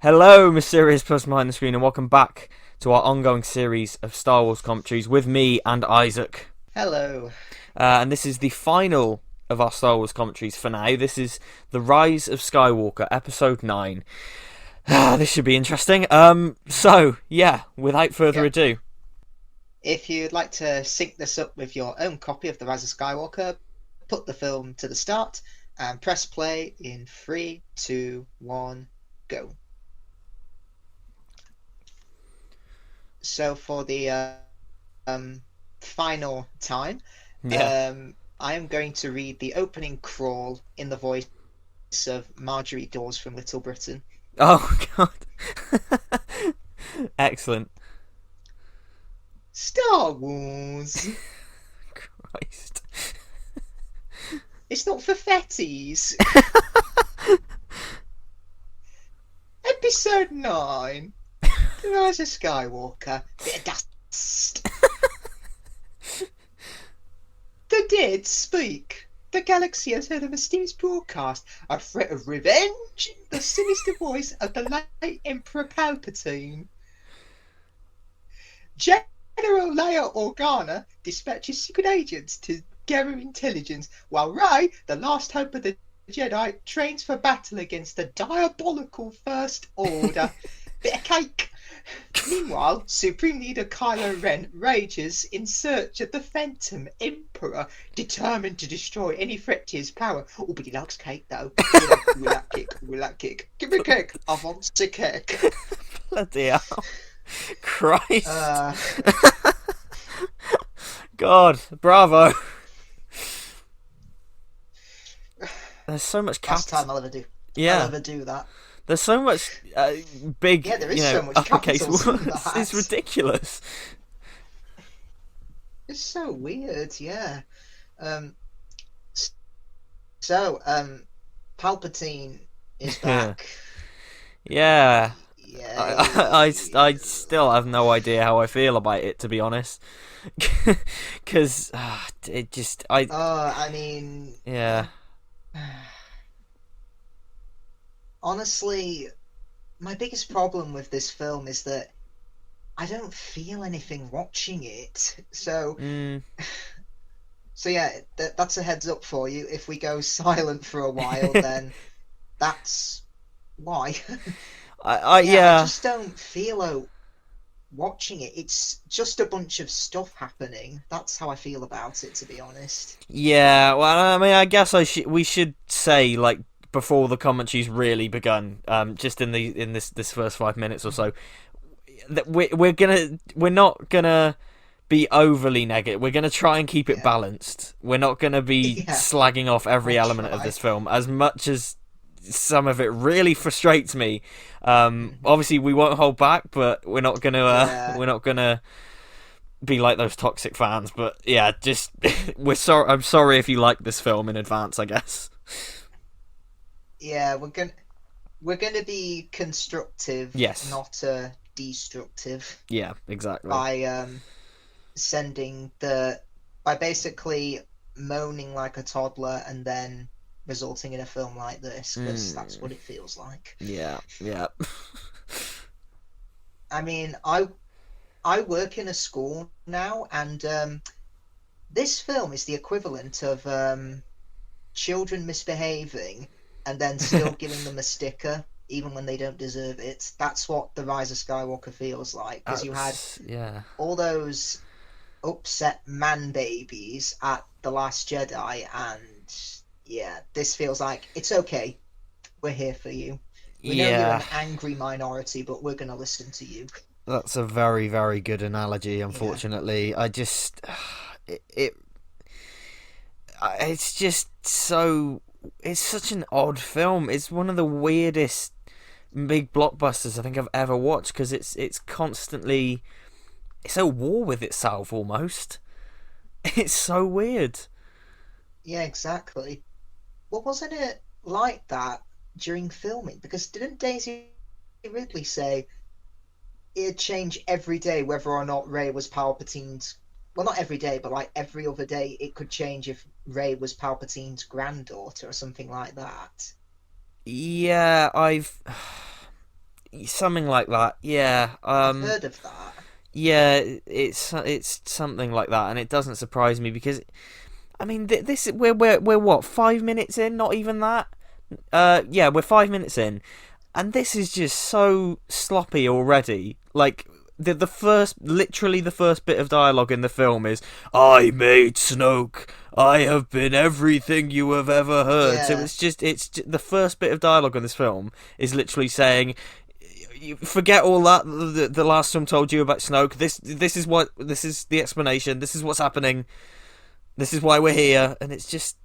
Hello, mysterious person behind the screen, and welcome back to our ongoing series of Star Wars commentaries with me and Isaac. Hello. And this is the final of our Star Wars commentaries for now. This is the Rise of Skywalker, Episode 9. This should be interesting. Without further Yeah. ado. If you'd like to sync this up with your own copy of The Rise of Skywalker, put the film to the start and press play in three, two, one, go. So for the final time, Yeah. I am going to read the opening crawl in the voice of Marjorie Dawes from Little Britain. Oh, God. Excellent. Star Wars. Christ. It's not for fetties. Episode 9. The Rise of Skywalker. Bit of dust. The dead speak. The galaxy has heard a mysterious broadcast, a threat of revenge, the sinister voice of the late Emperor Palpatine. General Leia Organa dispatches secret agents to gather intelligence, while Rey, the last hope of the Jedi, trains for battle against the diabolical First Order. Bit of cake. Meanwhile, Supreme Leader Kylo Ren rages in search of the Phantom Emperor, determined to destroy any threat to his power. Oh, but he likes cake, though. Will that cake? Will that cake? Give me cake. I want the cake. Bloody hell. Christ. Uh, God, bravo. There's so much last capital. time I'll ever do. I'll Yeah. ever do that. There's so much big, Yeah, there is so much uppercase capitals in words. that. It's ridiculous. It's so weird, yeah. Um, so, Palpatine is back. Yeah. Yeah. I still have no idea how I feel about it, to be honest. Because it just I mean, yeah. honestly, my biggest problem with this film is that I don't feel anything watching it. So, Mm. so yeah, that's a heads up for you. If we go silent for a while, then that's why. Yeah, I Yeah. just don't feel like watching it. It's just a bunch of stuff happening. That's how I feel about it, to be honest. Yeah, well, I mean, I guess we should say, like, before the commentary's really begun, just in this first 5 minutes or so, that we're not gonna be overly negative. We're gonna try and keep it Yeah, balanced. We're not gonna be yeah, slagging off every I'll element of try. this film as much as some of it really frustrates me. Mhm. Obviously, we won't hold back, but Yeah, we're not gonna be like those toxic fans. But yeah, just we're sorry. I'm sorry if you like this film in advance, I guess. yeah, we're gonna be constructive, Yes. not destructive, Yeah. Exactly. by sending the by basically moaning like a toddler and then resulting in a film like this, because that's Mm, what it feels like. yeah. Yeah. I mean, I work in a school now, and this film is the equivalent of children misbehaving and then still giving them a sticker even when they don't deserve it. That's what The Rise of Skywalker feels like, because you had Yeah. all those upset man babies at The Last Jedi, and yeah, this feels like it's okay. We're here for you. We know you're Yeah. an angry minority, but we're going to listen to you. That's a very, very good analogy. Yeah. Unfortunately, I just it it's just so it's such an odd film. It's one of the weirdest big blockbusters I think I've ever watched because it's constantly it's at war with itself almost. It's so weird. Yeah, exactly. Well, wasn't it like that during filming? Because didn't Daisy Ridley say it'd change every day whether or not Rey was Palpatine's? Well, not every day, but like every other day, it could change if Rey was Palpatine's granddaughter or something like that. Yeah, I've something like that. Yeah. I've heard of that. Yeah, it's something like that, and it doesn't surprise me because I mean this we're what 5 minutes in, not even that. Yeah, we're 5 minutes in, and this is just so sloppy already. Like the first, literally the first bit of dialogue in the film is, "I made Snoke. I have been everything you have ever heard." So Yeah. the first bit of dialogue in this film is literally saying, you forget all that the last film told you about Snoke. This is the explanation. This is what's happening. This is why we're here, and it's just.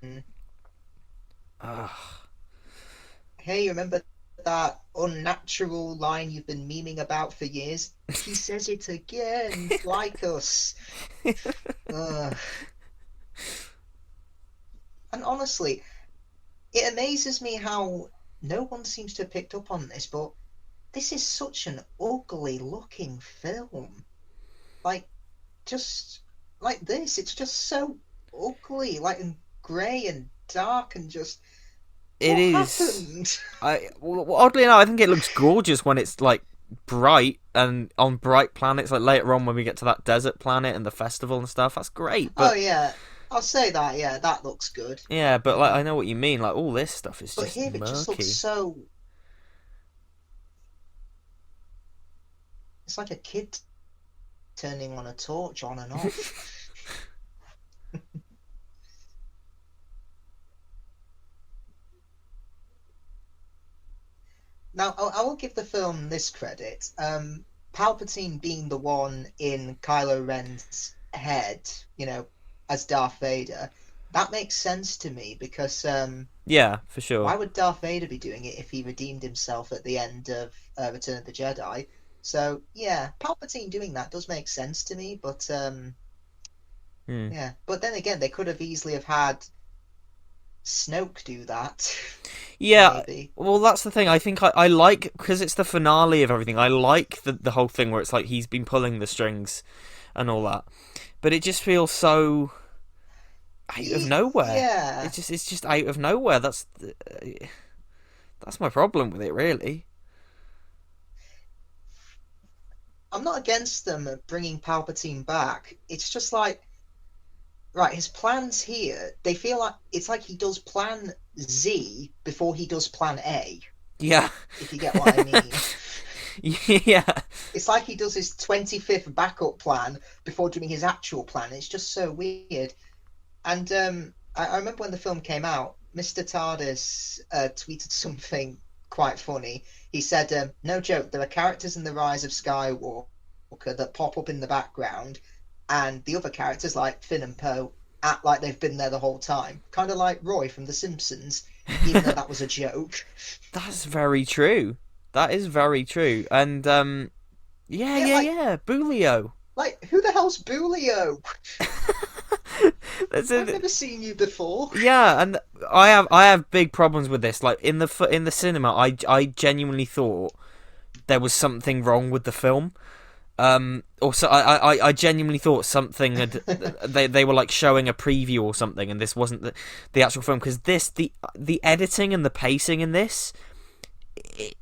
Hmm. Uh, Hey, you remember that unnatural line you've been memeing about for years? He says it again, like us. Ugh. And honestly, it amazes me how no one seems to have picked up on this, but this is such an ugly looking film. Like, just like this, it's just so ugly, like, and grey and dark and just. it What is. happened? Oddly enough, I think it looks gorgeous when it's like bright and on bright planets. Like later on when we get to that desert planet and the festival and stuff, that's great. Oh But yeah, I'll say that. Yeah, that looks good. yeah, but like I know what you mean. Like all this stuff is But just here it just looks murky. so. It's like a kid turning on a torch on and off. Now, I will give the film this credit. Palpatine being the one in Kylo Ren's head, as Darth Vader, that makes sense to me because Yeah, for sure. why would Darth Vader be doing it if he redeemed himself at the end of Return of the Jedi? So yeah, Palpatine doing that does make sense to me, but Hmm. yeah. But then again, they could have easily have had Snoke do that, Yeah, maybe. well, that's the thing. I think I like because it's the finale of everything. I like the whole thing where it's like he's been pulling the strings and all that, but it just feels so out of nowhere. Yeah, It's just out of nowhere. That's my problem with it, really. I'm not against them bringing Palpatine back. It's just like, right, his plans here, they feel like it's like he does Plan Z before he does Plan A, Yeah, if you get what I mean. yeah, It's like he does his 25th backup plan before doing his actual plan. It's just so weird. And I remember when the film came out, Mr. TARDIS tweeted something quite funny. He said, no joke, there are characters in the Rise of Skywalker that pop up in the background, and the other characters, like Finn and Poe, act like they've been there the whole time. Kind of like Roy from The Simpsons, even though that was a joke. that's very true. That is very true. And yeah, Yeah, yeah, yeah, Bulio. like who the hell's Bulio? That's I've it. never seen you before. Yeah, and I have big problems with this. Like in the cinema, I genuinely thought there was something wrong with the film. Also, I genuinely thought something had they were like showing a preview or something, and this wasn't the actual film because the editing and the pacing in this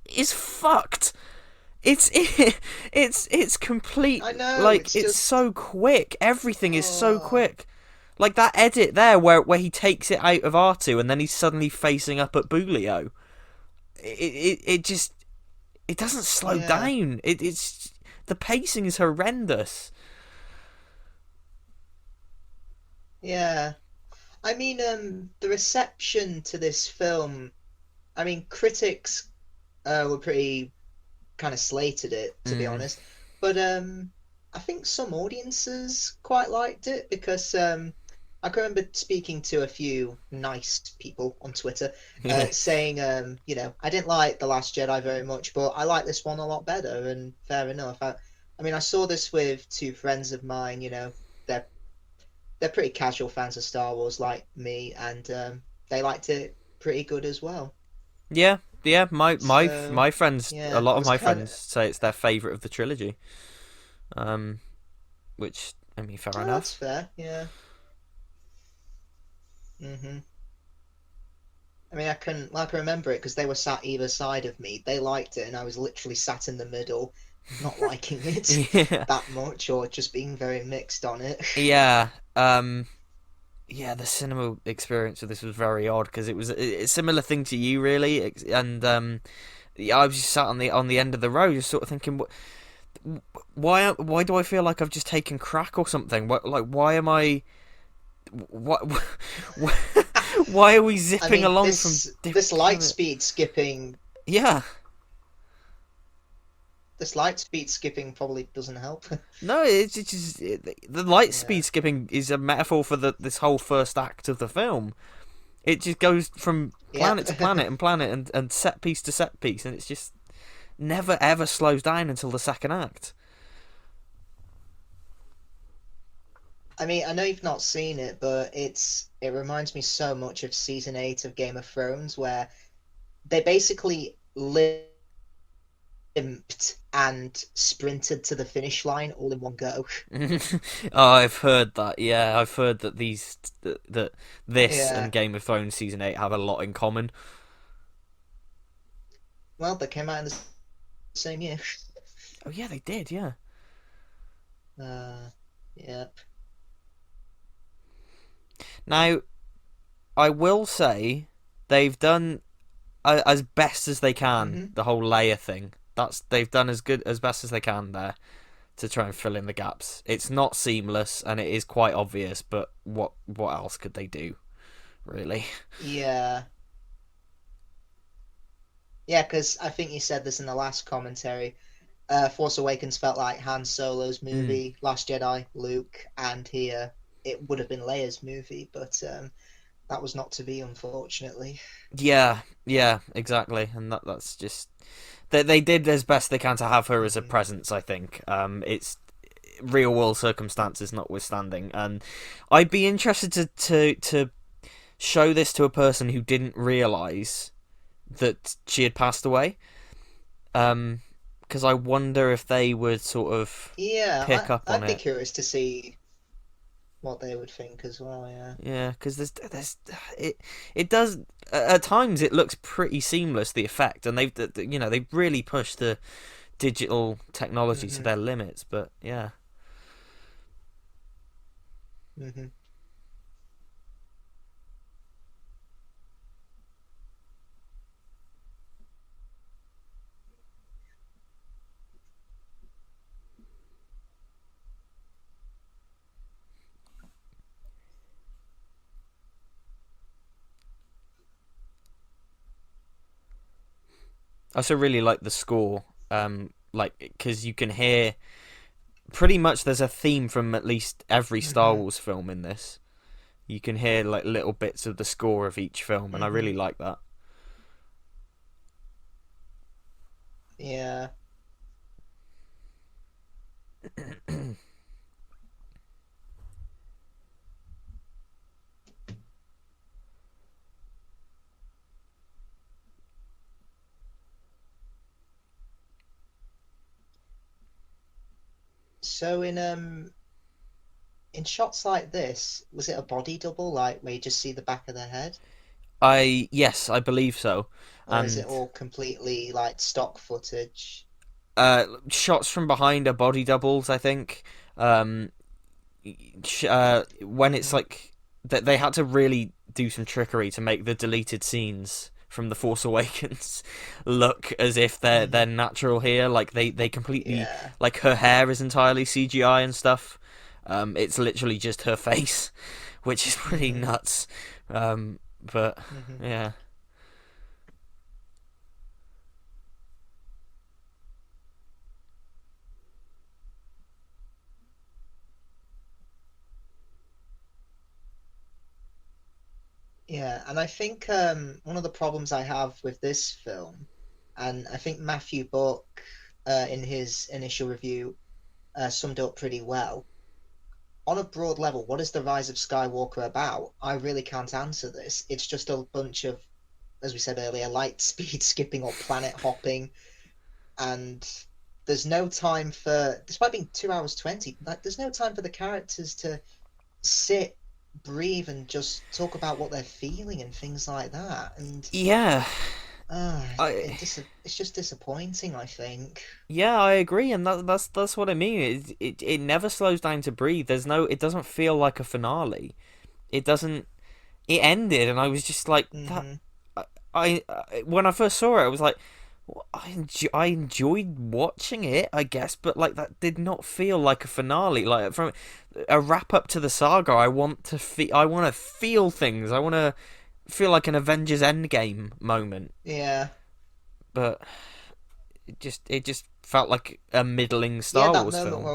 is fucked. It's it's complete. I know, Like it's it's just. so quick. Everything is so Oh, quick. Like that edit there, where he takes it out of R2 and then he's suddenly facing up at Bulio. It just it doesn't slow yeah, down. It's the pacing is horrendous. yeah. I mean, the reception to this film. I mean, critics were pretty kind of slated it, to be Mm. honest. But I think some audiences quite liked it because I can remember speaking to a few nice people on Twitter saying, I didn't like The Last Jedi very much, but I like this one a lot better, and fair enough. I mean, I saw this with two friends of mine, they're they're pretty casual fans of Star Wars like me, and they liked it pretty good as well. Yeah, yeah. So My friends, a yeah, lot I of was my kind of. friends say it's their favorite of the trilogy. Um, which I mean, fair Oh, that's enough. fair. Yeah. Hmm. I mean, I can remember it because they were sat either side of me. They liked it, and I was literally sat in the middle, not liking it Yeah, that much, or just being very mixed on it. yeah, um, yeah. The cinema experience of this was very odd because it was a similar thing to you, really, and yeah, I was just sat on the end of the row, just sort of thinking, why do I feel like I've just taken crack or something? What, like, why am I? What? Why are we I zipping mean, along from this different light planet? speed skipping, Yeah, this light speed skipping probably doesn't help. no, it's just the light Yeah, speed skipping is a metaphor for this whole first act of the film. It just goes from yep. planet to planet and planet and set piece to set piece, and it's just never ever slows down until the second act. I mean, I know you've not seen it, but it reminds me so much of season 8 of Game of Thrones, where they basically limped and sprinted to the finish line all in one go. Oh, I've heard that. Yeah, I've heard that that this and Yeah. Game of Thrones season 8 have a lot in common. Well, they came out in the same year. Oh yeah, they did. Yeah. Uh, yep. Now, I will say they've done as best as they can Hmm. the whole layer thing. That's they've done as good as best as they can there to try and fill in the gaps. It's not seamless and it is quite obvious, but what else could they do, really? Yeah. Yeah, because I think you said this in the last commentary. Force Awakens felt like Han Solo's Mm. movie, Last Jedi, Luke, and here it would have been Leia's movie, but that was not to be, unfortunately. Yeah, yeah, exactly, and that's just they did as best they can to have her as a Hmm. presence. I think it's real world circumstances notwithstanding, and I'd be interested to show this to a person who didn't realize that she had passed away. Because I wonder if they would sort of Yeah, pick up on I'd be it. curious to see what they would think as well. Yeah. Yeah, because it it does at times it looks pretty seamless, the effect, and they've really pushed the digital technology to Hmm. their limits. But yeah, Hmm. I also really like the score. Like because you can hear pretty much there's a theme from at least every Star Hmm. Wars film in this. You can hear like little bits of the score of each film, and I Hmm. really like that. Yeah. So in shots like this, was it a body double, like where you just see the back of the head, I Yes, I believe so, or is it and all completely like stock footage? shots from behind are body doubles. I think when it's Hmm. like that they had to really do some trickery to make the deleted scenes from The Force Awakens look as if they're Hmm. natural here. Like they completely Yeah. like her hair is entirely CGI and stuff. It's literally just her face, which is pretty Hmm. nuts. But Hmm. yeah. Yeah, and I think one of the problems I have with this film, and I think Matthew Buck in his initial review summed it up pretty well. On a broad level, what is the Rise of Skywalker about? I really can't answer this. It's just a bunch of, as we said earlier, light speed skipping or planet hopping, and there's no time for, despite being 2 hours 20, like there's no time for the characters to sit breathe and just talk about what they're feeling and things like that. And Yeah, I it's just disappointing, I think. yeah, I agree, and that's what I mean. It never slows down to breathe. It doesn't feel like a finale. It doesn't. It ended, and I was just like that. Hmm. When I first saw it, I was like, well, I enjoyed watching it, I guess, but like that did not feel like a finale. Like from a wrap up to the saga, I want to feel things. I want to feel like an Avengers Endgame moment, Yeah. but it just felt like a middling Yeah, Star Wars film.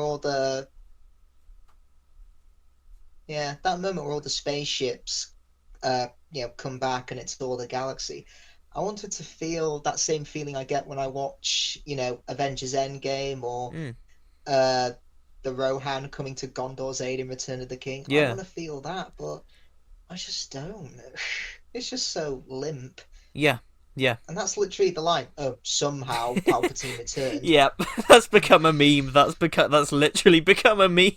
that moment where all the spaceships come back and it's all the galaxy. I wanted to feel that same feeling I get when I watch, Avengers Endgame or Mm, uh the Rohan coming to Gondor's aid in Return of the King. I yeah, want to feel that, but I just don't. It's just so limp. yeah, yeah. And that's literally the line. Oh, somehow Palpatine returned. Yep, that's become a meme. That's literally become a meme.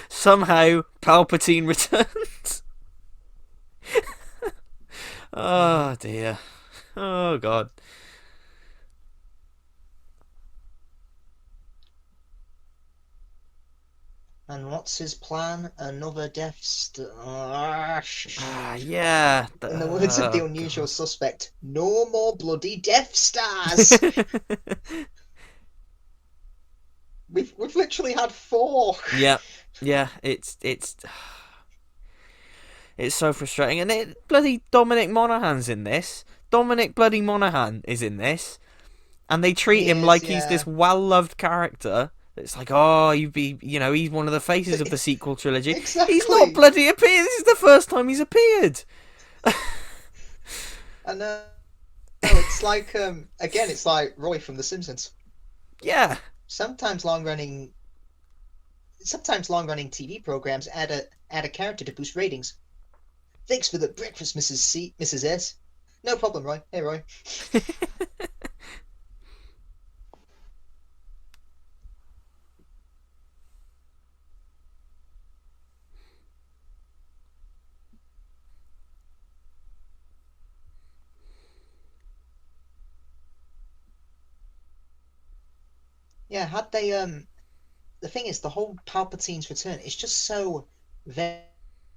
Somehow Palpatine returns. Hmm. Oh dear. Oh god. And what's his plan? Another Death Star. Yeah. In the words of the Oh unusual god. suspect, no more bloody Death Stars. We've literally had four. Yeah. Yeah. It's so frustrating, and bloody Dominic Monaghan's in this. Dominic bloody Monaghan is in this, and they treat He him is, like he's yeah. this well-loved character. It's like, oh, he's one of the faces of the sequel trilogy. He's not Exactly. bloody appeared. This is the first time he's appeared. And it's like again, it's like Roy from The Simpsons. Yeah, Sometimes long running TV programs add a character to boost ratings. Thanks for the breakfast, Mrs. S. No problem, Roy. Hey, Roy. Yeah, had they the thing is the whole Palpatine's return is just so vague.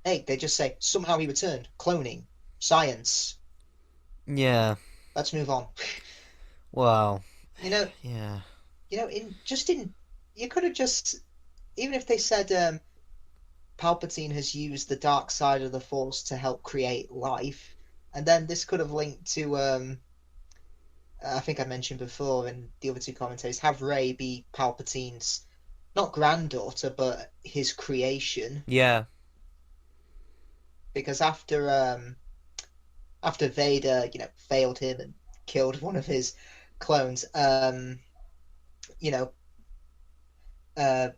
They just say somehow he returned. Cloning, science. yeah. Let's move on. Wow. You know, Yeah. in you could have just even if they said Palpatine has used the dark side of the Force to help create life, and then this could have linked to I think I mentioned before in the other two commentaries, have Rey be Palpatine's not granddaughter, but his creation. Yeah. Because after Vader, failed him and killed one of his clones, you know, uh,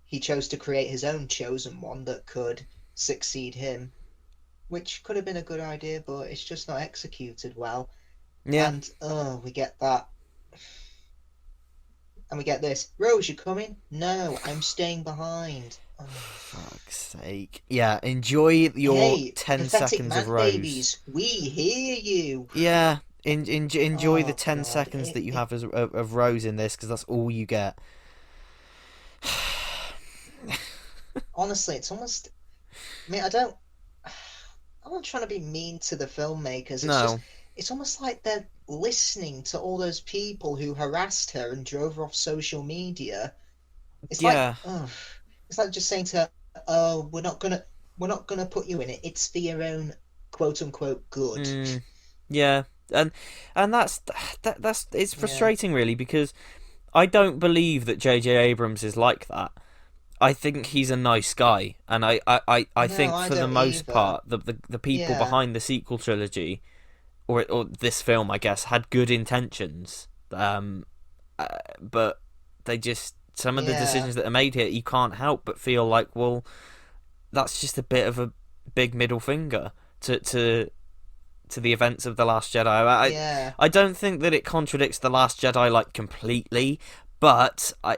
he chose to create his own chosen one that could succeed him, which could have been a good idea, but it's just not executed well. Yeah. And we get that. And we get this. Rose, you coming? No, I'm staying behind. Oh. Fuck's sake. Yeah. Enjoy your Hey, 10 pathetic seconds of man Rose. babies, we hear you. Yeah. Enjoy the Oh 10 God, seconds that you have of Rose in this, because that's all you get. honestly, it's almost. I mean, I'm not trying to be mean to the filmmakers. No. It's almost like they're listening to all those people who harassed her and drove her off social media. It's like, Yeah. it's like just saying to her, "Oh, we're not gonna put you in it. It's for your own quote unquote good." Mm, yeah. And that's it's Yeah, frustrating really, because I don't believe that J.J. Abrams is like that. I think he's a nice guy, and I no, think I for the don't most either. part, the people Yeah, behind the sequel trilogy, or this film, I guess, had good intentions. But they just some of the yeah, decisions that are made here, you can't help but feel like, well, that's just a bit of a big middle finger to the events of the Last Jedi. yeah, I don't think that it contradicts the Last Jedi like completely, but I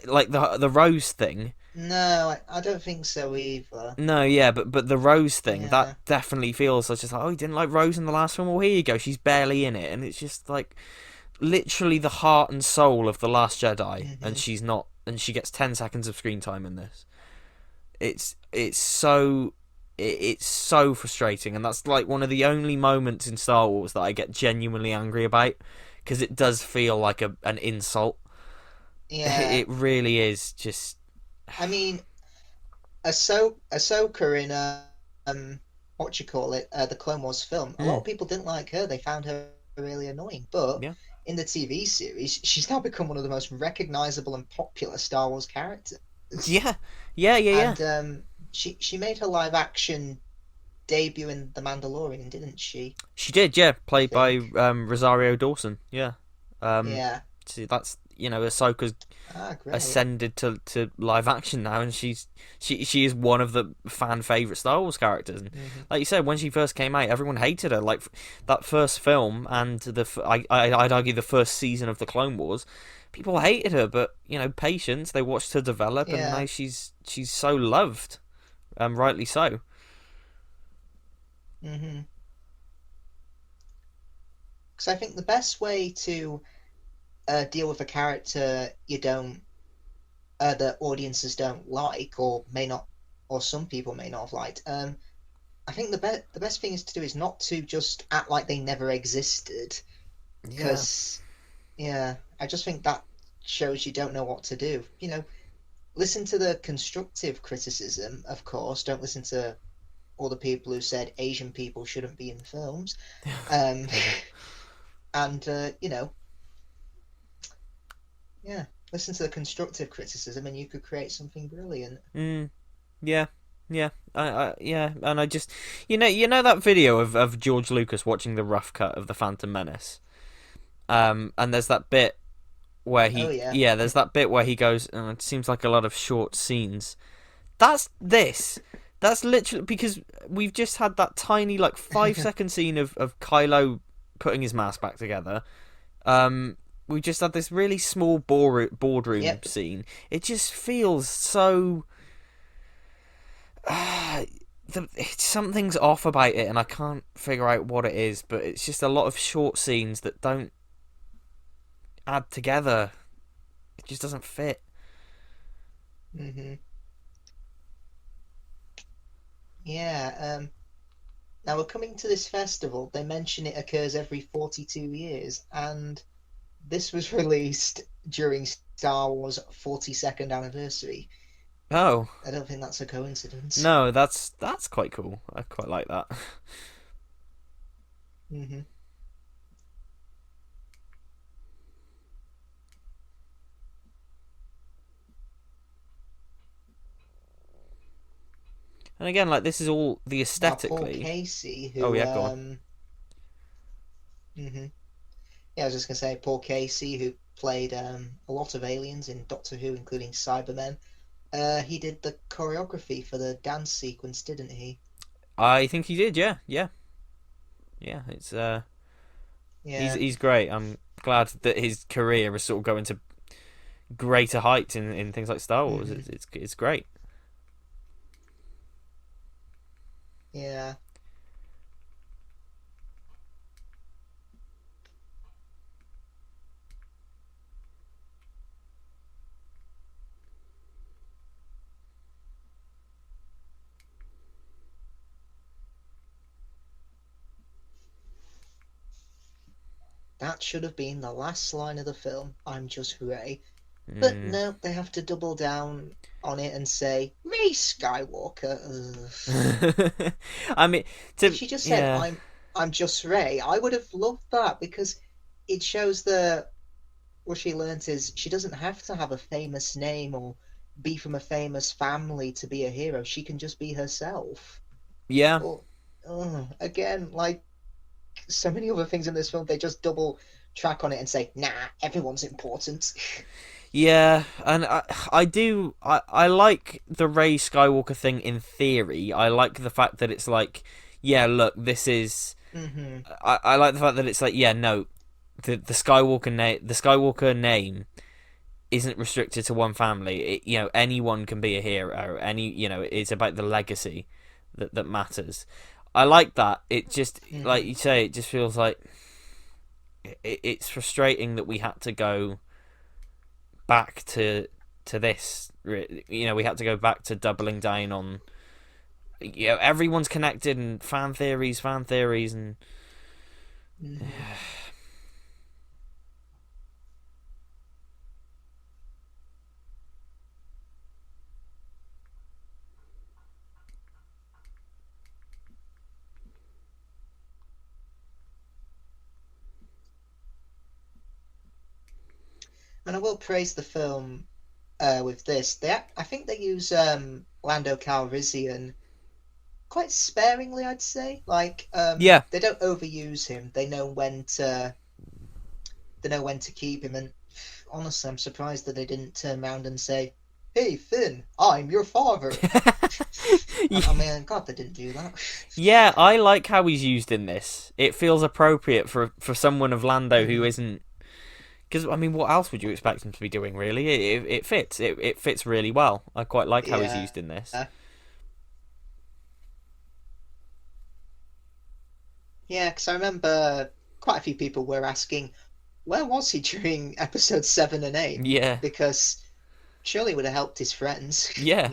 like the Rose thing. No, I don't think so either. No, yeah, but the Rose thing, that Yeah. definitely feels such as like, oh, you didn't like Rose in the last film? Well, here you go, she's barely in it, and it's just like literally the heart and soul of the Last Jedi, and Hmm. she's not, and she gets 10 seconds of screen time in this. It's so it's so frustrating, and that's like one of the only moments in Star Wars that I get genuinely angry about because it does feel like an insult. Yeah. It really is just. I mean, Ahsoka in what you call it, the Clone Wars film. A lot Mm, of people didn't like her. They found her really annoying. But yeah, in the TV series, she's now become one of the most recognizable and popular Star Wars characters. yeah, yeah, yeah, yeah. And she made her live action debut in The Mandalorian, didn't she? She did, yeah, I played by think. Rosario Dawson. Yeah, Yeah. see, that's Ahsoka's Ah, great. ascended to live action now, and she is one of the fan favorite Star Wars characters. And Hmm. like you said, when she first came out, everyone hated her. Like that first film and I'd argue the first season of the Clone Wars, people hated her. But patience. They watched her develop, and now Yeah. she's so loved, rightly so. Hmm. Because I think the best way to deal with a character you don't that audiences don't like or may not, or some people may not have liked. I think the best thing is to do is not to just act like they never existed, Yeah. because yeah, I just think that shows you don't know what to do. Listen to the constructive criticism, of course. Don't listen to all the people who said Asian people shouldn't be in films. Um, Yeah. and yeah, listen to the constructive criticism, and you could create something brilliant. Mm, yeah. Yeah, yeah, and I just, that video of George Lucas watching the rough cut of the Phantom Menace, and there's that bit where Oh he, yeah. yeah, there's that bit where he goes, it seems like a lot of short scenes. That's this. That's literally because we've just had that tiny, like, 5 second scene of Kylo putting his mask back together. We just had this really small boardroom Yep. scene. It just feels so. Uh, Something's off about it, and I can't figure out what it is. But it's just a lot of short scenes that don't add together. It just doesn't fit. Hmm. Yeah. Now we're coming to this festival. They mention it occurs every 42 years, and this was released during Star Wars' 42nd anniversary. Oh I don't think that's a coincidence. no, that's quite cool. I quite like that. Hmm. And again, like this is all the Now Paul aesthetically. Casey, Oh who yeah, go on. hmm yeah, I was just gonna say Paul Casey, who played a lot of aliens in Doctor Who, including Cybermen. He did the choreography for the dance sequence, didn't he? I think he did. Yeah, yeah, yeah. It's he's Yeah. he's great. I'm glad that his career is sort of going to greater heights in things like Star Wars. Hmm. It's great. Yeah. That should have been the last line of the film. I'm just Ray. But Mm. no, they have to double down on it and say Ray Skywalker. Ugh. I mean, If to she just said yeah, I'm just Ray, I would have loved that, because it shows the what she learnt is she doesn't have to have a famous name or be from a famous family to be a hero. She can just be herself. yeah, But again, like so many other things in this film, they just double track on it and say, "Nah, everyone's important." yeah, and I like the Rey Skywalker thing in theory. I like the fact that it's like, yeah, look, this is. Hmm. I like the fact that it's like, yeah, no, the Skywalker name isn't restricted to one family. Anyone can be a hero. It's about the legacy that matters. I like that. It just, like you say, it just feels like it's frustrating that we had to go back to this. We had to go back to doubling down on. Everyone's connected, and fan theories, and. And I will praise the film with this. I think they use Lando Calrissian quite sparingly, I'd say. Like, Yeah. they don't overuse him. They know when to keep him. And honestly, I'm surprised that they didn't turn around and say, "Hey, Finn, I'm your father." I mean, God, they didn't do that. Yeah, I like how he's used in this. It feels appropriate for someone of Lando who isn't. Because, I mean, what else would you expect him to be doing, really? It fits. It fits really well. I quite like how he's used in this. Yeah, because I remember quite a few people were asking, where was he during episode 7 and 8? Yeah. Because surely it would have helped his friends. Yeah.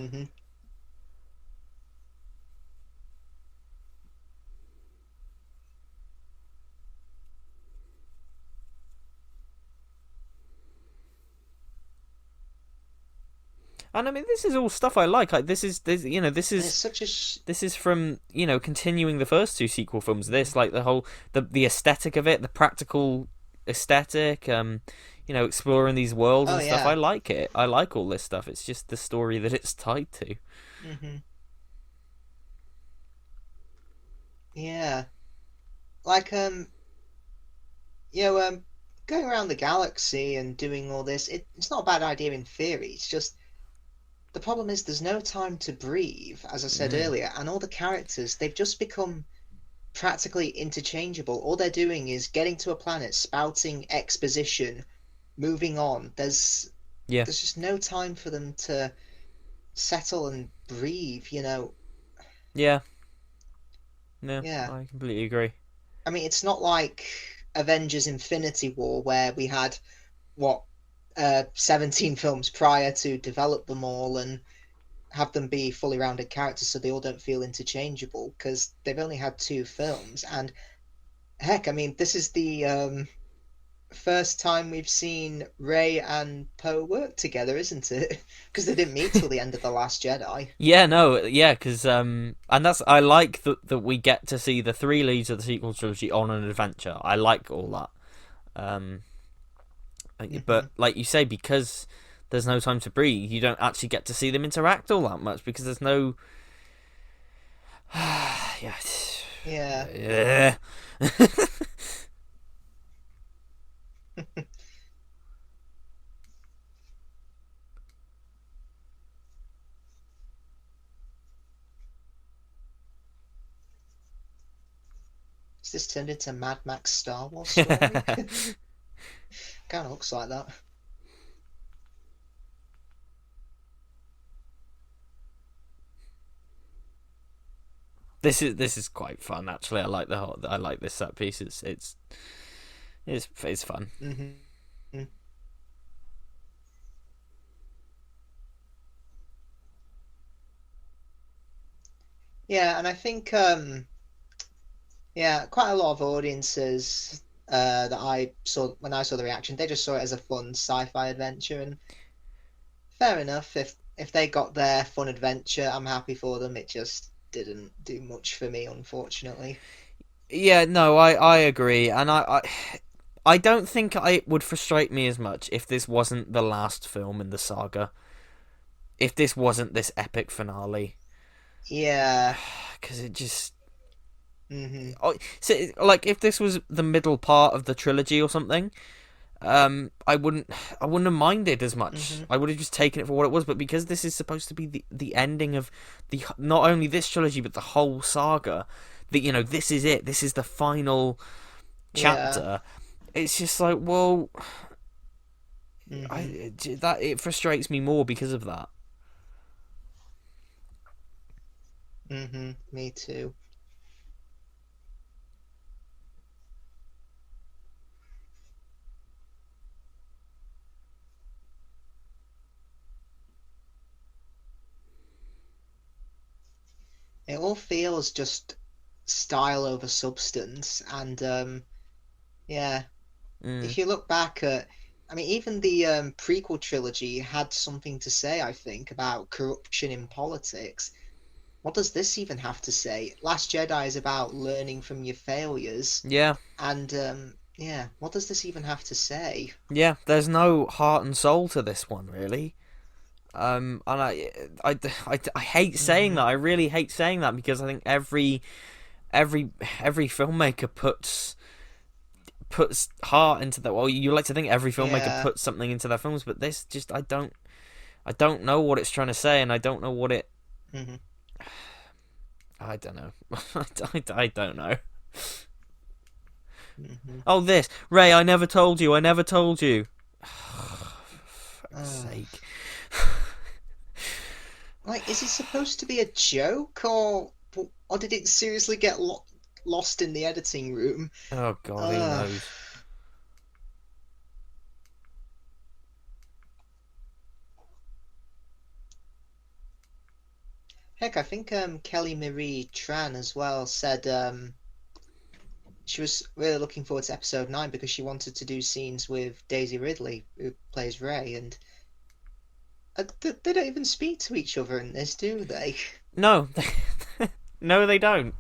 And I mean, this is all stuff I like. Like this is It's such a this is from continuing the first two sequel films. This like the whole the aesthetic of it, the practical aesthetic. Exploring these worlds and stuff. yeah. I like it. I like all this stuff. It's just the story that it's tied to. Yeah. Like going around the galaxy and doing all this, it's not a bad idea in theory. It's just the problem is there's no time to breathe, as I said earlier, and all the characters, they've just become practically interchangeable. All they're doing is getting to a planet, spouting exposition, moving on. There's just no time for them to settle and breathe, Yeah. No, Yeah. I completely agree. I mean, it's not like Avengers Infinity War where we had, 17 films prior to develop them all and have them be fully rounded characters so they all don't feel interchangeable, because they've only had 2 films. And heck, I mean, this is the first time we've seen Rey and Poe work together, isn't it? Because they didn't meet till the end of The Last Jedi. Yeah, no, yeah, because and I like that we get to see the 3 leads of the sequel trilogy on an adventure. I like all that. But like you say, because there's no time to breathe, you don't actually get to see them interact all that much because there's no. Yeah. Yeah. Is this turned into Mad Max Star Wars story? Kind of looks like that. This is quite fun actually. I like this set piece. It's fun. Yeah, and I think quite a lot of audiences that I saw when I saw the reaction, they just saw it as a fun sci-fi adventure, and fair enough. If they got their fun adventure, I'm happy for them. It just didn't do much for me, unfortunately. Yeah, no, I agree, and I don't think it would frustrate me as much if this wasn't the last film in the saga. If this wasn't this epic finale. Yeah. Because it just. Mm-hmm. So, like, if this was the middle part of the trilogy or something, I wouldn't have minded as much. Mm-hmm. I would have just taken it for what it was. But because this is supposed to be the ending of the not only this trilogy but the whole saga, that this is it. This is the final chapter. Yeah. It's just like, well, Mhm. that it frustrates me more because of that. Mhm. Me too. It all feels just style over substance, and yeah. Mm. If you look back at, I mean, even the prequel trilogy had something to say, I think, about corruption in politics. What does this even have to say? Last Jedi is about learning from your failures, Yeah, and yeah, what does this even have to say? yeah. There's no heart and soul to this one, really. And I hate saying Hmm. that. I really hate saying that because I think every every filmmaker puts heart into that. Well, you like to think every filmmaker Yeah. puts something into their films, but this just I don't know what it's trying to say, and I don't know what it. Hmm. I don't know. I don't know. Hmm. Oh, this Ray. I never told you. I never told you. For fuck's sake. Like, is it supposed to be a joke, or did it seriously get lost in the editing room? Oh God, who Uh, knows? Heck, I think Kelly Marie Tran as well said she was really looking forward to episode 9 because she wanted to do scenes with Daisy Ridley, who plays Rey, and they don't even speak to each other in this, do they? No, no, they don't.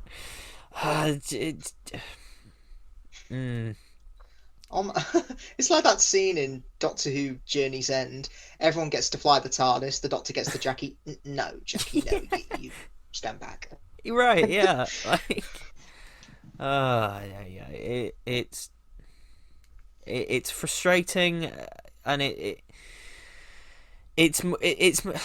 Mm. Um, it's like that scene in Doctor Who Journey's End. Everyone gets to fly the TARDIS, the Doctor gets the Jackie. No, Jackie, no, you stand back. You're right. Yeah. Like. Yeah, yeah. It's frustrating, and it's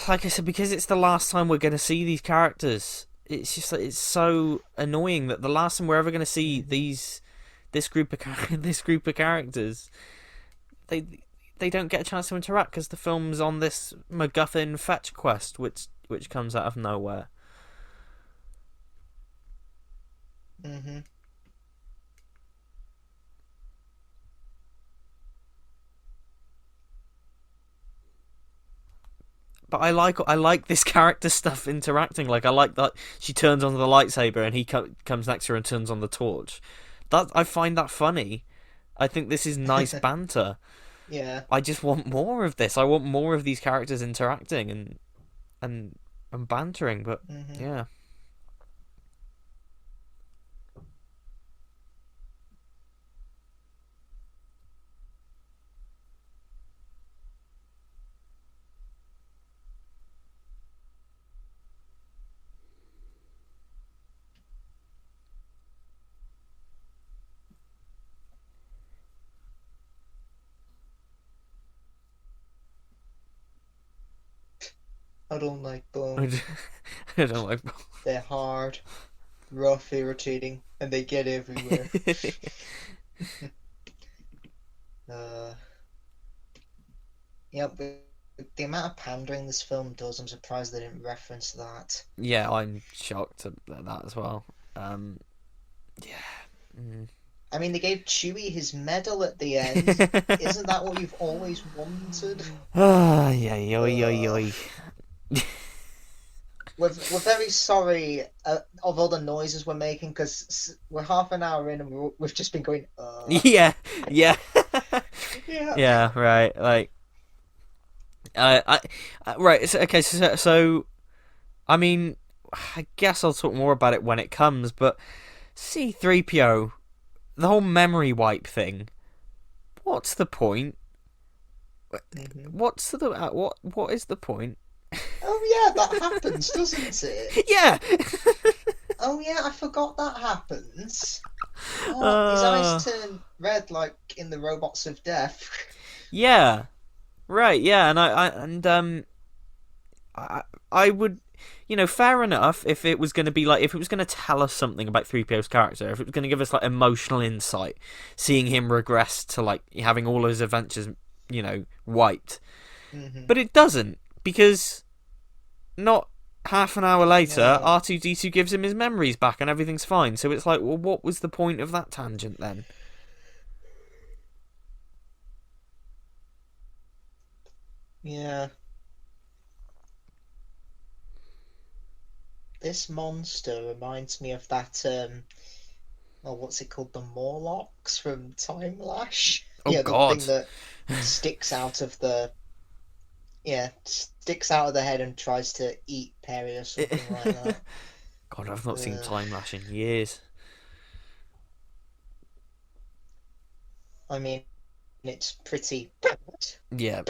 like I said, because it's the last time we're going to see these characters. It's just it's so annoying that the last time we're ever going to see Hmm. this group of this group of characters, they they don't get a chance to interact because the film's on this MacGuffin fetch quest, which comes out of nowhere. Hmm. But I like this character stuff interacting. Like I like that she turns on the lightsaber and he comes next to her and turns on the torch. That I find that funny. I think this is nice banter. Yeah. I just want more of this. I want more of these characters interacting and and bantering. But Hmm. yeah, I don't like I bones. don't like. They're hard, rough, irritating, and they get everywhere. Uh, yeah, but the amount of pandering this film does, I'm surprised they didn't reference that. Yeah, I'm shocked at that as well. Um, yeah. Mm. I mean, they gave Chewie his medal at the end. Isn't that what you've always wanted? Ah, yeah, yo, yo, Uh, yo. we're very sorry of all the noises we're making because we're half an hour in and we've just been going, Yeah, yeah, yeah. yeah. Right, like, right. So, okay, so I mean, I guess I'll talk more about it when it comes. But C-3PO, the whole memory wipe thing. What's the point? Hmm. What is the point? Oh yeah, that happens, doesn't it? Yeah. Oh yeah, I forgot that happens. Oh, his eyes uh, turn red like in the Robots of Death. yeah. Right. Yeah. I would, fair enough if it was going to be like, if it was going to tell us something about 3PO's character, if it was going to give us like emotional insight, seeing him regress to like having all his adventures, wiped. Hmm. But it doesn't, because not half an hour later, No. R2D2 gives him his memories back and everything's fine. So it's like, well, what was the point of that tangent then? Yeah. This monster reminds me of that well, what's it called? The Morlocks from Time Lash. Oh Yeah, the thing God. that sticks out of the sticks out of the head and tries to eat Perry or something like that. God, I've not seen Uh, Time Lash in years. I mean, it's pretty. Yeah.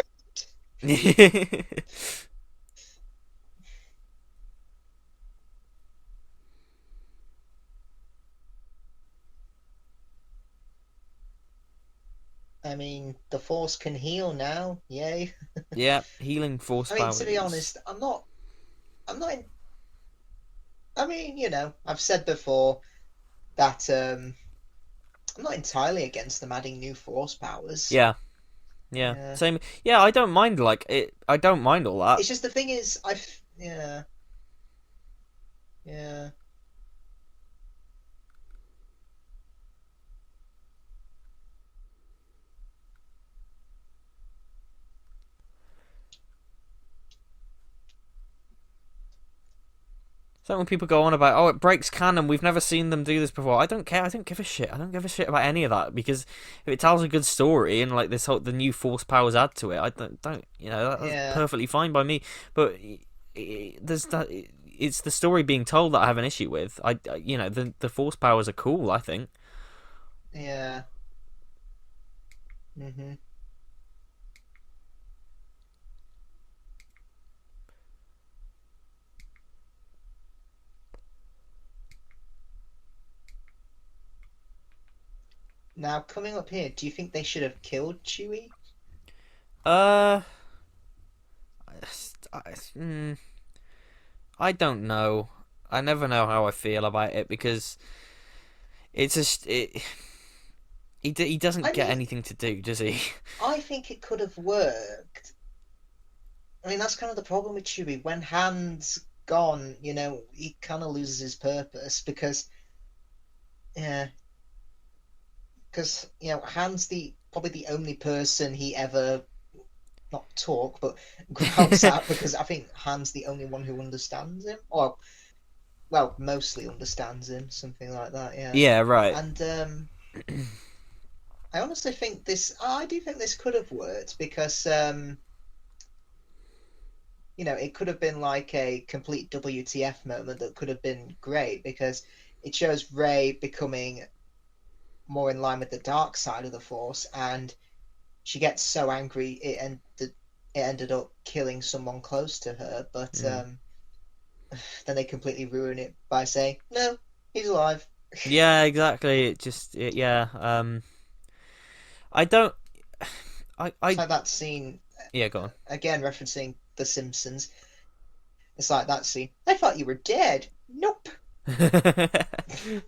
I mean, the Force can heal now. Yay! Yeah, healing force I mean, to be powers. honest, I'm not. I'm not. I mean, I've said before that I'm not entirely against them adding new Force powers. Yeah, yeah, Yeah. same. Yeah, I don't mind like it. I don't mind all that. It's just the thing is, yeah, yeah. So when people go on about, oh, it breaks canon, we've never seen them do this before. I don't care. I don't give a shit. I don't give a shit about any of that, because if it tells a good story and like the new force powers add to it, I don't that's Yeah, perfectly fine by me. But there's that. It's the story being told that I have an issue with. The force powers are cool, I think. yeah. Hmm. Now, coming up here, do you think they should have killed Chewie? Uh, I, mm, I don't know. I never know how I feel about it, because it's just he I doesn't get mean, anything to do, does he? I think it could have worked. I mean, that's kind of the problem with Chewie. When Han's gone, he kind of loses his purpose because, yeah, Han's the probably the only person he ever not talk but growls at because I think Han's the only one who understands him, or well, mostly understands him, something like that. Yeah, Yeah, right. and I honestly think this. I do think this could have worked because it could have been like a complete WTF moment that could have been great because it shows Rey becoming more in line with the dark side of the Force, and she gets so angry it ended up killing someone close to her. But Mm. then they completely ruin it by saying, "No, he's alive." Yeah, exactly. Yeah. I don't. It's like that scene Yeah, go again, referencing The Simpsons. It's like that scene. I thought you were dead. Nope. on.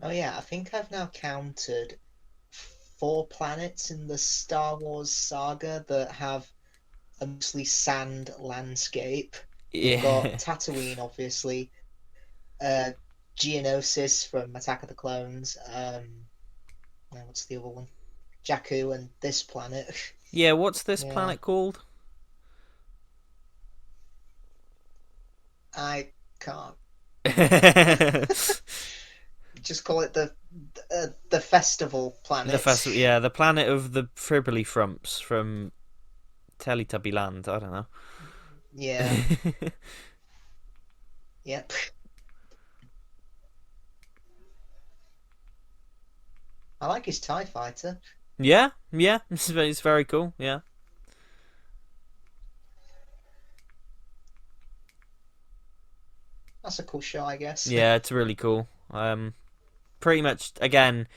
Oh yeah, I think I've now counted 4 planets in the Star Wars saga that have a mostly sand landscape. You've got Yeah. Tatooine, obviously, uh, Geonosis from Attack of the Clones. Now what's the other one? Jakku and this planet. Yeah, what's this Yeah, planet called? I can't. The Just call it the festival planet. festival. Yeah, the planet of the Fribbly Frumps from Teletubby Land. I don't know. Yeah. Yep. I like his TIE fighter. Yeah, yeah, it's very cool. Yeah, That's a cool shot, I guess. yeah, it's really cool. Pretty much again,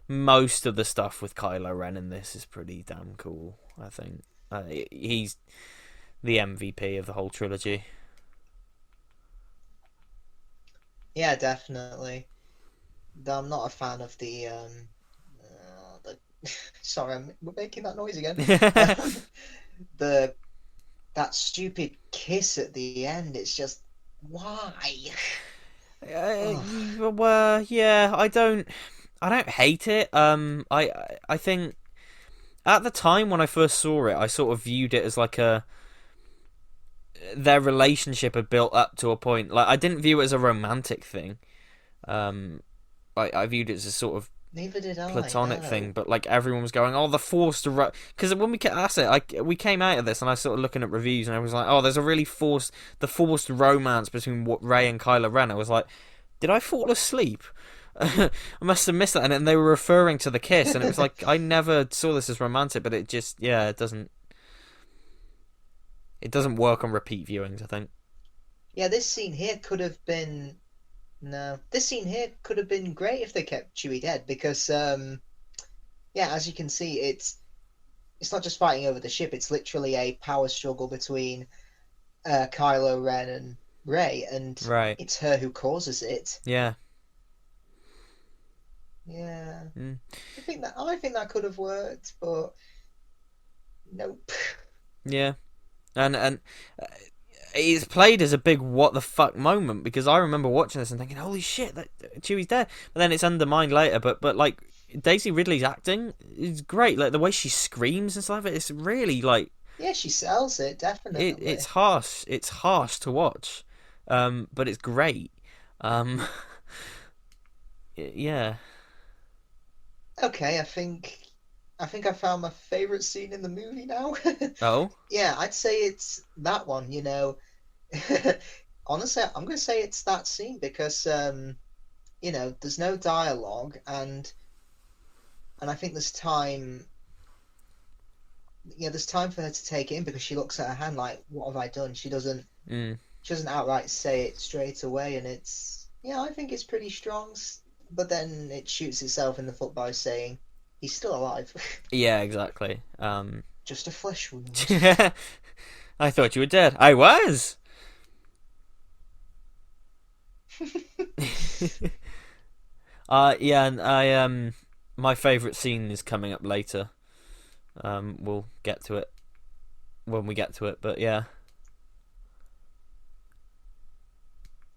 most of the stuff with Kylo Ren in this is pretty damn cool. I think he's the MVP of the whole trilogy. Yeah, definitely. Though I'm not a fan of the sorry, I'm making that noise again. Um, the that stupid kiss at the end. It's just why? Oh, Well, yeah, I don't hate it. I think at the time when I first saw it, I sort of viewed it as like their relationship had built up to a point. Like I didn't view it as a romantic thing. Um, I viewed it as a sort of neither did I. platonic thing, No. but like everyone was going, "Oh, the forced," because when that's it. We came out of this, and I sort of looking at reviews, and I was like, "Oh, there's a really the forced romance between Rey and Kylo Ren." I was like, "Did I fall asleep?" I must have missed that, and then they were referring to the kiss, and it was like I never saw this as romantic, but it just it doesn't work on repeat viewings. I think. Yeah, this scene here could have been no. This scene here could have been great if they kept Chewie dead because yeah, as you can see, it's not just fighting over the ship. It's literally a power struggle between Kylo Ren and Rey, and Right. it's her who causes it. Yeah. Yeah, Mm. I think that could have worked, but nope. Yeah. And uh, it's played as a big what the fuck moment because I remember watching this and thinking, holy shit, Chewie's dead. But then it's undermined later. But like Daisy Ridley's acting is great. Like the way she screams and stuff. It's really like Yeah, she sells it it's definitely. harsh. It's harsh to watch, but it's great. Um, yeah. Okay, I think I found my favorite scene in the movie now. Oh. Yeah, I'd say it's that one, Honestly, I'm gonna say it's that scene because there's no dialogue and I think there's time for her to take it in because she looks at her hand like, what have I done? Mm. She doesn't outright say it straight away, and I think it's pretty strong, but then it shoots itself in the foot by saying he's still alive. Yeah. Exactly. Just a flesh wound. I thought you were dead. I was. Yeah, and my favourite scene is coming up later. We'll get to it when we get to it, but yeah.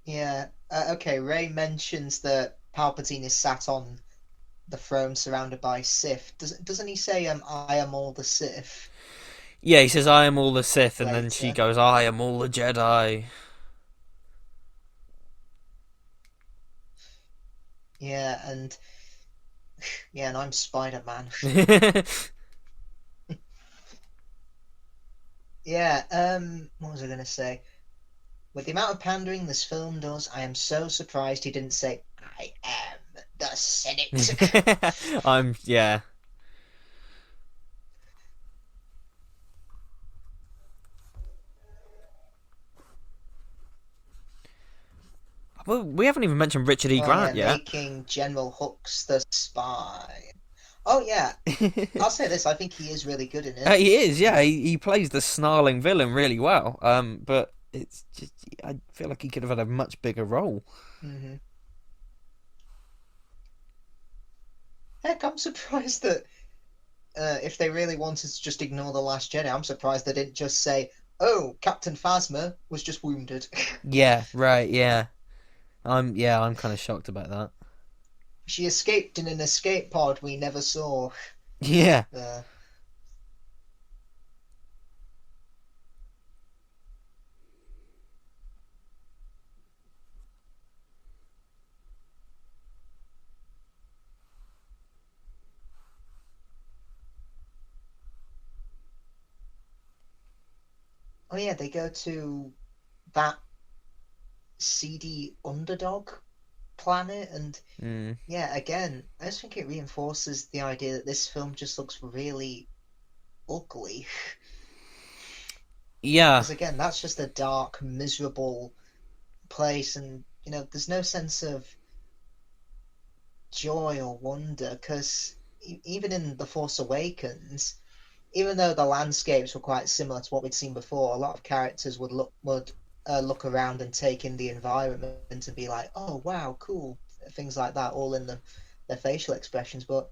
Yeah. Okay. Ray mentions that Palpatine is sat on the throne surrounded by Sith. Doesn't he say I am all the Sith Yeah, he says, I am all the Sith, and then she later? goes, I am all the Jedi. Yeah, and I'm Spider-Man. Yeah. What was I gonna say? With the amount of pandering this film does, I am so surprised he didn't say I am the Senate. Yeah. Well, we haven't even mentioned Richard E. Oh yeah, Grant yet. making General Hux the spy. Oh yeah, I'll say this. I think he is really good in it. He is, yeah. He plays the snarling villain really well. But it's just I feel like he could have had a much bigger role. Hmm. Heck, I'm surprised that if they really wanted to just ignore the Last Jedi, I'm surprised they didn't just say, "Oh, Captain Phasma was just wounded." Yeah, right, yeah. I'm kind of shocked about that. She escaped in an escape pod we never saw. Yeah. Uh, oh yeah, they go to that seedy underdog planet. And Mm. yeah, again, I just think it reinforces the idea that this film just looks really ugly. Yeah, Because again, that's just a dark, miserable place, and there's no sense of joy or wonder. Because even in The Force Awakens, even though the landscapes were quite similar to what we'd seen before, a lot of characters would look around and take in the environment and be like, "Oh wow, cool," things like that, all in their facial expressions. But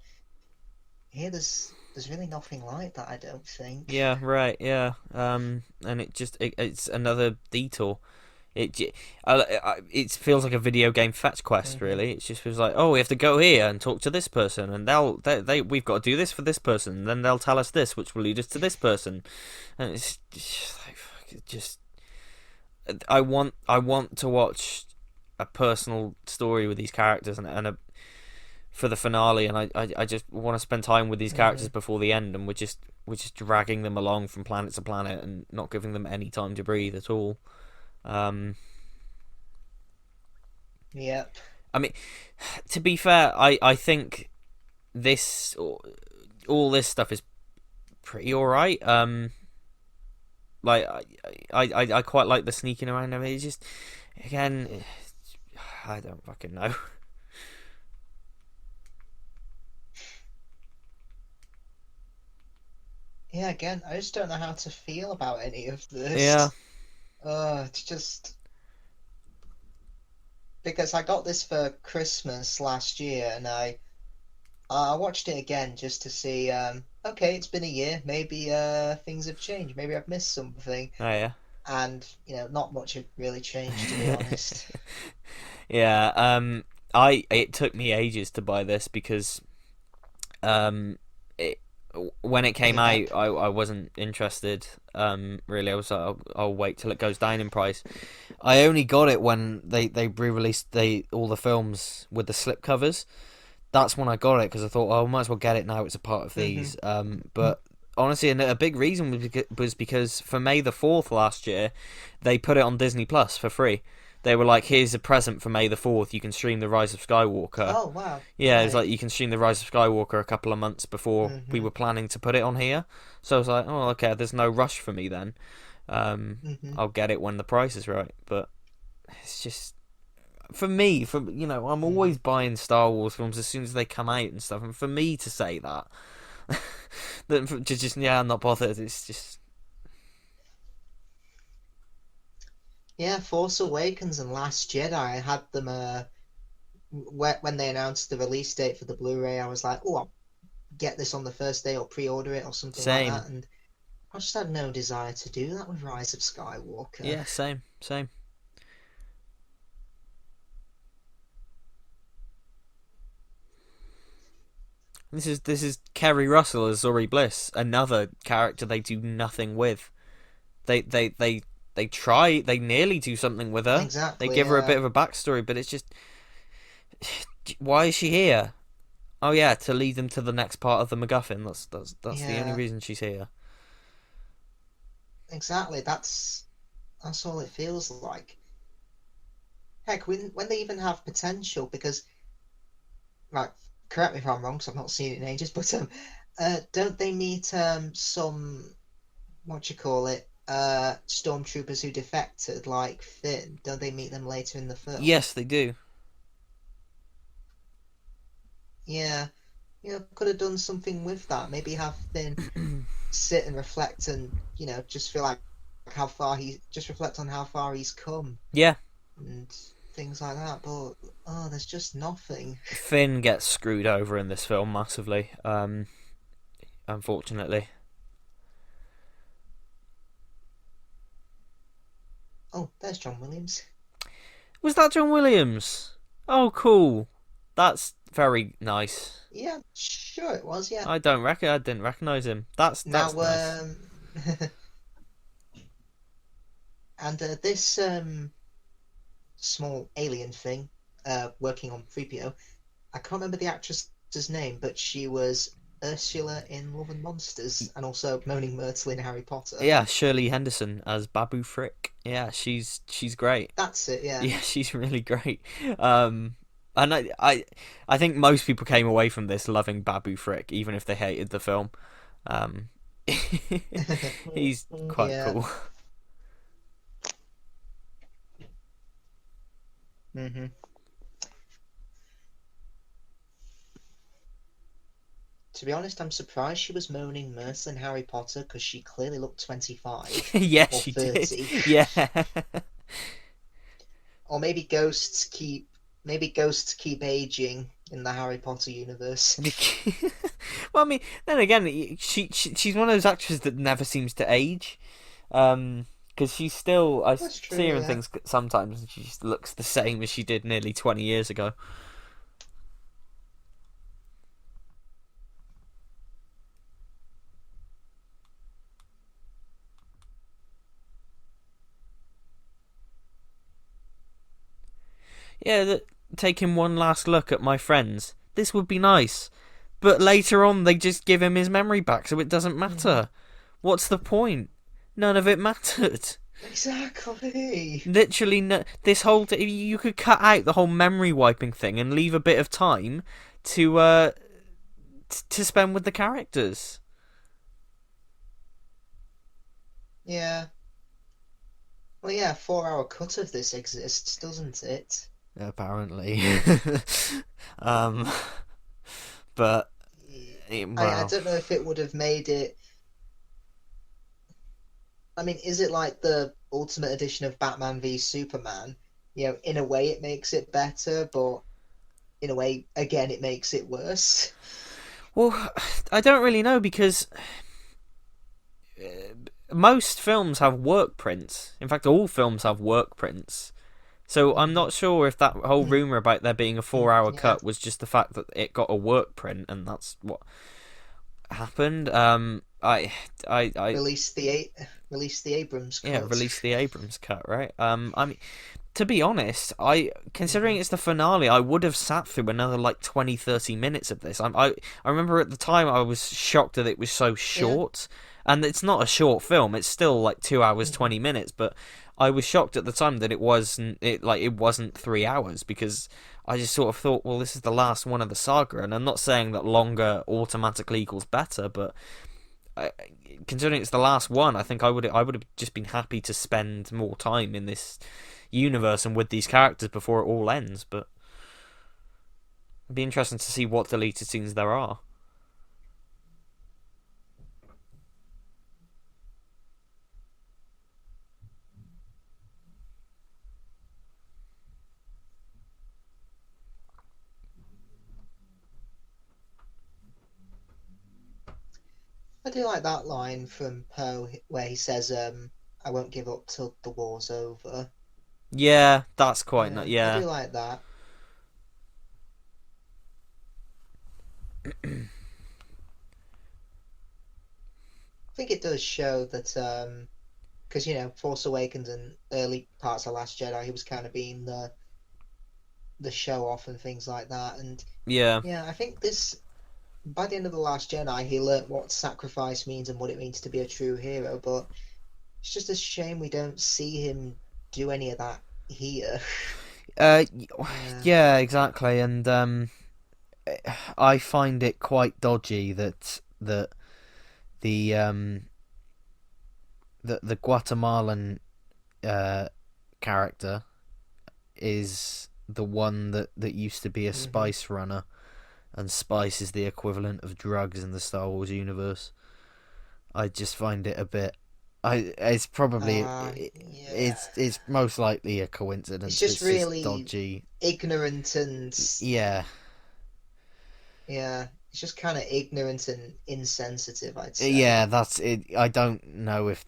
here, there's really nothing like that, I don't think. yeah, right, yeah. And it's another detour. It feels like a video game fetch quest. Hmm. Really, it just feels like, oh, we have to go here and talk to this person, and we've got to do this for this person, and then they'll tell us this, which will lead us to this person, and it's just like fuck, it just. I want to watch a personal story with these characters for the finale, and I just want to spend time with these characters Hmm. before the end, and we're just dragging them along from planet to planet and not giving them any time to breathe at all. Um, Yep. I mean, to be fair, I think this all this stuff is pretty all right. Like I quite like the sneaking around. I mean, it's just again, I don't fucking know. Yeah, again, I just don't know how to feel about any of Yeah, this. It's just because I got this for Christmas last year, and I watched it again just to see. Okay, it's been a year. Maybe things have changed. Maybe I've missed something, oh yeah. and not much had really changed, to be honest. Yeah, I it took me ages to buy this because it when it came Yep. out, I wasn't interested. Really, I was like, I'll wait till it goes down in price. I only got it when they re-released all the films with the slipcovers. That's when I got it because I thought, oh, I might as well get it now. It's a part of Hmm. these. But honestly, and a big reason was because for May the 4th last year, they put it on Disney Plus for free. They were like, here's a present for May the 4th. You can stream the Rise of Skywalker. Oh wow, Yeah, it was right. like you can stream the Rise of Skywalker a couple of months before we Hmm. were planning to put it on here. So I was like, oh, okay, there's no rush for me then. Hmm. I'll get it when the price is right. But it's just for me, I'm Hmm. always buying Star Wars films as soon as they come out and stuff. And for me to say that, that just yeah, I'm not bothered. It's just Yeah, Force Awakens and Last Jedi. I had them when they announced the release date for the Blu-ray. I was like, oh, I'll get this on the first day or pre-order it or something like same. that. And I just had no desire to do that with Rise of Skywalker. Yeah, same, same. This is Kerry Russell as Zori Bliss, another character they do nothing with. They nearly do something with her. They Exactly. give her a bit of a backstory, but it's just why is she here? Oh yeah, to lead them to the next part of the MacGuffin. That's the only Yeah, reason she's here. exactly. That's all it feels like. Heck, when they even have potential, because like, correct me if I'm wrong, because I've not seen it in ages, but don't they meet some, what you call it, stormtroopers who defected, like Finn? Don't they meet them later in the film? Yes, they do. Yeah, could have done something with that. Maybe have Finn sit and reflect, and just feel like how far he just reflect on how far he's come Yeah, and things like that. But there's just nothing. Finn gets screwed over in this film massively. Unfortunately. Oh, there's John Williams. Was that John Williams? Oh, cool. That's very nice. Yeah, sure it was. Yeah. I didn't recognize him. That's Now, nice. and this small alien thing, working on 3PO. I can't remember the actress's name, but she was Ursula in Love and Monsters, and also Moaning Myrtle in Harry Potter. Yeah, Shirley Henderson as Babu Frick. Yeah, she's great. That's it. Yeah. Yeah, she's really great. Um, And I think most people came away from this loving Babu Frick, even if they hated the film. Um, he's quite Yeah. cool. Hmm. To be honest, I'm surprised she was moaning worse than Harry Potter because she clearly looked 25 Yeah, or she did. 30. Yeah. Or maybe ghosts keep aging in the Harry Potter universe. Well, I mean, then again, she's one of those actresses that never seems to age. Because she's still, I That's see true, her in yeah. things sometimes, and she just looks the same as she did nearly 20 years ago. Yeah, taking one last look at my friends. This would be nice. But later on, they just give him his memory back, so it doesn't Hmm. matter. What's the point? None of it mattered. Exactly. Literally, no, this whole you could cut out the whole memory wiping thing and leave a bit of time to to spend with the characters. Yeah. Well, yeah, 4 hour cut of this exists, doesn't it? Apparently, um, but I well, don't know if it would have made it. I mean, is it like the Ultimate Edition of Batman v Superman? In a way it makes it better, but in a way, again, it makes it worse. well, I don't really know because most films have work prints. In fact, all films have work prints. So I'm Hmm. not sure if that whole rumor about there being a 4 hour Yeah. cut was just the fact that it got a work print and that's what happened. I Release the Abrams yeah, cut. released the Abrams cut, right? I mean, to be honest, I considering Hmm. it's the finale, I would have sat through another like 20, 30 minutes of this. I remember at the time I was shocked that it was so Yeah. short, and it's not a short film. It's still like 2 hours, Hmm. 20 minutes, but I was shocked at the time that it wasn't 3 hours because I just sort of thought, well, this is the last one of the saga, and I'm not saying that longer automatically equals better, but I, considering it's the last one, I think I would have just been happy to spend more time in this universe and with these characters before it all ends. But it'd be interesting to see what deleted scenes there are. I do like that line from Poe where he says, "I won't give up till the war's over." Yeah, that's quite not. I Yeah, do like that. I think it does show that, because Force Awakens and early parts of Last Jedi, he was kind of being the show off and things like that. And yeah, yeah, I think this by the end of the Last Jedi, he learnt what sacrifice means and what it means to be a true hero. But it's just a shame we don't see him do any of that here. uh, Yeah. yeah, exactly. And I find it quite dodgy that the the Guatemalan uh character is the one that used to be a Hmm. spice runner, and spice is the equivalent of drugs in the Star Wars universe. I just find it a bit. It's probably Yeah. it's most likely a It's coincidence. just It's just really dodgy. ignorant and Yeah, yeah, it's just kind of ignorant and insensitive, I'd yeah, say. that's it. I don't know if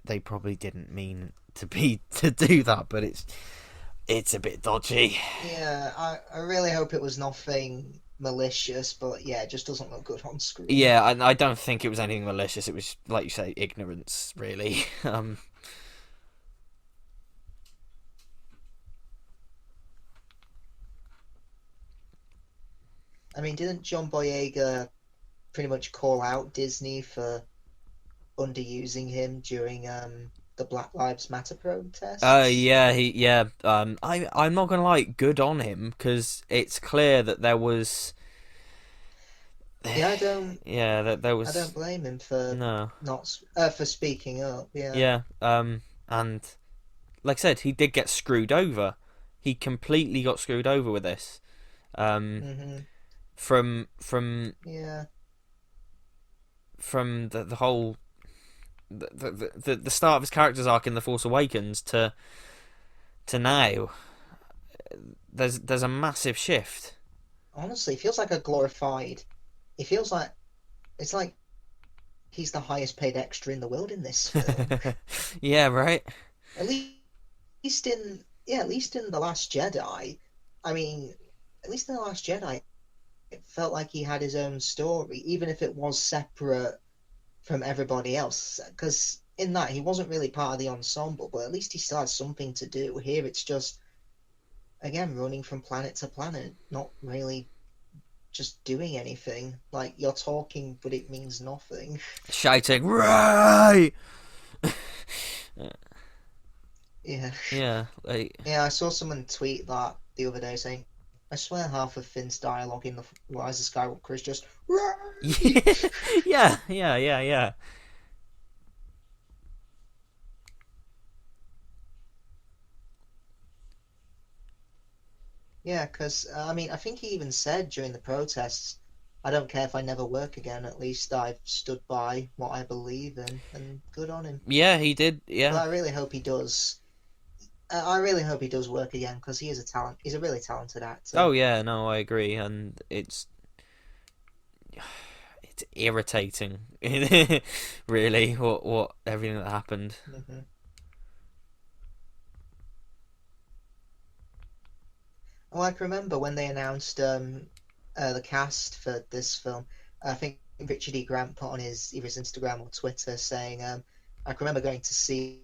they probably didn't mean to be to do that, but it's a bit dodgy. Yeah, I really hope it was nothing malicious, but yeah, it just doesn't look good on screen. Yeah, I don't think it was anything malicious. It was like you say, ignorance, really. I mean, didn't John Boyega pretty much call out Disney for underusing him during the Black Lives Matter protests. Yeah, I'm not gonna lie, good on him, because it's clear that there was, Yeah, I don't yeah, that there I don't was blame him for no, not for speaking up. Yeah. yeah, and like I said, he did get screwed over. He completely got screwed over with this. Um, Mhm. from from Yeah. from the whole the start of his character's arc in The Force Awakens to now, there's a massive shift. Honestly, it feels like a glorified. It feels like it's like he's the highest paid extra in the world in this film. Yeah, right. At least at least in The Last Jedi. I mean, at least in The Last Jedi, it felt like he had his own story, even if it was separate from everybody else. Because in that, he wasn't really part of the ensemble, but at least he still had something to do. Here, it's just, again, running from planet to planet, not really just doing anything. Like, you're talking, but it means nothing. Shouting, right. Yeah. Yeah, like Yeah, I saw someone tweet that the other day saying, I swear half of Finn's dialogue in the Rise of Skywalker is just yeah, yeah. Yeah, because I mean, I think he even said during the protests, I don't care if I never work again, at least I've stood by what I believe in, and good on him. Yeah, he did. But Yeah. I really hope he does. I really hope he does work again because he is a talent. He's a really talented actor. Oh yeah, no, I agree, and it's irritating, really, what everything that happened. Hmm. Well, I can remember when they announced the cast for this film. I think Richard E. Grant put on his either his Instagram or Twitter saying, I can remember going to see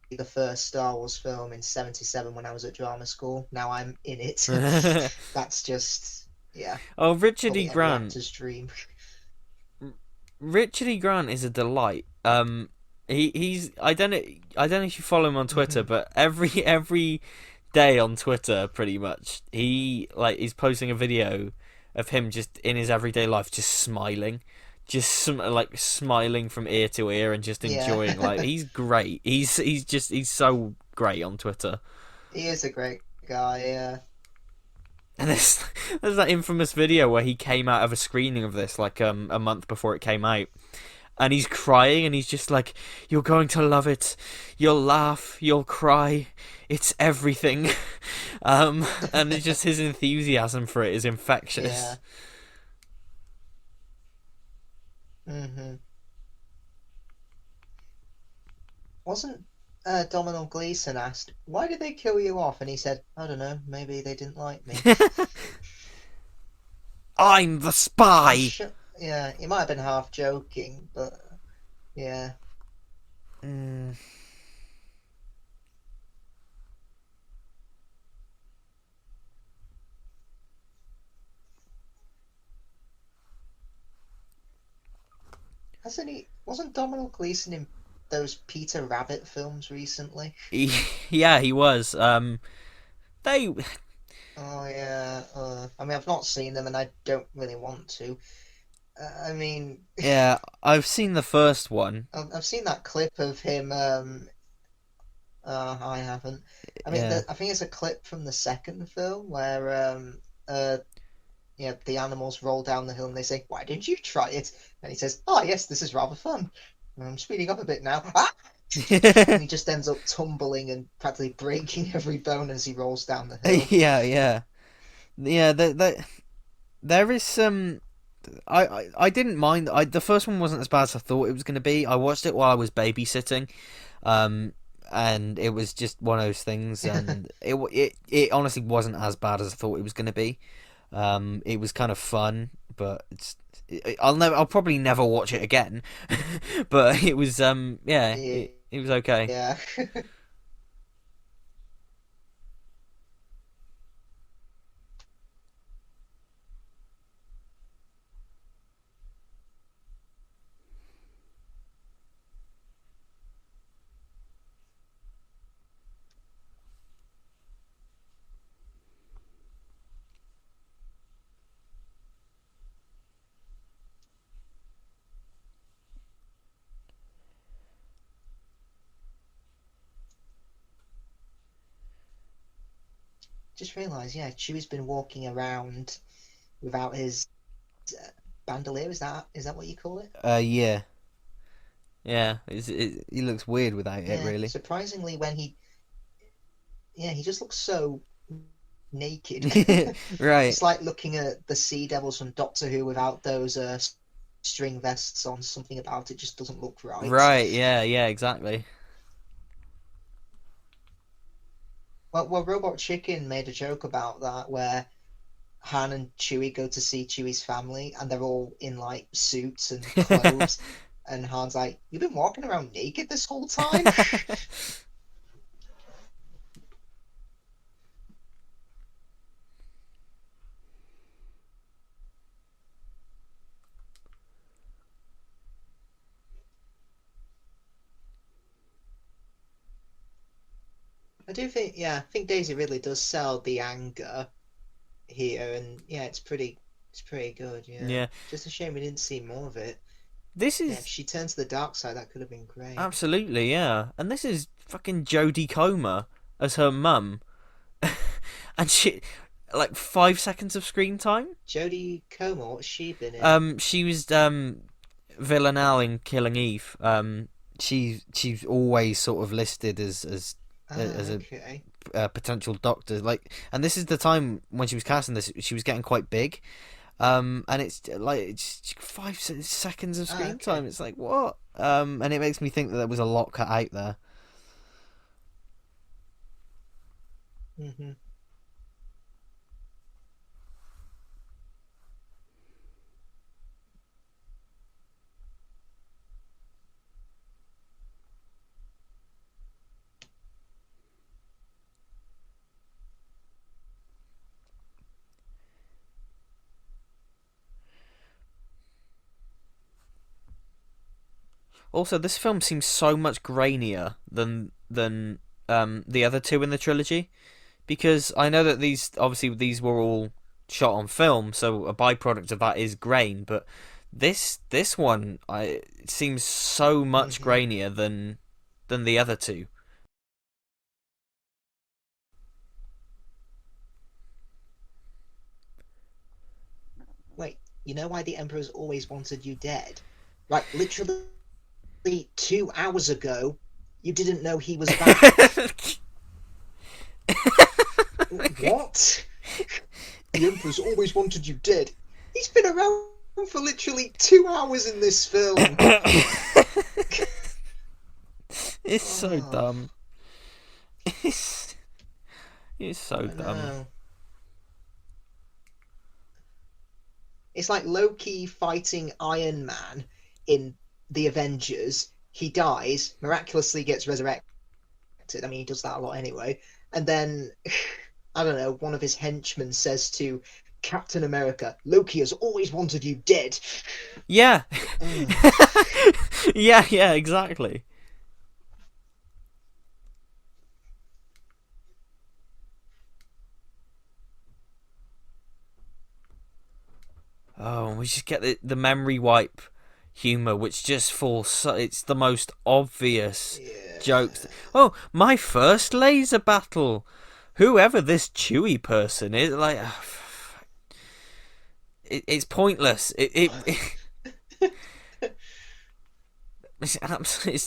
the first Star Wars film in '77 when I was at drama school. Now I'm in it. That's just, yeah, Oh, Richard E. probably every Grant. actor's dream. Richard E. Grant is a delight. He's I don't know if you follow him on Twitter, Hmm. but every day on Twitter, pretty much, he's posting a video of him just in his everyday life, just smiling, like smiling from ear to ear and just Yeah, enjoying life. He's great. He's so great on Twitter. he is a great guy. Yeah. And there's that infamous video where he came out of a screening of this like a month before it came out, and he's crying, and he's just like, "You're going to love it. You'll laugh. You'll cry. It's everything." And it's just his enthusiasm for it is Yeah. infectious. Hmm. Wasn't Donald Gleason asked, why did they kill you off? And he said, I don't know, maybe they didn't like me. I'm the I'm spy. sure, yeah, he might have been half joking, but yeah. Mm. Wasn't Donald Gleason in those Peter Rabbit films recently? Yeah, he was. They Oh yeah, I mean, I've not seen them and I don't really want to. I mean, yeah, I've seen the first one. I've seen that clip of him. I haven't. I mean, Yeah. I think it's a clip from the second film where the animals roll down the hill and they say, "Why didn't you try it?" And he says, "Oh yes, this is rather fun. I'm speeding up a bit now." Ah! And he just ends up tumbling and practically breaking every bone as he rolls down the hill. Yeah, yeah. Yeah, there is some. I didn't mind. The first one wasn't as bad as I thought it was going to be. I watched it while I was babysitting, um, and it was just one of those things. And it honestly wasn't as bad as I thought it was going to be. It was kind of fun, but I'll probably never watch it again. But it was yeah, it was okay. Yeah. just realised, yeah, Chewie's been walking around without his bandolier. Is that what you call it? Yeah, yeah. He looks weird without it, Yeah. really. Surprisingly, he just looks so naked. Right, It's like looking at the Sea Devils from Doctor Who without those string vests on. Something about it just doesn't look right. right. Yeah, yeah. Exactly. Well, Robot Chicken made a joke about that where Han and Chewie go to see Chewie's family, and they're all in like suits and clothes. And Han's like, "You've been walking around naked this whole time?" I think Daisy really does sell the anger here, and yeah, it's pretty good. Yeah, Yeah. just a shame we didn't see more of it. This Yeah, if is she turned to the dark side, that could have been great. absolutely, yeah. And this is fucking Jodie Comer as her mum, and she like 5 seconds of screen time. Jodie Comer, what's she been in? She was Villanelle in Killing Eve. She's always sort of listed as a Okay. potential doctor. Like, and this is the time when she was casting this. She was getting quite big. And it's 5 seconds of screen Okay. time. It's like what? And it makes me think that there was a lot cut out there. hmm Also, this film seems so much grainier than the other two in the trilogy, because I know that these were all shot on film, so a byproduct of that is grain. But this one, it seems so much hmm grainier than the other two. Wait, you know why the Emperor's always wanted you dead? Right, literally 2 hours ago, you didn't know he was back. What? The Emperor's always wanted you dead. He's been around for literally 2 hours in this film. It's so Oh, dumb. It's, it's I so don't dumb. know. It's like Loki fighting Iron Man in the Avengers. He dies, miraculously gets resurrected. I mean, he does that a lot anyway. And then, I don't know, one of his henchmen says to Captain America, Loki has always wanted you dead. Yeah. Ugh. Yeah, yeah, exactly. Oh, and we just get the memory wipe humor, which just falls. It's the most obvious jokes. Yeah. Oh, my first laser battle. Whoever this Chewy person is, like, it's pointless. It's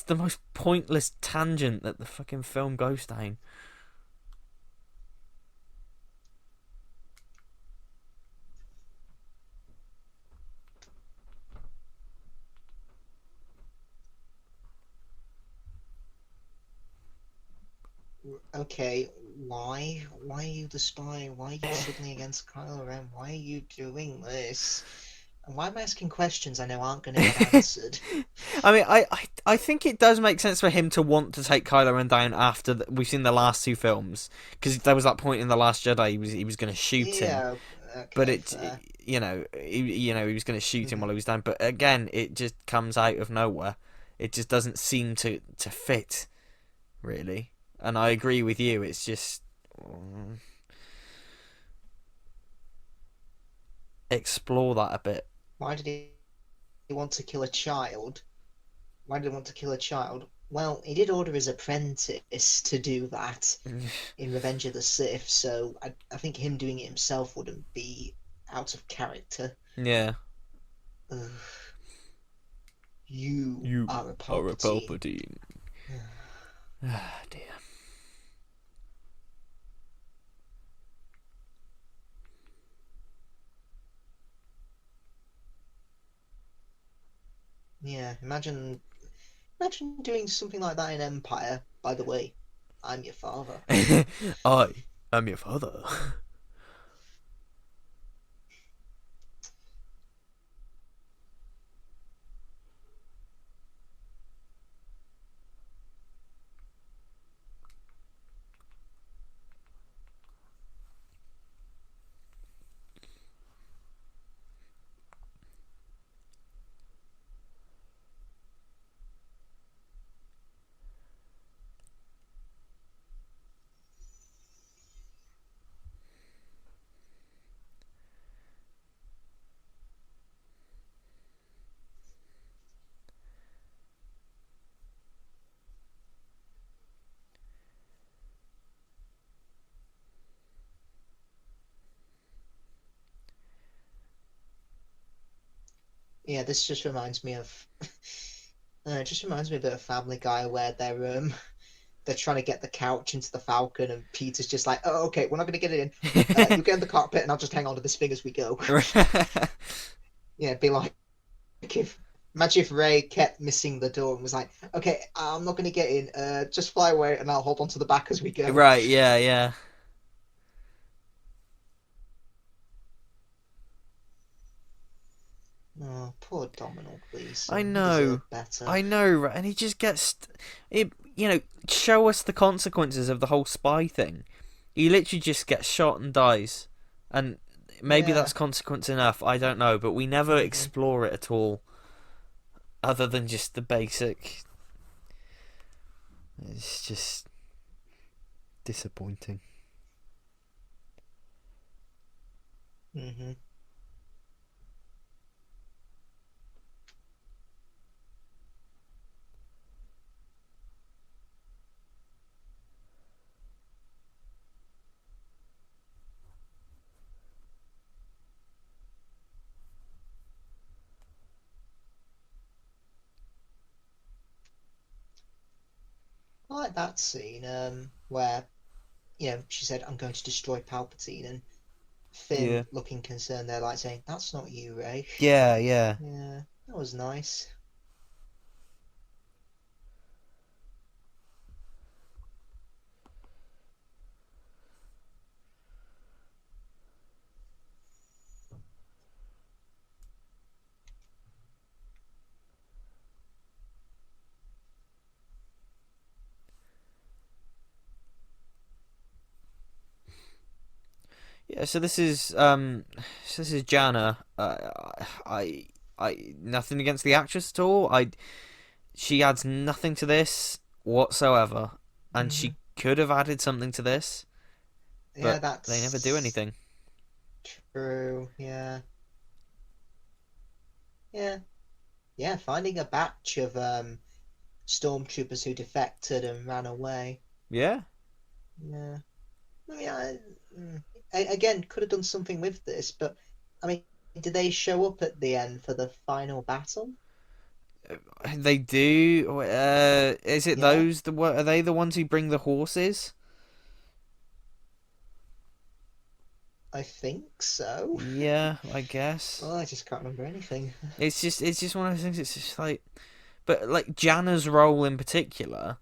the most pointless tangent that the fucking film goes down. Okay, why? Why are you the spy? Why are you suddenly against Kylo Ren? Why are you doing this? And why am I asking questions I know aren't going to get answered? I mean, I think it does make sense for him to want to take Kylo Ren down after we've seen the last two films, because there was that point in the Last Jedi he was going to shoot him, Yeah, but okay, fair. he was going to shoot him hmm while he was down. But again, it just comes out of nowhere. It just doesn't seem to fit really. And I agree with you. It's just explore that a bit. Why did he want to kill a child? Why did he want to kill a child? Well, he did order his apprentice to do that in Revenge of the Sith, so I think him doing it himself wouldn't be out of character. Yeah. Ugh, you You are a are a Palpatine. Palpatine. Ah, dear. Yeah, imagine doing something like that in Empire. By the way, I'm your father. I am your father. Yeah, this just reminds me of. It just reminds me of a bit of Family Guy where they're trying to get the couch into the Falcon, and Peter's just like, "Oh, okay, we're not going to get it in. You get in the cockpit, and I'll just hang on to this thing as we go." Yeah, it'd be like if imagine if Ray kept missing the door and was like, "Okay, I'm not going to get in. Just fly away, and I'll hold on to the back as we go." Right, yeah, yeah. Oh, poor Domhnall I Gleeson. He know. deserved better. I know, right? And he just gets it. Show us the consequences of the whole spy thing. He literally just gets shot and dies, and maybe Yeah. that's consequence enough. I don't know, but we never Hmm. explore it at all, other than just the basic. It's just disappointing. Hmm. I like that scene where she said, "I'm going to destroy Palpatine," and Yeah. Finn looking concerned there, like saying, "That's not you, Ray." Yeah, yeah. Yeah, that was nice. Yeah, so this is Jana. I nothing against the actress at all. She adds nothing to this whatsoever, and Hmm. she could have added something to this, Yeah, but they never do that's anything. true. Yeah, yeah, yeah. Finding a batch of stormtroopers who defected and ran away. Yeah, Yeah, I mean, again, could have done something with this, but I mean, did they show up at the end for the final battle? they do. Is it Yeah, those? Are they the ones who bring the horses? I think so. Yeah, I guess. Oh, I just can't remember anything. It's just one of those things. It's just like, but like Jana's role in particular,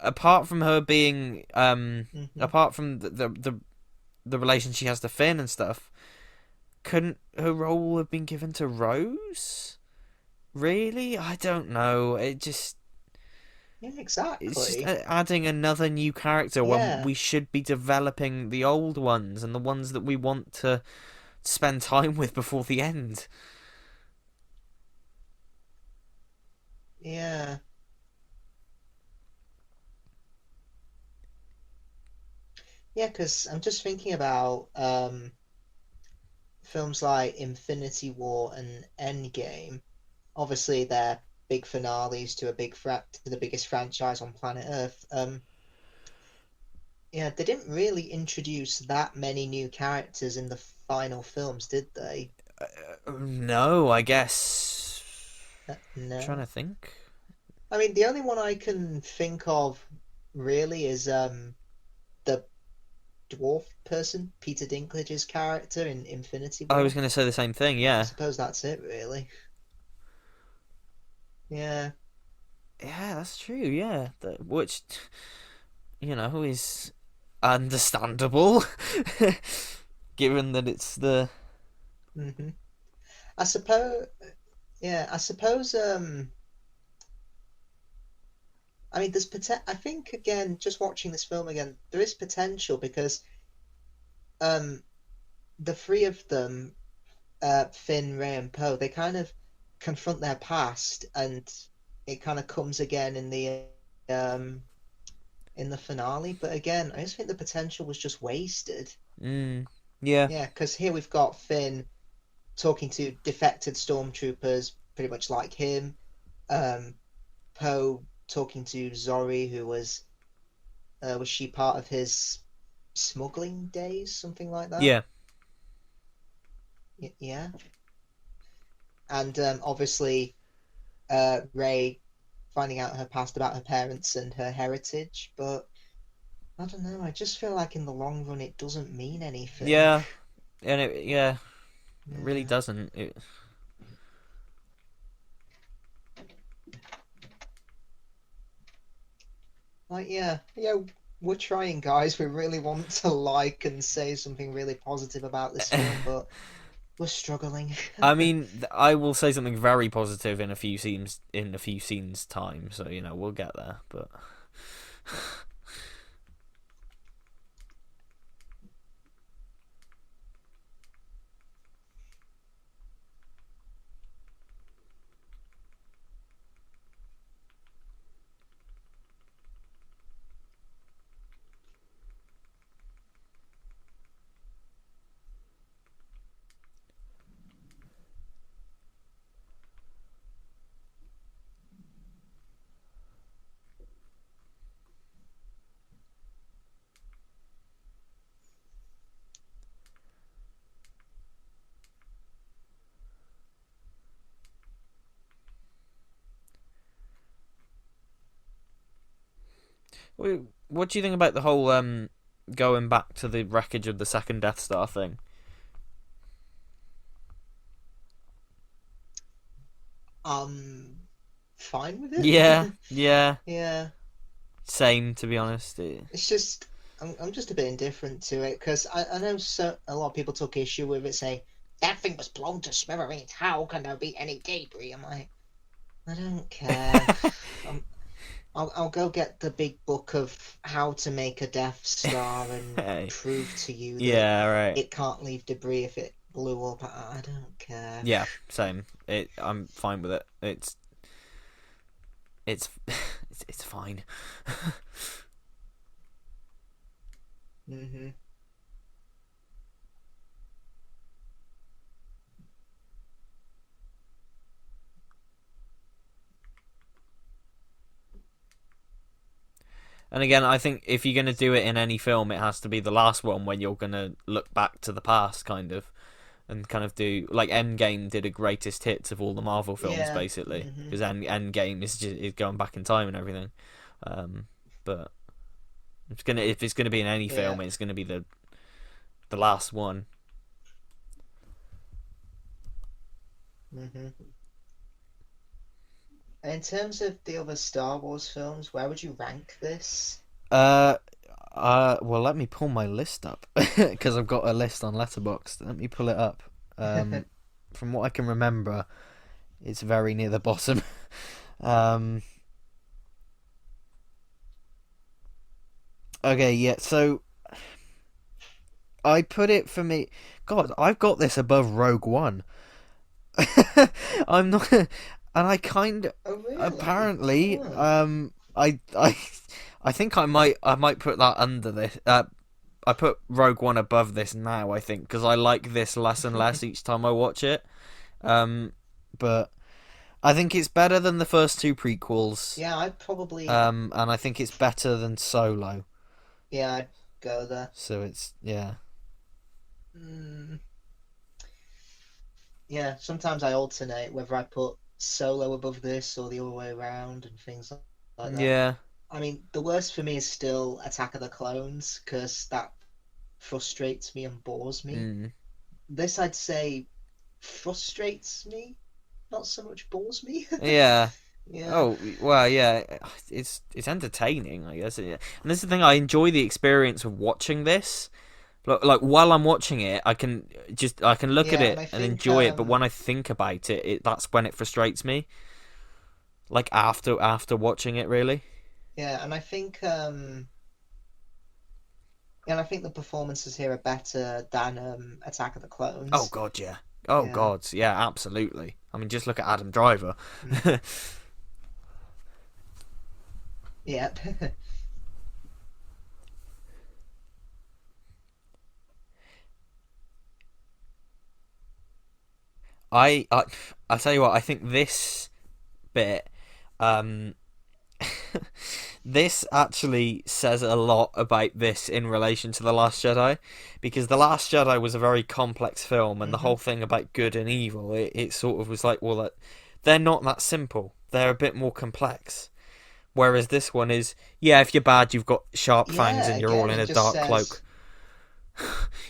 apart from her being Hmm. apart from the relation she has to Finn and stuff, couldn't her role have been given to Rose? Really? I don't know. Yeah, It's just exactly. adding another new character when Yeah, we should be developing the old ones and the ones that we want to spend time with before the end. yeah, yeah. Because I'm just thinking about films like Infinity War and Endgame. Obviously, they're big finales to to the biggest franchise on planet Earth. Yeah, they didn't really introduce that many new characters in the final films, did they? No, I guess. Trying No. to think. I mean, the only one I can think of really is the dwarf person, Peter Dinklage's character in Infinity I was War. going to say the same thing. I Yeah, suppose that's it, really. Yeah. yeah, that's true. Yeah, which is understandable, given that it's the. hmm I suppose. Yeah, I suppose. I mean, I think again, just watching this film again, there is potential because um, the three of them, Finn, Ray, and Poe, they kind of confront their past, and it kind of comes again um in the finale. But again, I just think the potential was just wasted. Mm, yeah, Yeah, because here we've got Finn talking to defected stormtroopers, pretty much like him. Um, Poe talking to Zori, who was she part of his smuggling days, something like that? yeah. Yeah. And obviously, Rey finding out her past about her parents and her heritage, but I don't know. I just feel like in the long run, it doesn't mean anything. Yeah, and it really Yeah. doesn't. Like, yeah, we're trying, guys. We really want to like and say something really positive about this film, but we're struggling. I mean, I will say something very positive in a few scenes time. So we'll get there. But what do you think about the whole going back to the wreckage of the second Death Star thing? I'm fine with Yeah, it. yeah. Yeah, Same, to be honest. it's just I'm just a bit indifferent to it because I know a lot of people took issue with it, saying that thing was blown to smithereens. How can there be any debris? I'm like, I don't care. I'm, I'll go get the big book of how to make a Death Star and Hey. prove to you that Yeah, right. it can't leave debris if it blew up. I don't care. Yeah, same. I'm fine with it. It's it's fine. hmm And again, I think if you're gonna do it in any film, it has to be the last one when you're gonna look back to the past, kind of, and kind of do like Endgame did a greatest hits of all the Marvel films, Yeah. basically, hmm because Endgame is going back in time and everything. But if it's gonna be in any Yeah. film, it's gonna be the last one. hmm In terms of the other Star Wars films, where would you rank this? Uh, well, let me pull my list up because I've got a list on Letterboxd. Let me pull it up. From what I can remember, it's very near the bottom. um, okay, yeah. So I put it for me. God, I've got this above Rogue One. I'm not, and I kind Oh, really? apparently, Oh. I think I might put that under this. I put Rogue One above this now. I think because I like this less and less each time I watch it. But I think it's better than the first two prequels. Yeah, I'd probably. And I think it's better than Solo. Yeah, I'd go there. So it's yeah. Mm, yeah, sometimes I alternate whether I put Solo above this or the other way around and things like that. Yeah. I mean, the worst for me is still Attack of the Clones because that frustrates me and bores me. Mm. This, I'd say, frustrates me, not so much bores me. Yeah. Yeah. Oh well, yeah. It's entertaining, I guess. Yeah. And this is the thing. I enjoy the experience of watching this. Like while I'm watching it, I can look at Yeah, and it I and think enjoy it. But when I think about it, that's when it frustrates me. Like after watching it, really. yeah, and I think the performances here are better than Attack of the Oh Clones. God, yeah. Oh Yeah. God, yeah, absolutely. I mean, just look at Adam Driver. Mm. Yep. I I tell you what, I think this bit, um, this actually says a lot about this in relation to The Last Jedi, because The Last Jedi was a very complex film, and the Hmm. whole thing about good and evil, it sort of was like, well, they're not that simple. They're a bit more complex. Whereas this one is, yeah, if you're bad, you've got sharp fangs Yeah, and you're all again, in it a just dark says, cloak.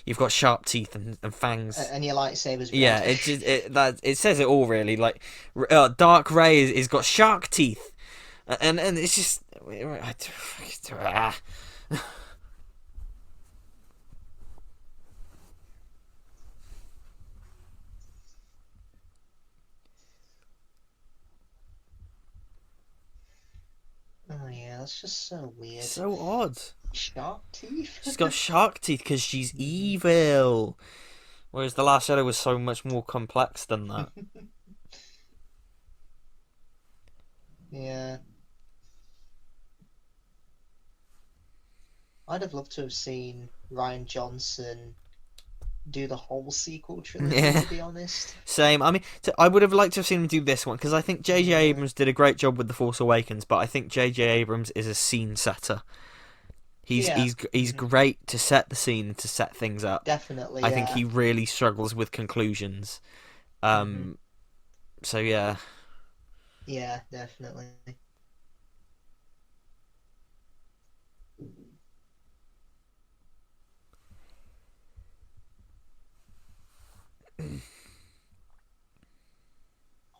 You've got sharp teeth and fangs. and your lightsaber's Yeah, red. it says it all really. Like Dark Ray is got shark teeth, and it's just Oh yeah, that's just so weird. so odd. Shark teeth? She's got shark teeth because she's Mhm. evil. Whereas the Last Shadow was so much more complex than that. Yeah, I'd have loved to have seen Ryan Johnson do the whole sequel trilogy, Yeah, to be honest. same. I mean, I would have liked to have seen him do this one because I think J.J. Yeah, Abrams did a great job with The Force Awakens, but I think J.J. Abrams is a scene setter. yeah, He's hmm great to set the scene and to set things up. definitely, I think yeah. he really struggles with conclusions. Hmm. Um, so yeah, Yeah, definitely.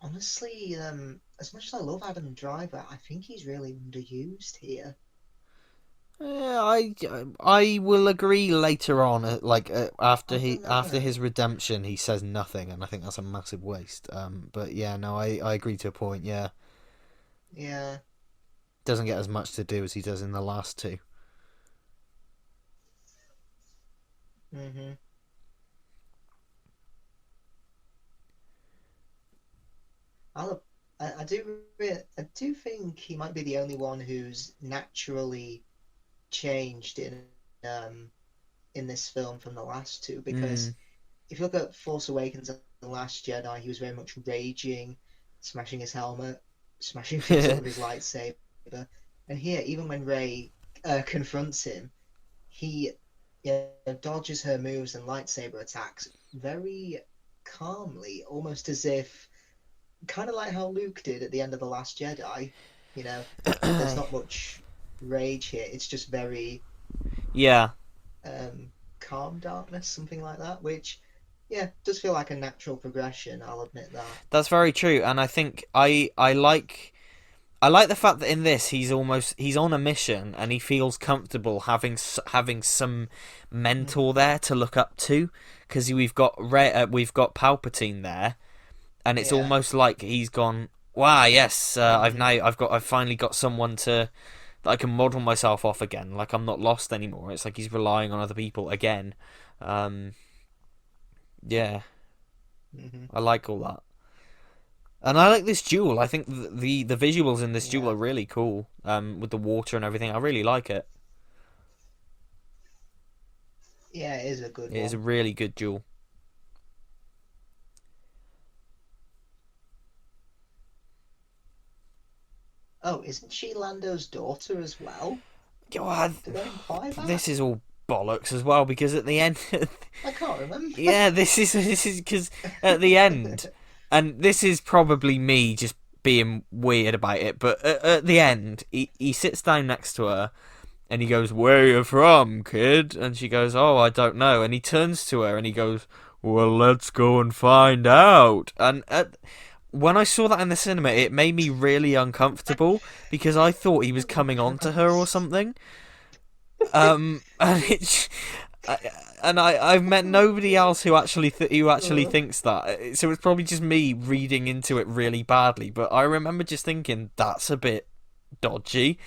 Honestly, as much as I love Adam Driver, I think he's really underused here. yeah, I will agree later on. I don't after know. his redemption, he says nothing, and I think that's a massive waste. But yeah, no, I agree to a point. Yeah, Yeah. doesn't get as much to do as he does in the last two. Hmm. I'll, I do think he might be the only one who's naturally changed um in this film from the last two Mm. because if you look at Force Awakens and The Last Jedi, he was very much raging, smashing his helmet, smashing things up with his lightsaber. And here, even when Rey confronts him, he dodges her moves and lightsaber attacks very calmly, almost as if, kind of like how Luke did at the end of The Last Jedi. You know, there's not much rage here. It's just very Yeah, calm darkness, something like that, which, yeah, does feel like a natural progression. I'll admit that. that's very true, and I think I like the fact that in this he's on a mission and he feels comfortable having some mentor Hmm. there to look up to because we've got Palpatine there and it's Yeah. almost like he's gone, wow, yes, Hmm. I've finally got someone to that I can model myself off again, like I'm not lost anymore. It's like he's relying on other people again. um yeah, Hmm. I like all that. And I like this duel. I think the visuals in this duel Yeah. are really cool. With the water and everything, I really like it. Yeah, it is a good It is a one. really good duel. Oh, isn't she Lando's daughter as well? God, Did they imply that? this is all bollocks as well because at the end, I can't remember. yeah, this is because at the end, and this is probably me just being weird about it, but at the end, he sits down next to her and he goes, "Where you from, kid?" And she goes, "Oh, I don't know." And he turns to her and he goes, "Well, let's go and find out." And when I saw that in the cinema, it made me really uncomfortable because I thought he was Oh coming on to her or Christ. something. And it's I've met nobody else who actually Uh, thinks that. So it's probably just me reading into it really badly. But I remember just thinking that's a bit dodgy.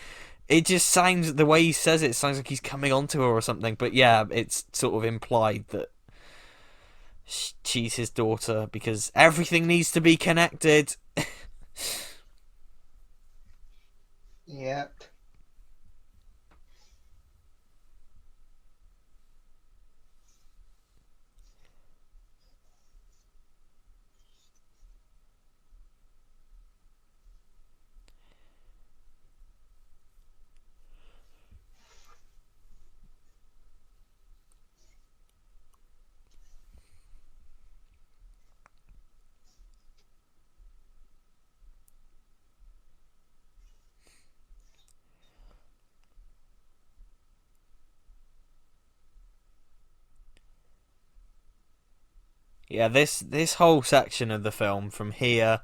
It just sounds the way he says it sounds like he's coming on to her or something. But yeah, it's sort of implied that she's his daughter because everything needs to be connected. yep. Yeah, this whole section of the film from here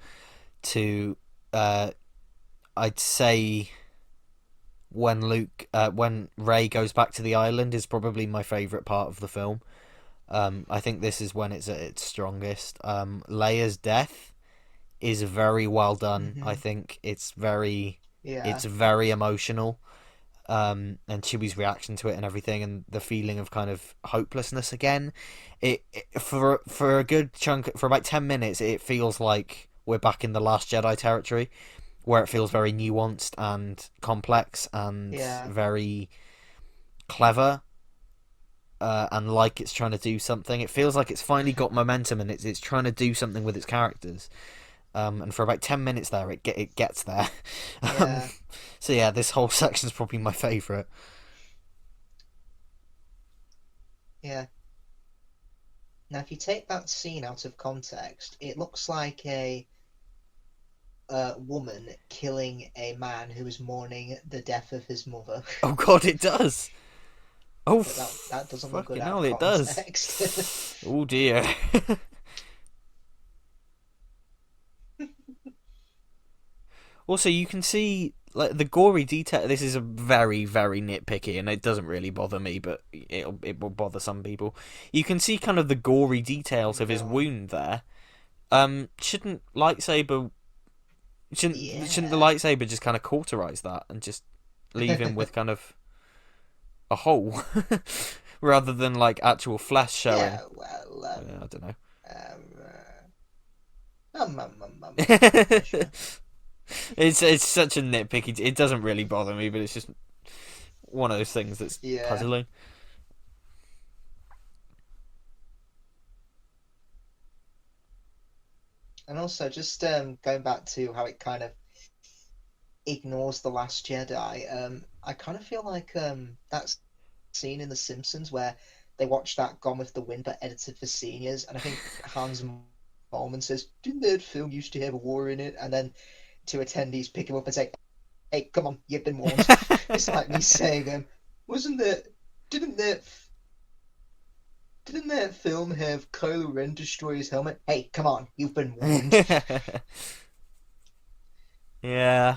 to uh, I'd say when Ray goes back to the island is probably my favourite part of the film. I think this is when it's at its strongest. Leia's death is very well done. I Hmm. think it's Yeah. very emotional. And Chewie's reaction to it and everything, and the feeling of kind of hopelessness again. For a good chunk, for about 10 minutes, it feels like we're back in the Last Jedi territory, where it feels very nuanced and complex and Yeah. very clever, and like it's trying to do something. It feels like it's finally got momentum and it's trying to do something with its characters. And for about 10 minutes there, it gets there. um, Yeah. so yeah, this whole section's probably my favourite. Yeah. Now, if you take that scene out of context, it looks like a woman killing a man who is mourning the death of his mother. Oh god, it does. Oh But that doesn't look good fucking out hell, of it does. context. Oh dear. Also, you can see like the gory detail. This is a very nitpicky, and it doesn't really bother me, but it will bother some people. You can see kind of the gory details of his Go on. wound there. Shouldn't shouldn't the Yeah. lightsaber just kind of cauterize that and just leave him with kind of a hole rather than like actual flesh showing? Yeah, well, I don't know. um, yeah, sure. It's such a nitpicky. It doesn't really bother me, but it's just one of those things that's Yeah. puzzling. And also, just going back to how it kind of ignores The Last Jedi, I kind of feel like that scene in The Simpsons where they watch that Gone with the Wind but edited for seniors, and I think Hans Moleman says, "Didn't that film used to have a war in it?" And then two attendees pick him up and say, "Hey, come on, you've been warned." It's like me saying, "Wasn't that? Didn't that? Didn't that film have Kylo Ren destroy his helmet?" Hey, come on, you've been warned. Yeah,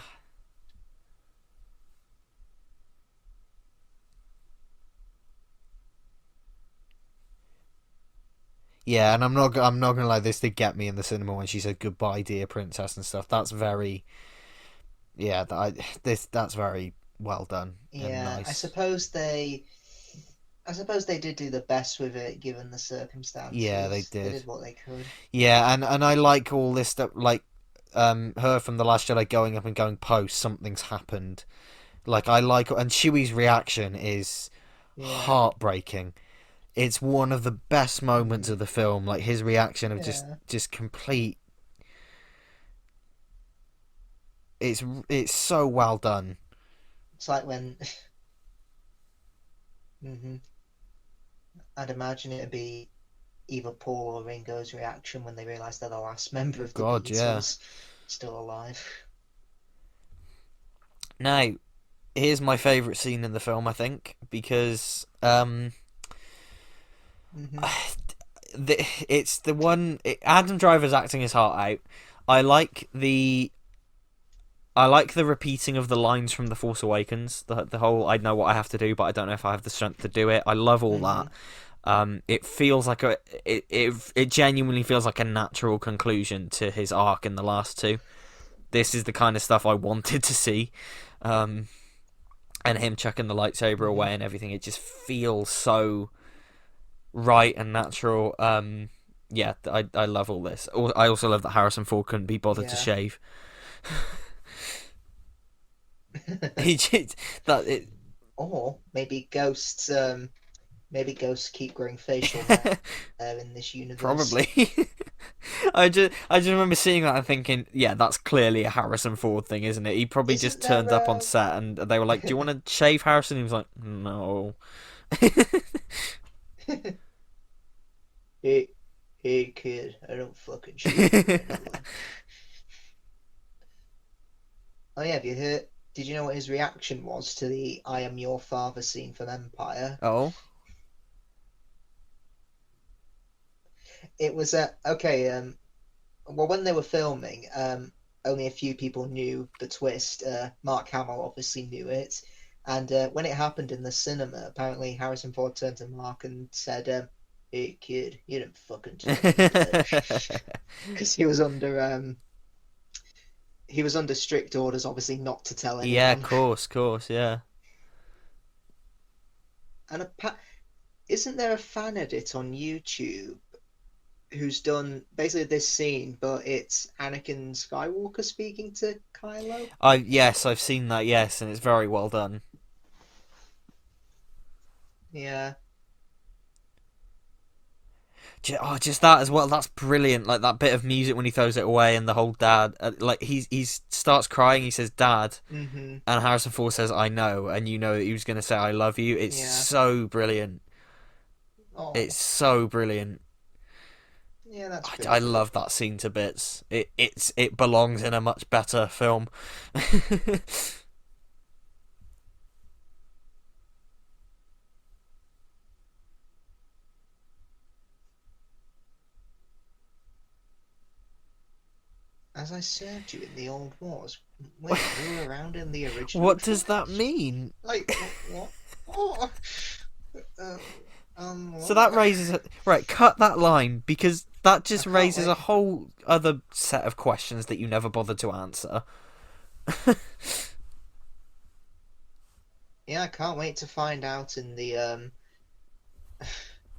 yeah, and I'm not gonna lie. This did get me in the cinema when she said goodbye, dear princess, and stuff. That's very, yeah. That's very well done and Yeah, nice. I suppose they did do the best with it given the Yeah, they circumstances. They did. did what they could. Yeah, and I like all this stuff, like her from the Last Jedi going up and going post something's happened. Like I like, and Chewie's reaction is Yeah. heartbreaking. It's one of the best moments Hmm. of the film. Like his reaction of Yeah. just complete. it's so well done. It's like when hmm I'd imagine it'd be either Paul or Ringo's reaction when they realise they're the last member of the God, yeah. Beatles still alive. Now, here's my favourite scene in the film, I think, because hmm it's the one. Adam Driver's acting his heart out. I like the I like the repeating of the lines from The Force Awakens. The whole I know what I have to do, but I don't know if I have the strength to do it. I love all hmm that. It feels like it genuinely feels like a natural conclusion to his arc in the last two. This is the kind of stuff I wanted to see, and him chucking the lightsaber hmm away and everything. It just feels so right and natural. Yeah, I love all this. I also love that Harrison Ford couldn't be bothered to Yeah. shave. He just that it. Or maybe ghosts keep growing facial hair in this universe. Probably. I just remember seeing that and thinking, yeah, that's clearly a Harrison Ford thing, isn't it? He probably just Isn't turned up on there set and they were like, "Do you want to shave Harrison?" He was like, "No." hey, hey kid, I don't fucking shave my head. Oh yeah, have you heard? Did you know what his reaction was to the "I am your father" scene from Empire? Oh, It was okay. Well, when they were filming, only a few people knew the twist. Mark Hamill obviously knew it, and when it happened in the cinema, apparently Harrison Ford turned to Mark and said, "Hey kid, you didn't fucking tell me that," because he was under strict orders, obviously not to tell yeah, anyone. of course, yeah. And isn't there a fan edit on YouTube who's done basically this scene, but it's Anakin Skywalker speaking to Kylo? I've seen that, yes, and it's very well done. Yeah. Just that as well. That's brilliant. Like that bit of music when he throws it away, and the whole dad, like he starts crying. He says, "Dad," hmm and Harrison Ford says, "I know," and you know that he was going to say, "I love you." It's Yeah. so brilliant. It's Oh, so brilliant. yeah, that's I pretty good. love that scene to bits. It belongs in a much better film. As I served you in the old wars. Wait, you were around in the original What does that trilogy? mean? Like, what? Oh, uh, So that what? raises right. Cut that line because that I just can't raises a wait. whole other set of questions that you never bothered to answer. Yeah, I can't wait to find out in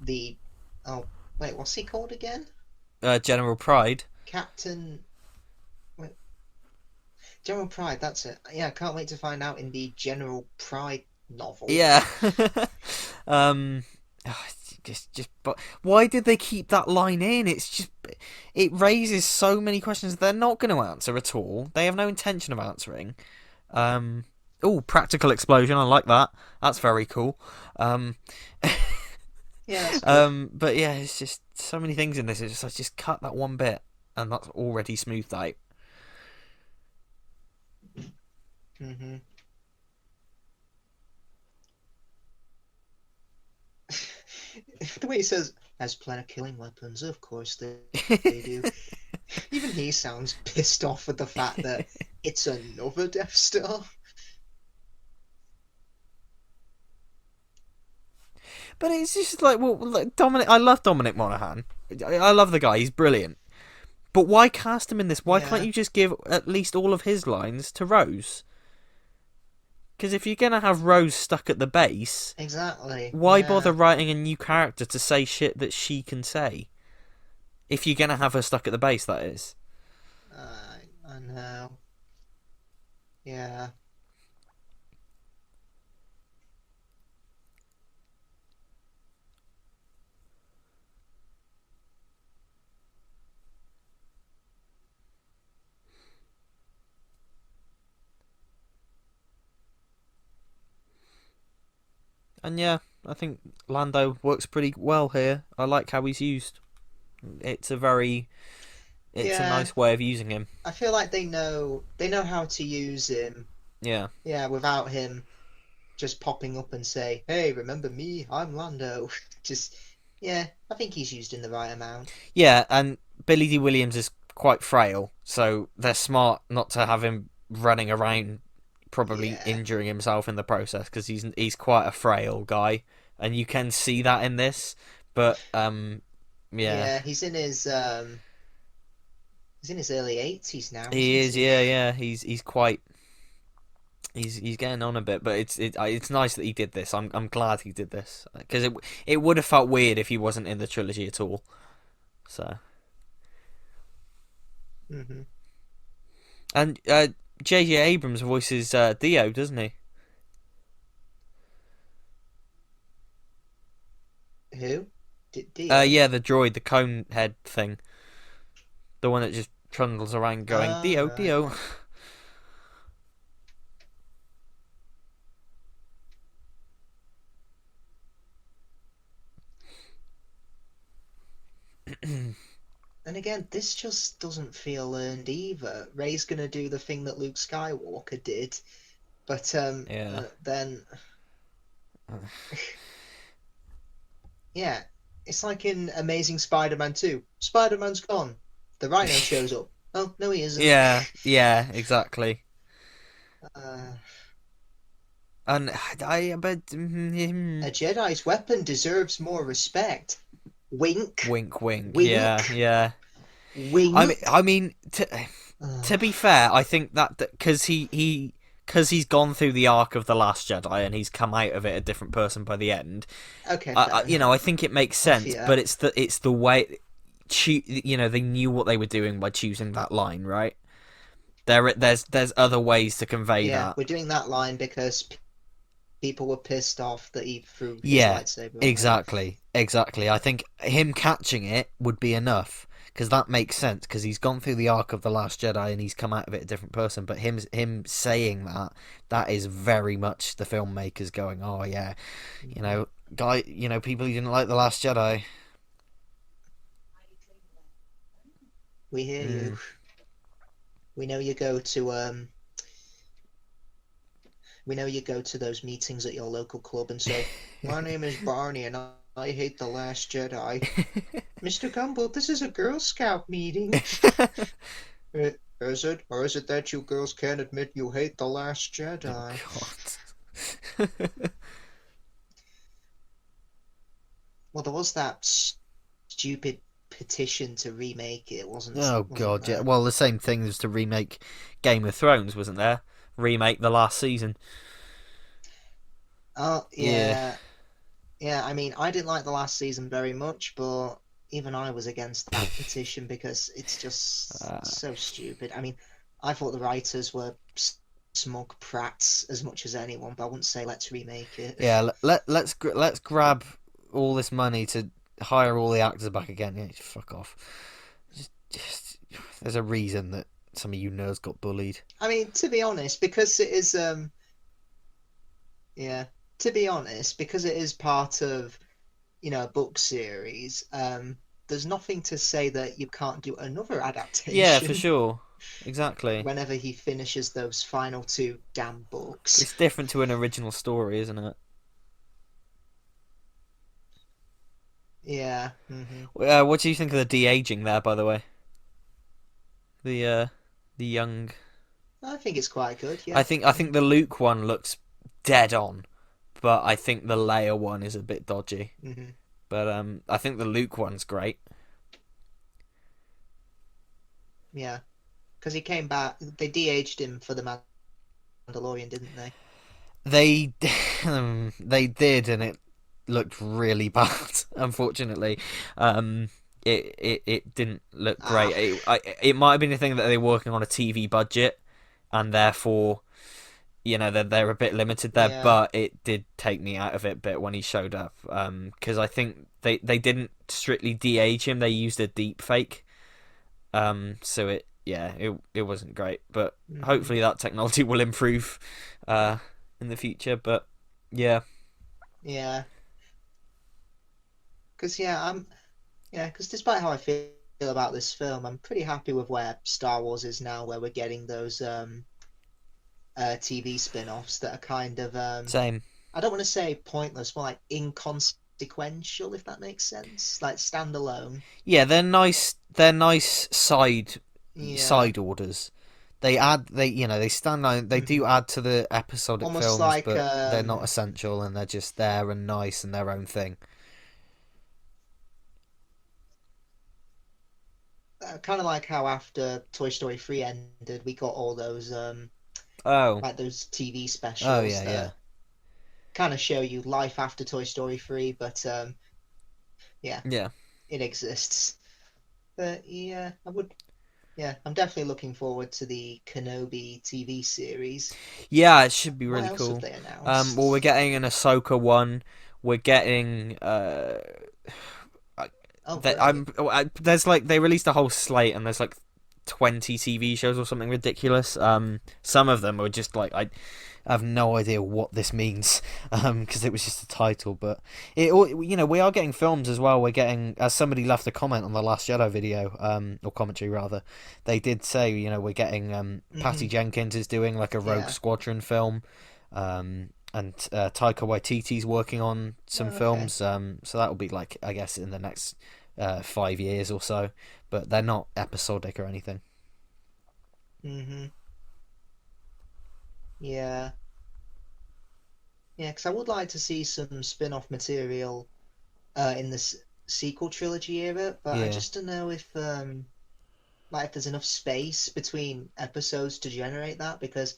the oh wait, what's he called again? General Pride. Captain. Wait, General Pride. That's it. Yeah, I can't wait to find out in the General Pride novel. Yeah. um. But why did they keep that line in? It raises so many questions they're not going to answer at all. They have no intention of answering. Um. Oh, practical explosion. I like that. That's very cool. Um. Yeah, that's good. But yeah, it's just so many things in this. It's just I just cut that one bit, and that's already smoothed out. hmm The way he says, "Has planet killing weapons," of course they do. Even he sounds pissed off at the fact that it's another Death Star. But it's just like, well, like Dominic. I love Dominic Monaghan. I love the guy. He's brilliant. But why cast him in this? Why can't Yeah, you just give at least all of his lines to Rose? Because if you're gonna have Rose stuck at the base, exactly. why bother Yeah, writing a new character to say shit that she can say? If you're gonna have her stuck at the base, that is. I know. Yeah. And yeah, I think Lando works pretty well here. I like how he's used. It's a very, it's a Yeah, nice way of using him. I feel like they know how to use him. Yeah. Yeah, without him just popping up and say, "Hey, remember me? I'm Lando." Just yeah, I think he's used in the right amount. Yeah, and Billy D. Williams is quite frail, so they're smart not to have him running around, probably Yeah, injuring himself in the process because he's quite a frail guy, and you can see that in this. But yeah, yeah, he's in his early 80s now, he isn't is. he? Yeah, yeah, he's quite. He's getting on a bit, but it's nice that he did this. I'm glad he did this because it would have felt weird if he wasn't in the trilogy at all. So Hmm. and J.J. Abrams voices Dio, doesn't he? Who? Dio? Yeah, the droid, the cone head thing, the one that just trundles around going Oh, Dio, right. Dio. And again, this just doesn't feel earned either. Rey's gonna do the thing that Luke Skywalker did, but Yeah. then yeah, it's like in Amazing Spider-Man 2. Spider-Man's gone. The Rhino shows up. Oh, no, he isn't. Yeah, yeah, exactly. Uh, And I but a Jedi's weapon deserves more respect. Wink, wink, wink. Yeah, wink, yeah. wink. I mean, to Uh, be fair, I think that because because he's gone through the arc of the Last Jedi and he's come out of it a different person by the end. okay, fair I enough. think it makes Off sense, yeah. but it's the way. They knew what they were doing by choosing that line, right? There's other ways to convey Yeah, that. we're doing that line because people were pissed off that he threw his Yeah, lightsaber away. exactly. I think him catching it would be enough because that makes sense because he's gone through the arc of the Last Jedi and he's come out of it a different person. But him saying that is very much the filmmakers going, oh yeah, Mhm. people who didn't like the Last Jedi. We hear Mm. you. We know you go to those meetings at your local club and say, "My name is Barney and I hate the Last Jedi." Mr. Gumbel, this is a Girl Scout meeting. Is it? Or is it that you girls can't admit you hate the Last Jedi? God. Well, there was that stupid petition to remake it, Oh wasn't God, yeah. there? Well, the same thing as to remake Game of Thrones, wasn't there? Remake the last season. Oh, Yeah. yeah. Yeah, I mean, I didn't like the last season very much, but even I was against that petition because it's just Uh, so stupid. I mean, I thought the writers were smug prats as much as anyone, but I wouldn't say let's remake it. yeah. Let's grab all this money to hire all the actors back again. Yeah, fuck off. Just there's a reason that some of you nerds got bullied. I mean, to be honest, because it is yeah, to be honest, because it is part of, a book series, there's nothing to say that you can't do another Yeah, for adaptation sure. Exactly. whenever he finishes those final two damn books. It's different to an original story, isn't it? Yeah. Hmm. What do you think of the de-aging there, by the way? The young. I think it's quite good. I Yeah. think I think the Luke one looks dead on, but I think the Leia one is a bit dodgy. Hmm. But I think the Luke one's great. Yeah. Because he came back. They de-aged him for the Mandalorian, didn't they? They they did, and it looked really bad. Unfortunately, it didn't look great. Ah. It might have been a thing that they were working on a TV budget, and therefore, they're a bit limited there. Yeah. But it did take me out of it a bit when he showed up. Because I think they didn't strictly de-age him. They used a deep fake. So it wasn't great, but Hmm. hopefully that technology will improve in the future. But yeah, Yeah, because because despite how I feel about this film, I'm pretty happy with where Star Wars is now, where we're getting those TV spin-offs that are kind of Same. I don't want to say pointless, more like inconsequential, if that makes sense, like standalone. Yeah, they're nice. They're nice Yeah, side orders. They stand out. They do hmm add to the episodic almost films, like but they're not essential, and they're just there and nice and their own thing. kind of like how after Toy Story 3 ended, we got all those Oh, like those TV oh specials yeah, yeah, that kind of show you life after Toy Story 3, but yeah, yeah, it exists. But yeah, I'm definitely looking forward to the Kenobi TV series. yeah. It should be What really else have cool. they Well, we're announced? getting an Ahsoka one. We're getting Oh, that great. there's like they released a whole slate and there's like 20 TV shows or something ridiculous. Some of them are just like I have no idea what this means because it was just a title, but we are getting films as well. We're getting, as somebody left a comment on the Last Jedi video, or commentary rather, they did say we're getting Patty hmm Jenkins is doing like a Rogue Yeah. Squadron film. And Taika Waititi's working on some Oh, okay. films. So that will be like I guess in the next 5 years or so, but they're not episodic or anything. hmm Yeah. Yeah, because I would like to see some spin-off material in this sequel trilogy era, but I Yeah, just don't know if like if there's enough space between episodes to generate that because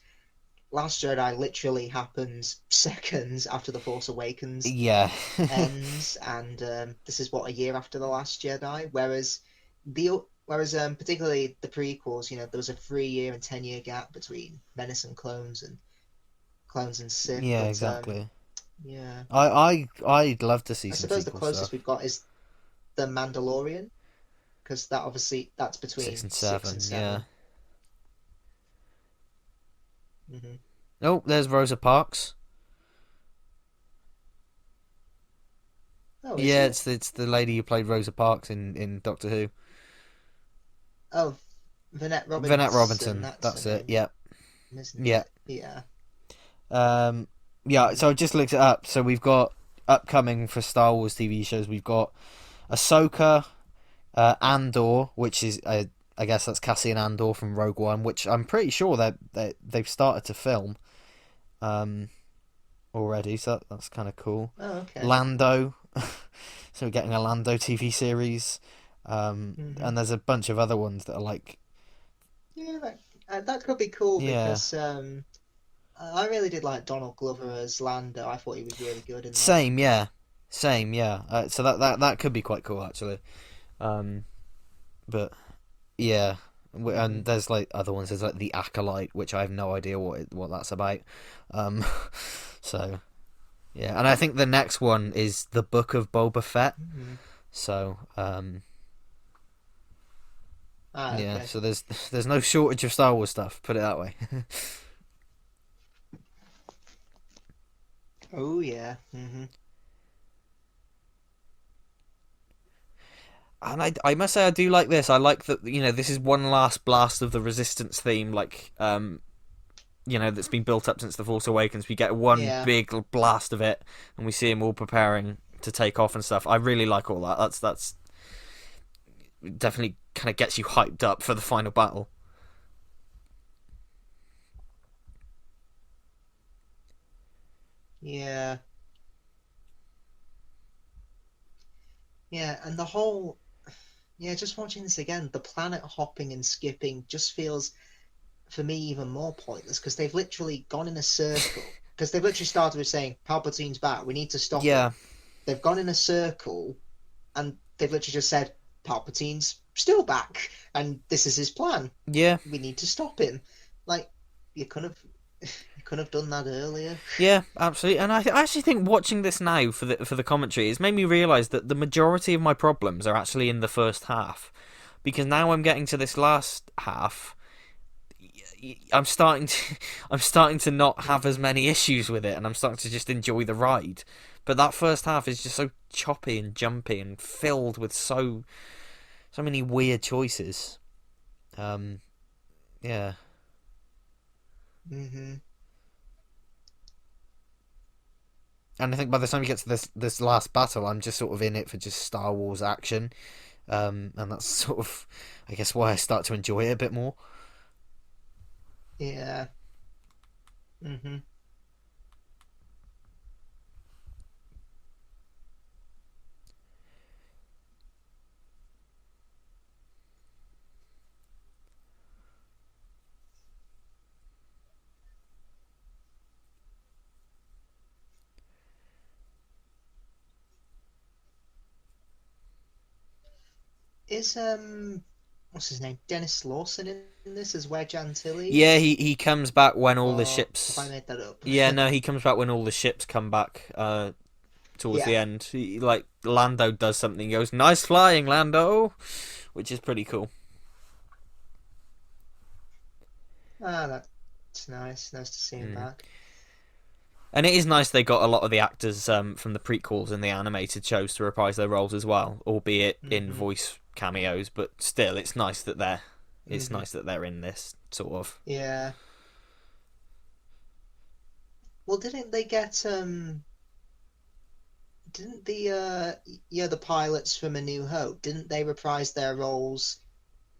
Last Jedi literally happens seconds after The Force Awakens yeah, ends, and this is what a year after The Last Jedi. Whereas particularly the prequels, there was a 3 year and 10 year gap between Menace and Clones and Sith. yeah, But exactly. yeah, I'd love to see I some suppose the sequel closest stuff. we've got is the Mandalorian, because that's Six between and six and seven, yeah. seven. hmm Oh, there's Rosa Parks. Oh, is Yeah, it? it's the lady who played Rosa Parks in Doctor Who. Oh, Vinette Vanette Robinson. Robinson, That's her that's it. name, Yeah, isn't yeah. it? Yeah. Um, yeah. hmm So I just looked it up. So we've got upcoming for Star Wars TV shows. We've got Ahsoka, Andor, which is I guess that's Cassian Andor from Rogue One, which I'm pretty sure they've started to film already. So that's kind of cool. Oh, okay. Lando, so we're getting a Lando TV series, hmm and there's a bunch of other ones that are like, Yeah, that could be cool yeah, because I really did like Donald Glover as Lando. I thought he was really good in that. same, yeah, same, yeah. So that could be quite cool actually. Um, but yeah, and hmm there's like other ones. There's like the Acolyte, which I have no idea what that's about. Um, so yeah, and I think the next one is the Book of Boba Fett. hmm So Ah, yeah, okay. so there's no shortage of Star Wars stuff. Put it that way. Oh yeah. And I must say I do like this. I like that this is one last blast of the Resistance theme, like that's been built up since the Force Awakens. We get one Yeah. big blast of it, and we see them all preparing to take off and stuff. I really like all that. That's definitely kind of gets you hyped up for the final battle. Yeah. Yeah, and the whole yeah, just watching this again, the planet hopping and skipping just feels for me even more pointless because they've literally gone in a circle. Because they've literally started with saying Palpatine's back, we need to stop Yeah, him. They've gone in a circle and they've literally just said Palpatine's still back and this is his plan. yeah, We need to stop him. Like you could have you could have done that earlier. yeah, absolutely. And I actually think watching this now for the commentary has made me realise that the majority of my problems are actually in the first half, because now I'm getting to this last half. I'm starting to I'm starting to not have as many issues with it, and I'm starting to just enjoy the ride But that first half is just so choppy and jumpy and filled with so many weird choices. Yeah. Mhm. And I think by the time you get to this last battle, I'm just sort of in it for just Star Wars action, and that's sort of, I guess, why I start to enjoy it a bit more. Yeah. Mhm. Is what's his name? Dennis Lawson in this as Wedge Yeah, Antilles? he comes back when all the Or have I ships. made that up? Yeah, no, he comes back when all the ships come back. Towards Yeah. the end, like Lando does something. He goes, "Nice flying, Lando," which is pretty cool. Ah, that's nice. Nice to see him Mm. back. And it is nice they got a lot of the actors from the prequels and the animated shows to reprise their roles as well, albeit in Mhm. voice cameos. But still, it's nice that Mhm. they're in this sort of. Yeah. Well, didn't they get didn't the pilots from A New Hope, didn't they reprise their roles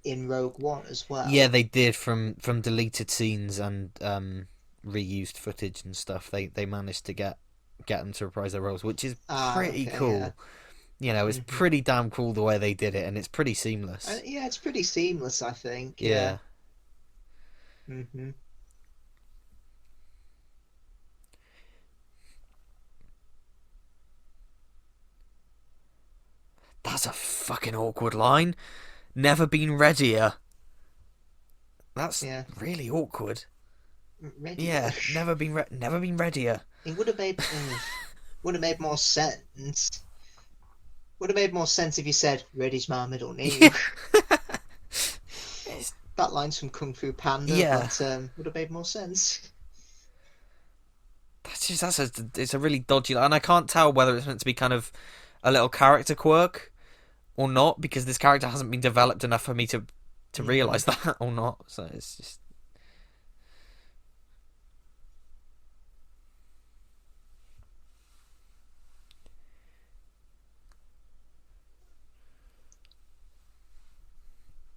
in Rogue One as Yeah, well? they did from deleted scenes and reused footage and stuff. They managed to get them to reprise their roles, which is Ah, pretty okay, yeah. cool. You know, it's Mhm. pretty damn cool the way they did it, and it's pretty seamless. And yeah, it's pretty seamless, I think. Yeah. Yeah, Mhm. that's a fucking awkward line. Never been readier. That's Yeah. really awkward. Readier. Yeah, never been readier. It would have made more sense. Would have made more sense if you said "Ready's my middle name." Yeah, it's, That line's from Kung Fu Panda, yeah. but would have made more sense. It's a really dodgy line, and I can't tell whether it's meant to be kind of a little character quirk or not because this character hasn't been developed enough for me to Hmm. realize that or not. So it's just.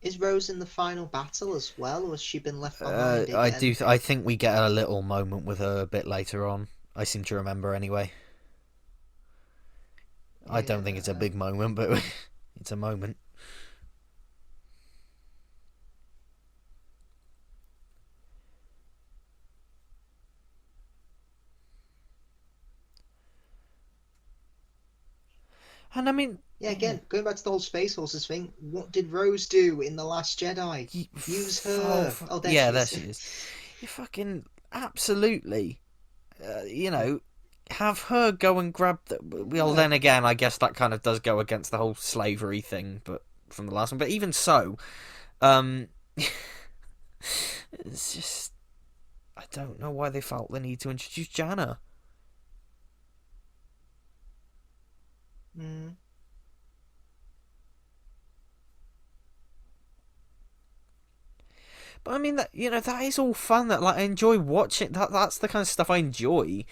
Is Rose in the final battle as well, or has she been left behind I do. again? I think we get a little moment with her a bit later on. I seem to remember anyway. I don't think it's a Yeah. big moment, but it's a moment. And I mean, Yeah, again, going back to the whole Space Horses thing, what did Rose do in The Last Jedi? Use her. Oh, there yeah, she there is. she is. You fucking absolutely. You know, have her go and grab the. Well, Yeah. then again, I guess that kind of does go against the whole slavery thing, but from the last one. But even so, um, it's just I don't know why they felt the need to introduce Janna. Mm. But I mean that that is all fun. That like I enjoy watching. That's the kind of stuff I enjoy.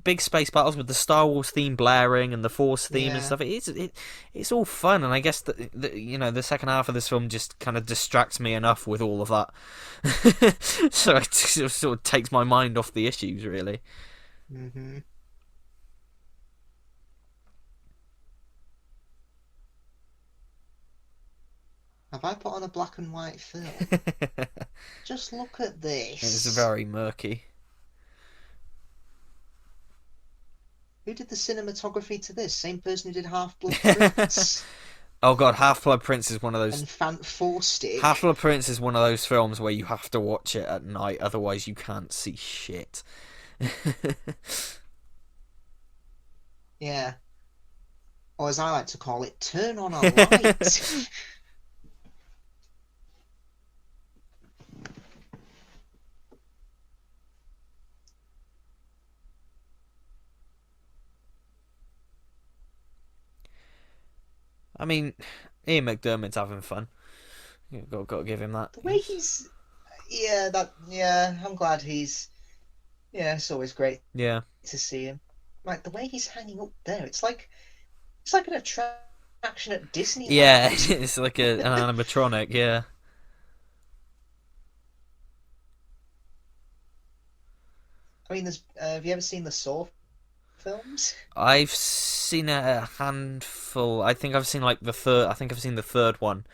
Big space battles with the Star Wars theme blaring and the Force theme and Yeah. stuff. It's all fun, and I guess that the second half of this film just kind of distracts me enough with all of that, so it sort of takes my mind off the issues really. Hmm. Have I put on a black and white film? Just look at It's this. very murky. Who did the cinematography to this? Same person who did Half Blood Prince Oh god, Half Blood Prince is one of those. and Fant Four Half Stick. Blood Prince is one of those films where you have to watch it at night, otherwise you can't see shit. Yeah. Or as I like to call it, turn on a light. I mean, Ian McDermott's having fun. Got to give him that. The way he's, I'm glad he's, it's always great Yeah. to see him. Like the way he's hanging up there, it's like an attraction at Disneyland. Yeah, it's like an animatronic. Yeah. I mean, have you ever seen the Saw films? I've seen a handful. I think I've seen like the third. I think I've seen the third one,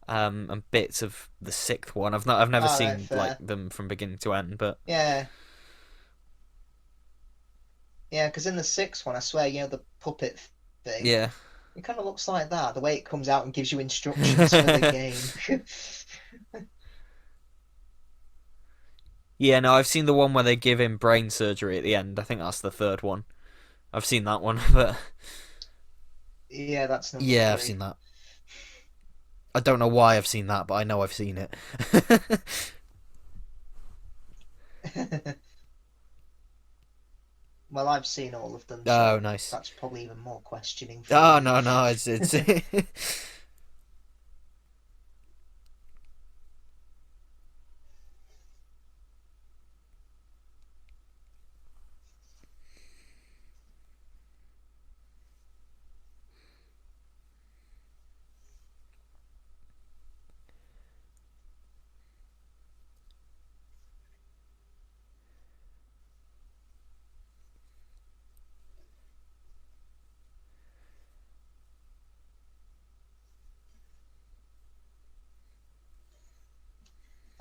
and bits of the sixth one. I've never All seen right, fair. like them from beginning to end. But Yeah, yeah, because in the sixth one, I swear, the puppet thing, yeah, it kind of looks like that. The way it comes out and gives you instructions for the game. yeah. No, I've seen the one where they give him brain surgery at the end. I think that's the third one. I've seen that one, but Yeah, that's number yeah, I've three. seen that. I don't know why I've seen that, but I know I've seen it. Well, I've seen all of them, Oh, so nice. that's probably even more questioning for Oh you. no, it's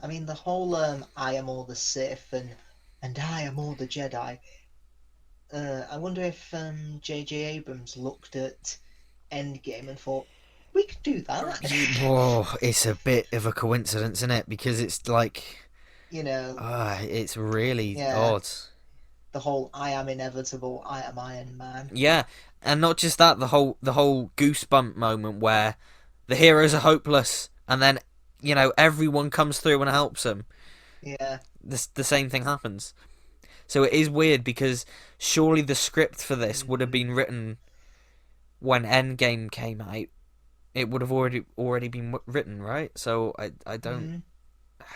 I mean, the whole "I am all the Sith" and "I am all the Jedi." I wonder if J.J. Abrams looked at Endgame and thought, we could do that. Whoa, it's a bit of a coincidence, isn't it? Because it's like, You know, it's really yeah, odd. the whole "I am inevitable, I am Iron Man." Yeah, and not just that, the whole goosebump moment where the heroes are hopeless, and then everyone comes through and helps them. Yeah. The same thing happens. So it is weird because surely the script for this would have Mhm. been written when Endgame came out. It would have already been written, right? So I don't. Mhm.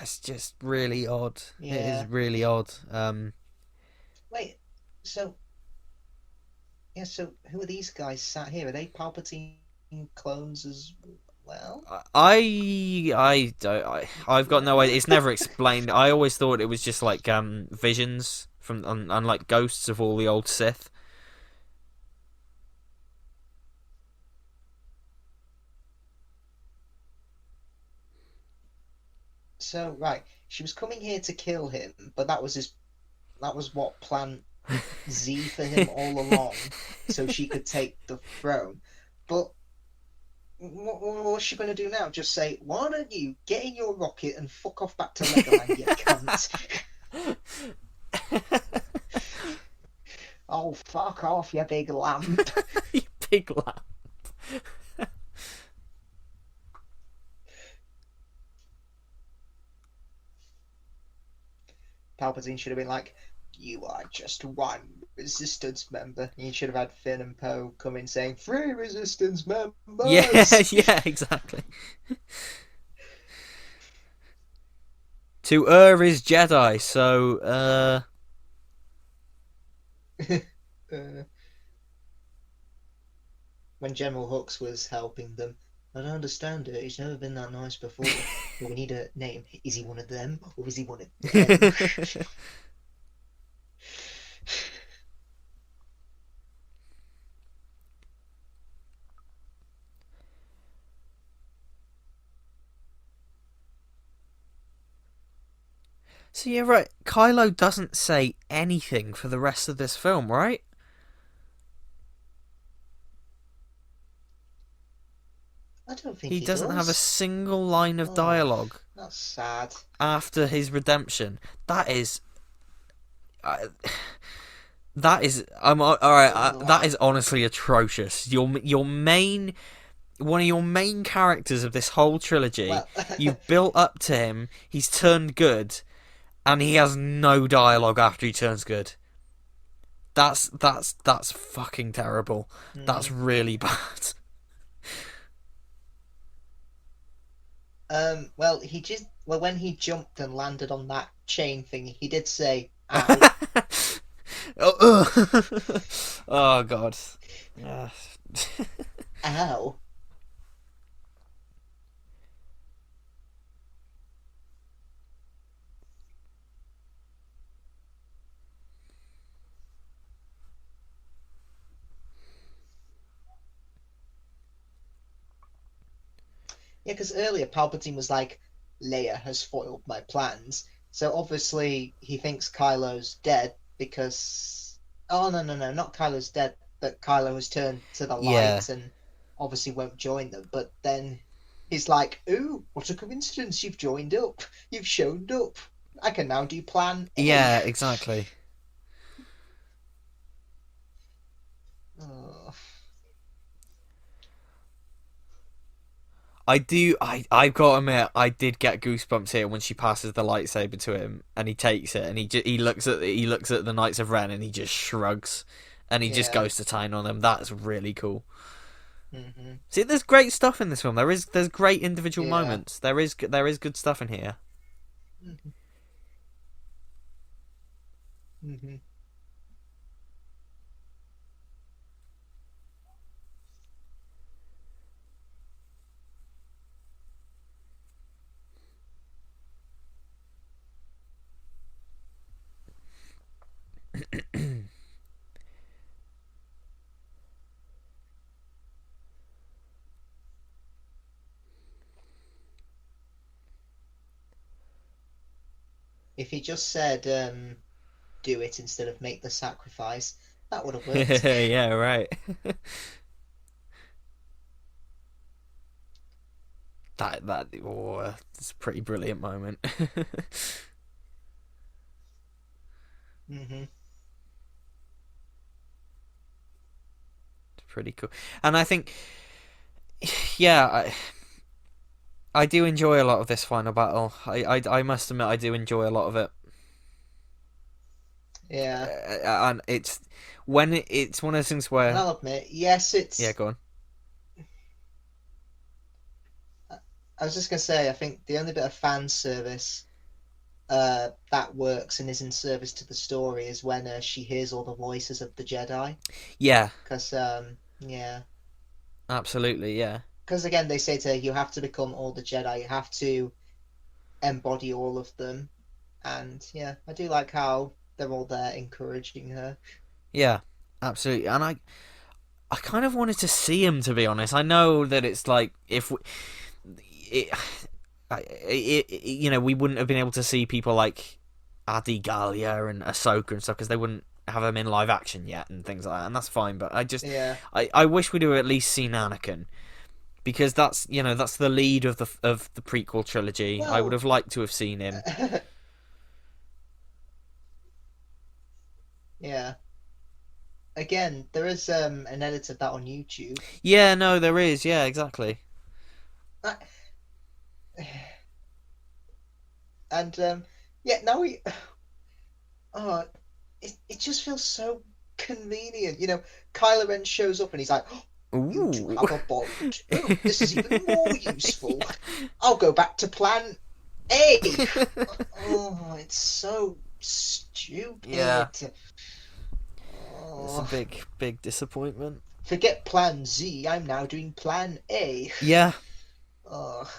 It's just really odd. It is Yeah. really odd. Wait, so so who are these guys sat here? Are they Palpatine clones as well? I've got no idea. It's never explained. I always thought it was just like visions from and like ghosts of all the old Sith. So right, she was coming here to kill him, but that was what plan Z for him all along, so she could take the throne. But what's she going to do now? Just say, why don't you get in your rocket and fuck off back to Legoland, you cunt? Oh, fuck off, you big lamp. You big lad. Palpatine should have been like, you are just one resistance member. And you should have had Finn and Poe come in saying, three resistance members. Yeah, yeah, exactly. To err is Jedi, so Uh, when General Hux was helping them, I don't understand it. He's never been that nice before. But we need a name. Is he one of them or is he one of them? So yeah, right. Kylo doesn't say anything for the rest of this film, right? I don't think He he doesn't have a does. single line of Oh, dialogue that's sad. after his redemption. That is, uh, that is. I'm all right. That is honestly atrocious. Your main, one of your main characters of this whole trilogy. Well, You built up to him. He's turned good, and he has no dialogue after he turns good. That's fucking terrible. That's mm, really bad. Well, when he jumped and landed on that chain thing, he did say, "Ow, Oh, oh God. Yeah. ow." Yeah, because earlier Palpatine was like, "Leia has foiled my plans." So obviously he thinks Kylo's dead because, oh no no no, not Kylo's dead, but Kylo has turned to the Yeah. light and obviously won't join them. But then he's like, "Ooh, what a coincidence! You've joined up. You've shown up. I can now do Plan A." Yeah, exactly. Oh, I've got to admit, I did get goosebumps here when she passes the lightsaber to him and he takes it and he looks at the Knights of Ren and he just shrugs and he just yeah. goes to town on them. That's really cool. Hmm. See, there's great stuff in this film. There's great individual Yeah. moments. There is good stuff in here. Hmm. Hmm. If he just said, "Do it instead of make the sacrifice," that would have worked. Yeah, right. That oh, it's a pretty brilliant moment. Hmm. Pretty cool. And I think, yeah, I do enjoy a lot of this final battle. I must admit, I do enjoy a lot of it. Yeah. And it's one of those things And where, I'll admit, yes, yeah, it's. go on. I was just gonna say, I think the only bit of fan service that works and is in service to the story is when she hears all the voices of the Jedi. Yeah, Because, yeah. absolutely, yeah, Because again, they say to her, you have to become all the Jedi, you have to embody all of them. And yeah, I do like how they're all there encouraging her. yeah, absolutely. And I kind of wanted to see him, to be honest. I know that it's like if we, it, you know, we wouldn't have been able to see people like Adi Gallia and Ahsoka and stuff because they wouldn't have them in live action yet and things like that, and that's fine. But Yeah. I wish we'd have at least seen Anakin because that's that's the lead of the prequel trilogy. I would Well, have liked to have seen him. yeah. Again, there is an edit of that on YouTube. Yeah, no, there is. Yeah, exactly. I- And yeah, now we oh, it just feels so convenient. Kylo Ren shows up and he's like, "Oh, you two Ooh. have a bond. Oh, this is even more useful. I'll go back to Plan A." Oh, it's so Yeah, stupid. it's a Oh, big disappointment. forget Plan Z. I'm now doing Plan A. Yeah, Oh,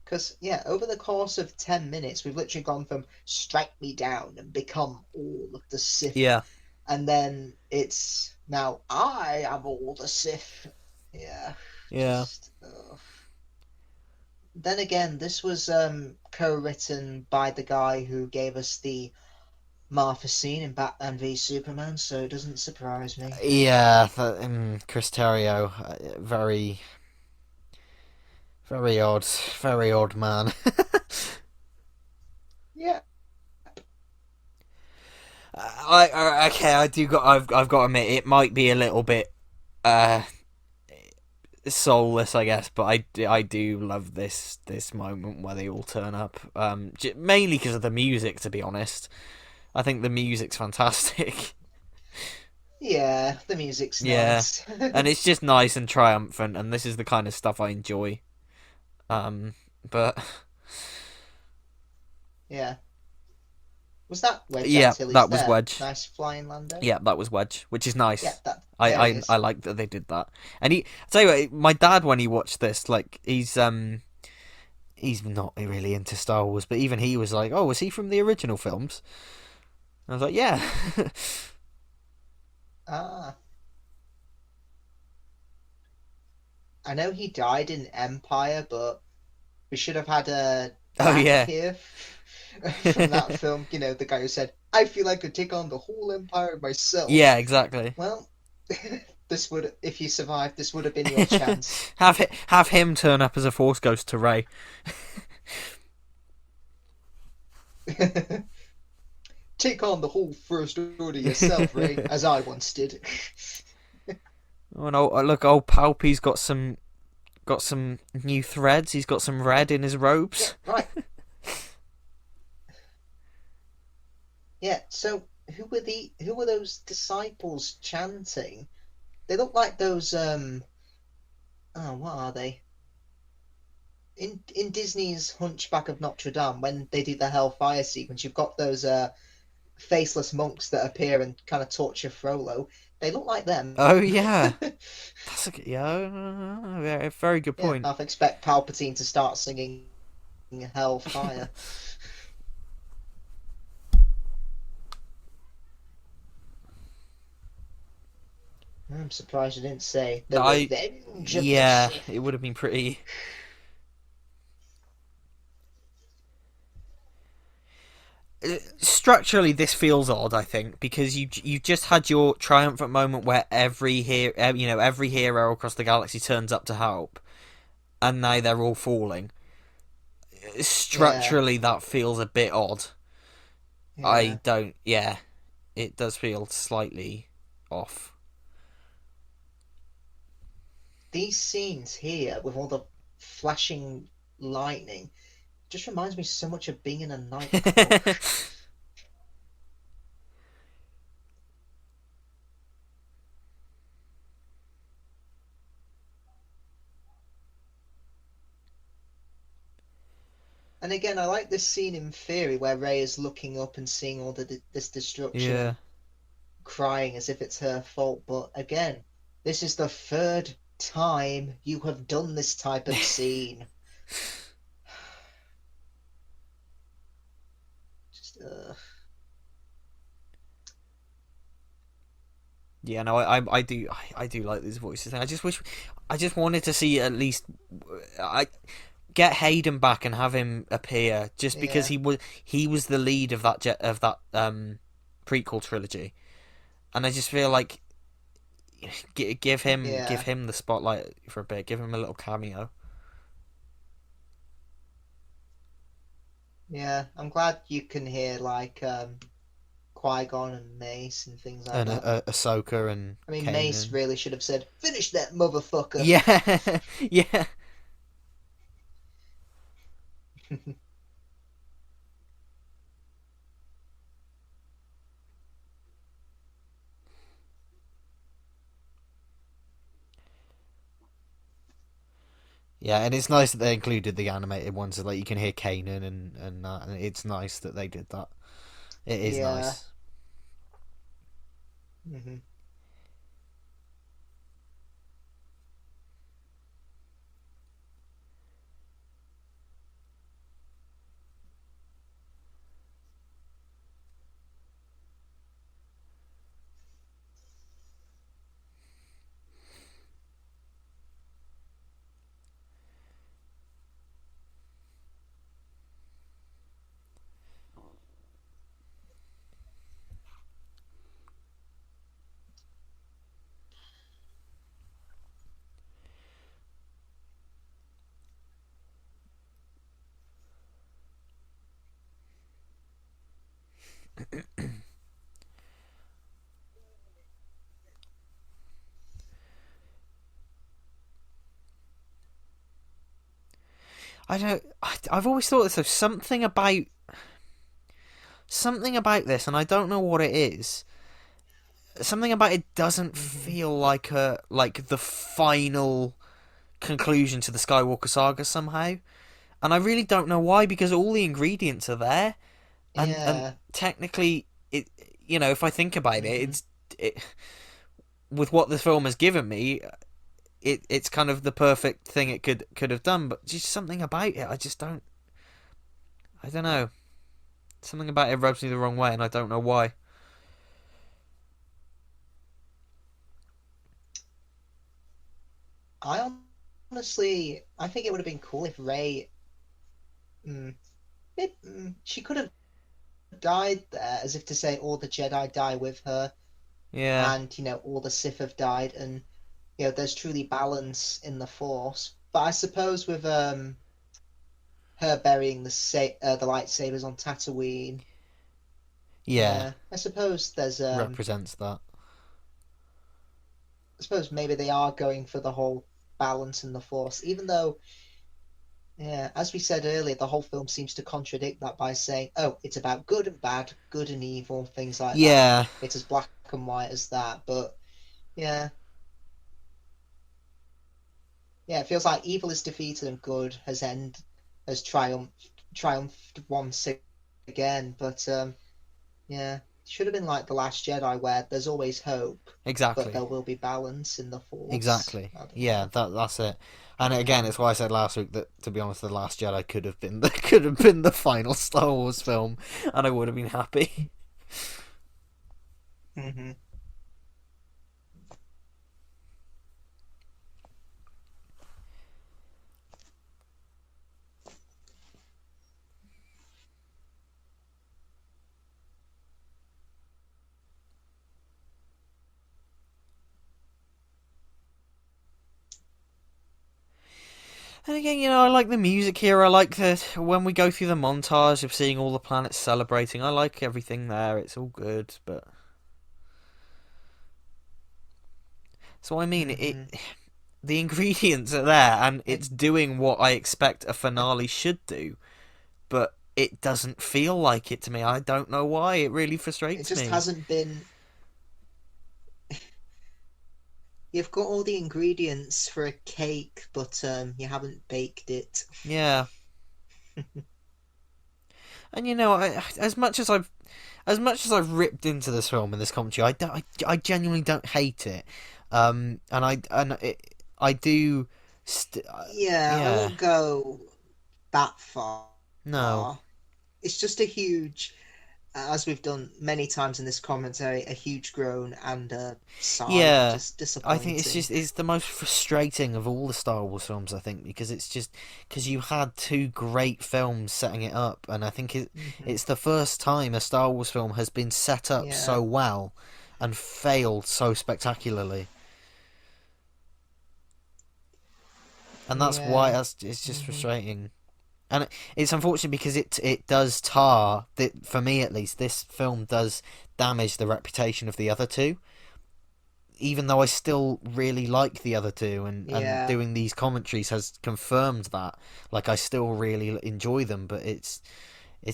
because yeah, over the course of 10 minutes, we've literally gone from strike me down and become all of the Sith, yeah, and then it's now I am all the Sith. Yeah, yeah. just. Then again, this was co-written by the guy who gave us the Martha scene in Batman v Superman, so it doesn't surprise me. Yeah, Chris Terrio, very odd man. Yeah. Okay, I've got to admit it might be a little bit uh soulless, I guess, but I do love this moment where they all turn up. Mainly because of the music, to be honest. I think the music's fantastic. Yeah, the music's Yeah, nice. and it's just nice and triumphant, and this is the kind of stuff I enjoy. But Yeah. Was that Wedge yeah, Antilles that was there? Wedge. Nice flying Lando? Yeah, that was Wedge, which is Yeah, nice. that I, there he I is. I like that they did that. And I tell you what, my dad when he watched this, like he's not really into Star Wars, but even he was like, "Oh, was he from the original films?" I was like, "Yeah." Ah. I know he died in Empire, but we should have had a Oh Dak yeah. here from that film. You know, the guy who said, "I feel I could take on the whole Empire myself." Yeah, exactly. Well, this would, if you survived, this would have been your chance. Have him turn up as a Force ghost to Rey. Take on the whole First Order yourself, Ray, as I once did. Oh no! Look, old Palpy's got some new threads. He's got some red in his Yeah, robes. right. Yeah, so who were those disciples chanting? They look like those oh, what are they? In Disney's Hunchback of Notre Dame, when they do the Hellfire sequence, you've got those faceless monks that appear and kind of torture Frollo. They look like them. Oh yeah, that's a very good Yeah, point. I expect Palpatine to start singing Hellfire. I'm surprised you didn't say the I Revenge of the Yeah, Sith. it would have been pretty. Structurally, this feels odd. I think because you just had your triumphant moment where every hero across the galaxy turns up to help, and now they're all falling. Yeah, Structurally, that feels a bit odd. yeah. Yeah, it does feel slightly off. These scenes here with all the flashing lightning just reminds me so much of being in a nightclub. And again, I like this scene in theory where Rey is looking up and seeing all this destruction Yeah. and crying as if it's her fault. But again, this is the third time you have done this type of scene. Just, Yeah, no, I do like these voices. I just wanted to see at least, I get Hayden back and have him appear, just because yeah, he was the lead of that prequel trilogy, and I just feel like give yeah, him the spotlight for a bit, give him a little cameo, yeah. I'm glad you can hear like Qui-Gon and Mace and things like and that. Ahsoka and I mean, Mace Kanan. really should have said, "Finish that motherfucker." Yeah, yeah. Yeah, and it's nice that they included the animated ones, so like you can hear Kanan and that, and it's nice that they did that. It is Yeah. nice. Hmm. I don't. I've always thought there's something about this, and I don't know what it is. Something about it doesn't Hmm. feel like the final conclusion to the Skywalker saga somehow, and I really don't know why because all the ingredients are there, and Yeah. technically it, if I think about it, Hmm. it with what the film has given me, it's kind of the perfect thing it could have done, but just something about it, I don't know. Something about it rubs me the wrong way, and I don't know why. I I think it would have been cool if Rey, mm, she could have died there, as if to say all the Jedi die with her, Yeah, and all the Sith have died, and there's truly balance in the Force. But I suppose with her burying the lightsabers on Tatooine, yeah, yeah, I suppose there's represents that. I suppose maybe they are going for the whole balance in the Force, even though, yeah, as we said earlier, the whole film seems to contradict that by saying, oh, it's about good and bad, good and evil, things like that. Yeah, It's as black and white as that. But yeah, yeah, it feels like evil is defeated and good has triumphed once again. But yeah, it should have been like The Last Jedi, where there's always hope, but exactly. there will be balance in the Force. Exactly. I don't Yeah, know. that's it. And again, Yeah. it's why I said last week that, to be honest, the Last Jedi could have been the could have been the final Star Wars film, and I would have been happy. Hmm. And again, I like the music here. I like the when we go through the montage of seeing all the planets celebrating. I like everything there. It's all good, but so I mean it. Hmm. The ingredients are there, and It it's doing what I expect a finale should do, but it doesn't feel like it to me. I don't know why. It really it frustrates just me. hasn't been. You've got all the ingredients for a cake, but you haven't baked it. Yeah. And as much as I've ripped into this film in this commentary, I genuinely don't hate it. I do, Yeah, I yeah, won't go that far. no, It's just a huge, as we've done many times in this commentary, a huge groan and a sigh, yeah. just I think disappointing. it's the most frustrating of all the Star Wars films. I think because because you had two great films setting it up, and I think Hmm. it's the first time a Star Wars film has been set up Yeah, so well and failed so spectacularly. And that's why yeah. it's just Hmm. frustrating, and it's unfortunate because it does tar that for me at least. This film does damage the reputation of the other two, even though I still really like the other two, and Yeah. doing these commentaries has confirmed that. Like I still really enjoy them, but it's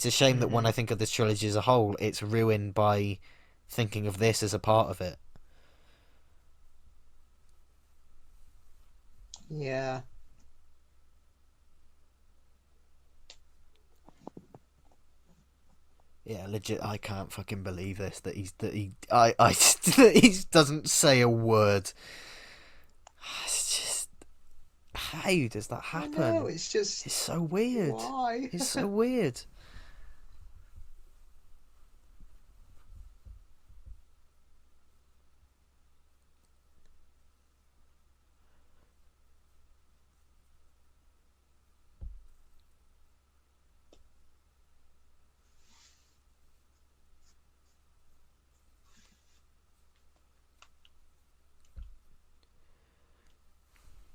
a shame that when Hmm. I think of this trilogy as a whole, it's ruined by thinking of this as a part of it. Yeah. Yeah, legit. I can't fucking believe this. That he doesn't say a word. It's just how does that I know. happen? It's just It's so weird. why. It's so weird.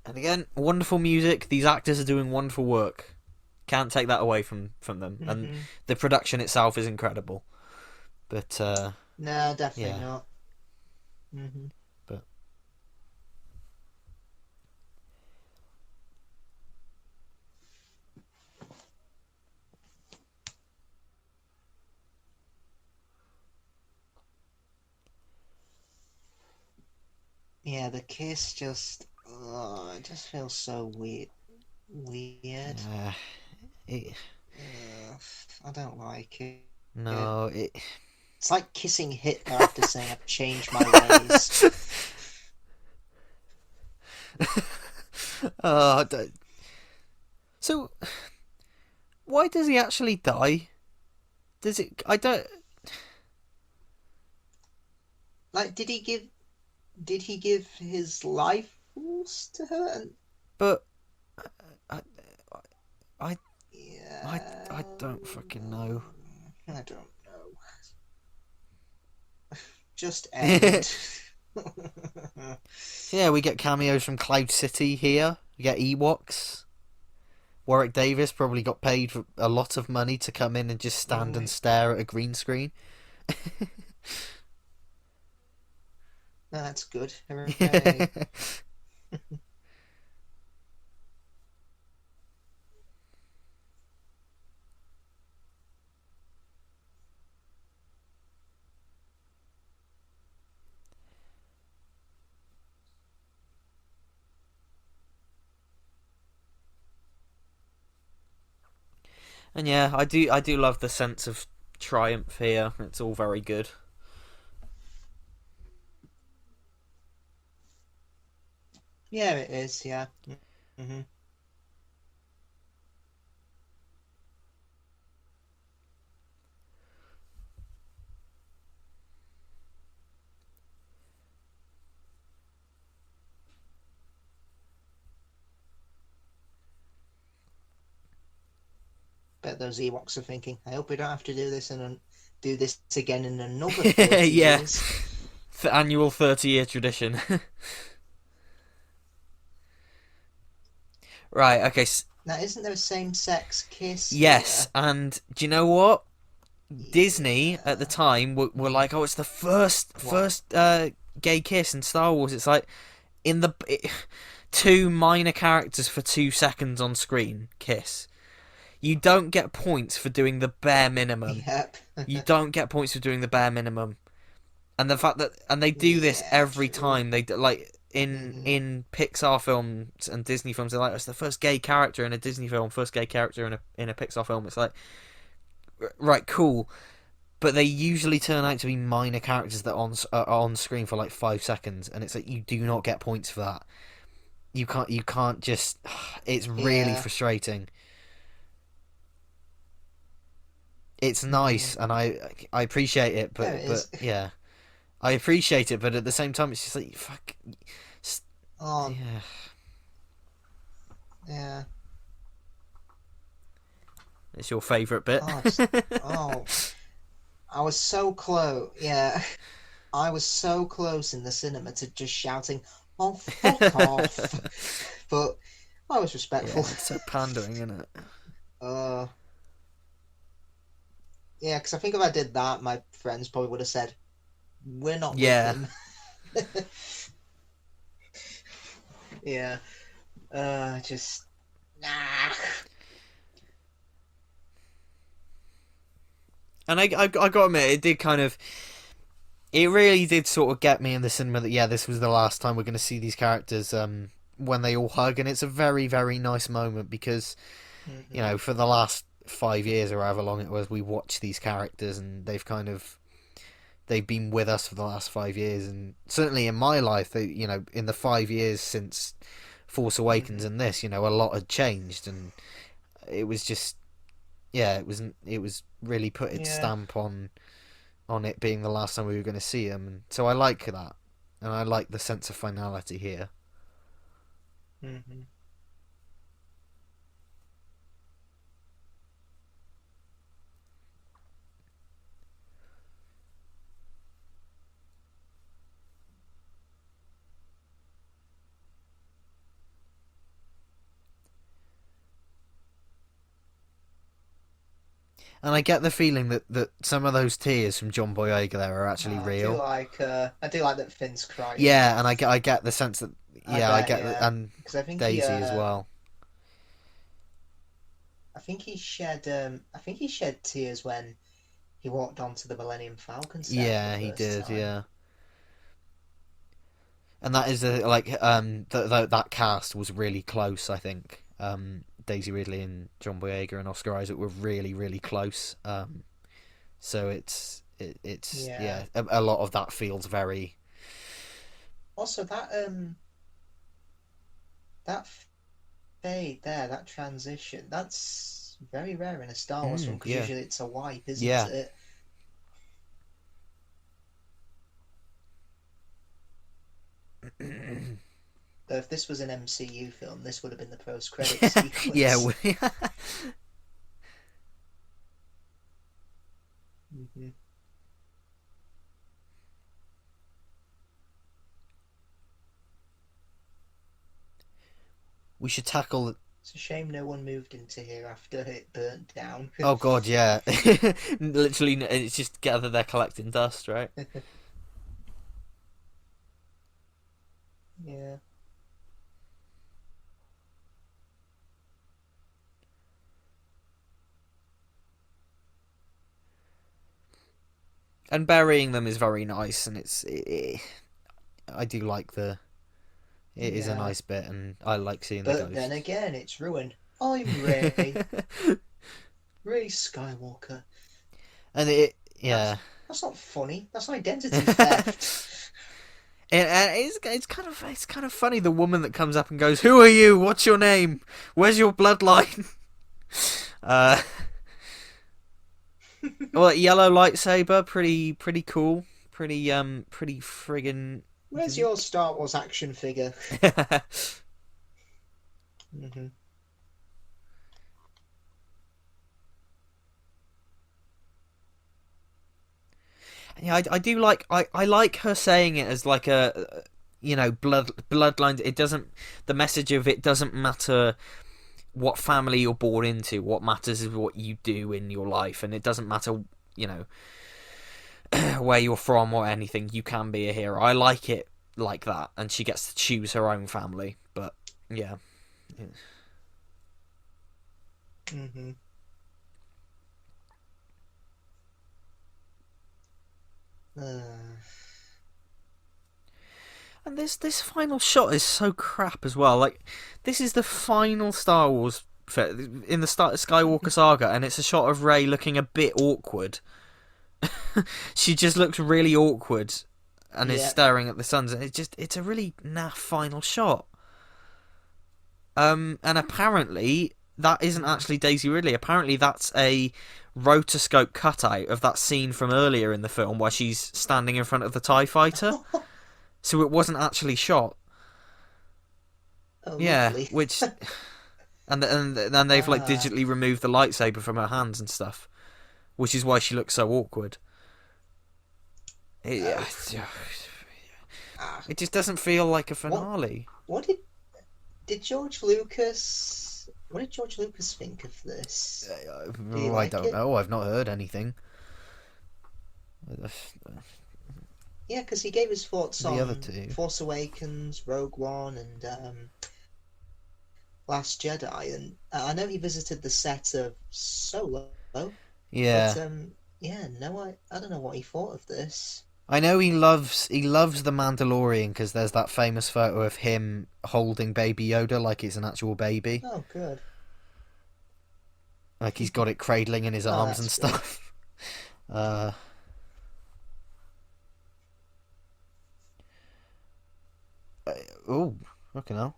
And again, wonderful music. These actors are doing wonderful work. Can't take that away from them. And Hmm. the production itself is incredible. But No, definitely yeah, not. Hmm. but Yeah, the kiss just, oh, it just feels so weird. Weird. It, Ugh, I don't like it. no, It's like kissing Hitler after saying I've changed my ways. uh, so why does he actually die? Does it? I don't. Like, did he give his life force to her? And But I, I, I yeah, don't fucking know. I don't know. Just end. So yeah, we get cameos from Cloud City here. We get Ewoks. Warwick Davis probably got paid for a lot of money to come in and just stand and stare at a green screen. That's good. Hooray. And yeah, I do love the sense of triumph here. It's all very good. Yeah, it is. Yeah. Hmm. Bet those Ewoks are thinking, I hope we don't have to do this again in another 30 Yeah, years. the annual 30-year tradition. Right. Okay. Now, isn't there a same-sex kiss Yes, here? and do you know what? Disney at the Yeah. time were like, oh, it's the first What? gay kiss in Star Wars. It's like in the two minor characters for 2 seconds on screen kiss. You don't get points for doing the bare minimum. Yep. You don't get points for doing the bare minimum. And the fact that they do this Yeah, every true. time like Hmm. in Pixar films and Disney films, they're like, it's the first gay character in a Disney film, first gay character in a Pixar film. It's like, right, cool, but they usually turn out to be minor characters that are on screen for like 5 seconds, and it's like you do not get points for that. You can't just. It's really Yeah. frustrating. It's Hmm. nice, and I appreciate it, Yeah, it but is. yeah, I appreciate it, but at the same time, it's just like fuck. Oh, Yeah, yeah. it's your favourite bit. Oh, oh. I was so close. Yeah. I was so close in the cinema to just shouting, "Oh, fuck off!" But I was respectful. Yeah, it's so pandering, isn't it? uh, yeah, because I think if I did that, my friends probably would have said, "We're not with Yeah, him." Yeah. Just nah. and I gotta admit, it did kind of. It really did sort of get me in the cinema that yeah, this was the last time we're going to see these characters when they all hug, and it's a very very nice moment because Hmm. for the last 5 years or however long it was, we watched these characters and they've been with us for the last 5 years, and certainly in my life, in the 5 years since Force Awakens Hmm. and this, a lot had changed, and it was just yeah, it was really put its Yeah. stamp on it being the last time we were going to see him, and so I like that, and I like the sense of finality here. Hmm. And I get the feeling that some of those tears from John Boyega there are actually real. I do like that Finn's crying. Yeah, and I get the sense that I yeah, I bet, get that, yeah, and because I think Daisy as well. I think he shed tears when he walked onto the Millennium Falcon set for the Yeah, he first did. time. Yeah, And that is that cast was really close. I think Daisy Ridley and John Boyega and Oscar Isaac were really really close. So it's Yeah. a lot of that feels very. Also, that fade there, that transition, that's very rare in a Star Wars film because Yeah, usually it's a wipe, isn't yeah. it? Though if this was an MCU film, this would have been the post-credit Yeah, sequence. Hmm. we should tackle. It's a shame no one moved into here after it burnt down. Oh God, yeah. Literally, it's just gathered there collecting dust, right? Yeah. And burying them is very nice, and I do like it is a Yeah. nice bit, and I like seeing the But then ghosts. again, it's ruined. I'm Ray. Ray Skywalker. And That's yeah, that's not funny. That's identity theft. it's kind of funny the woman that comes up and goes, "Who are you? What's your name? Where's your bloodline?" uh, well, yellow lightsaber, pretty cool, pretty friggin'. Where's your Star Wars action figure? Hmm. Yeah, I do like I like her saying it as like a bloodlines. It doesn't the message of it doesn't matter what family you're born into. What matters is what you do in your life, and it doesn't matter you know where you're from or anything. You can be a hero. I like it like that, and she gets to choose her own family. But yeah, Hmm. Uh, and this final shot is so crap as well. Like this is the final Star Wars in the start of Skywalker saga, and it's a shot of Rey looking a bit awkward. She just looks really awkward and is yeah. staring at the suns, and it's a really naff final shot. And apparently that isn't actually Daisy Ridley. Apparently that's a rotoscope cutout of that scene from earlier in the film where she's standing in front of the TIE fighter. So it wasn't actually shot. Oh, Yeah, lovely. which and then they've like Ah, digitally removed the lightsaber from her hands and stuff, which is why she looks so awkward. It, oh, ah. it just doesn't feel like a What? finale. What did George Lucas? What did George Lucas think of this? Did he I like don't it? know. I've not heard anything. Yeah, because he gave his thoughts The other on two. Force Awakens, Rogue One, and Last Jedi, and I know he visited the set of Solo, but Yeah. yeah, no, I don't know what he thought of this. I know he loves the Mandalorian because there's that famous photo of him holding Baby Yoda like it's an actual baby, Oh, good. like he's got it cradling in his Oh, arms and that's good. stuff. Uh, oh, fucking hell.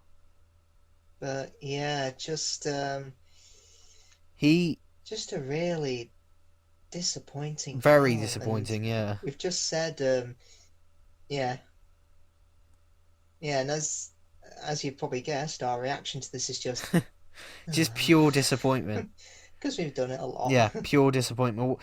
But yeah, He just a really disappointing very film, and disappointing. Yeah, we've just said, yeah, yeah, and as you probably guessed, our reaction to this is just just pure disappointment. because we've done it a lot. Yeah, pure disappointment.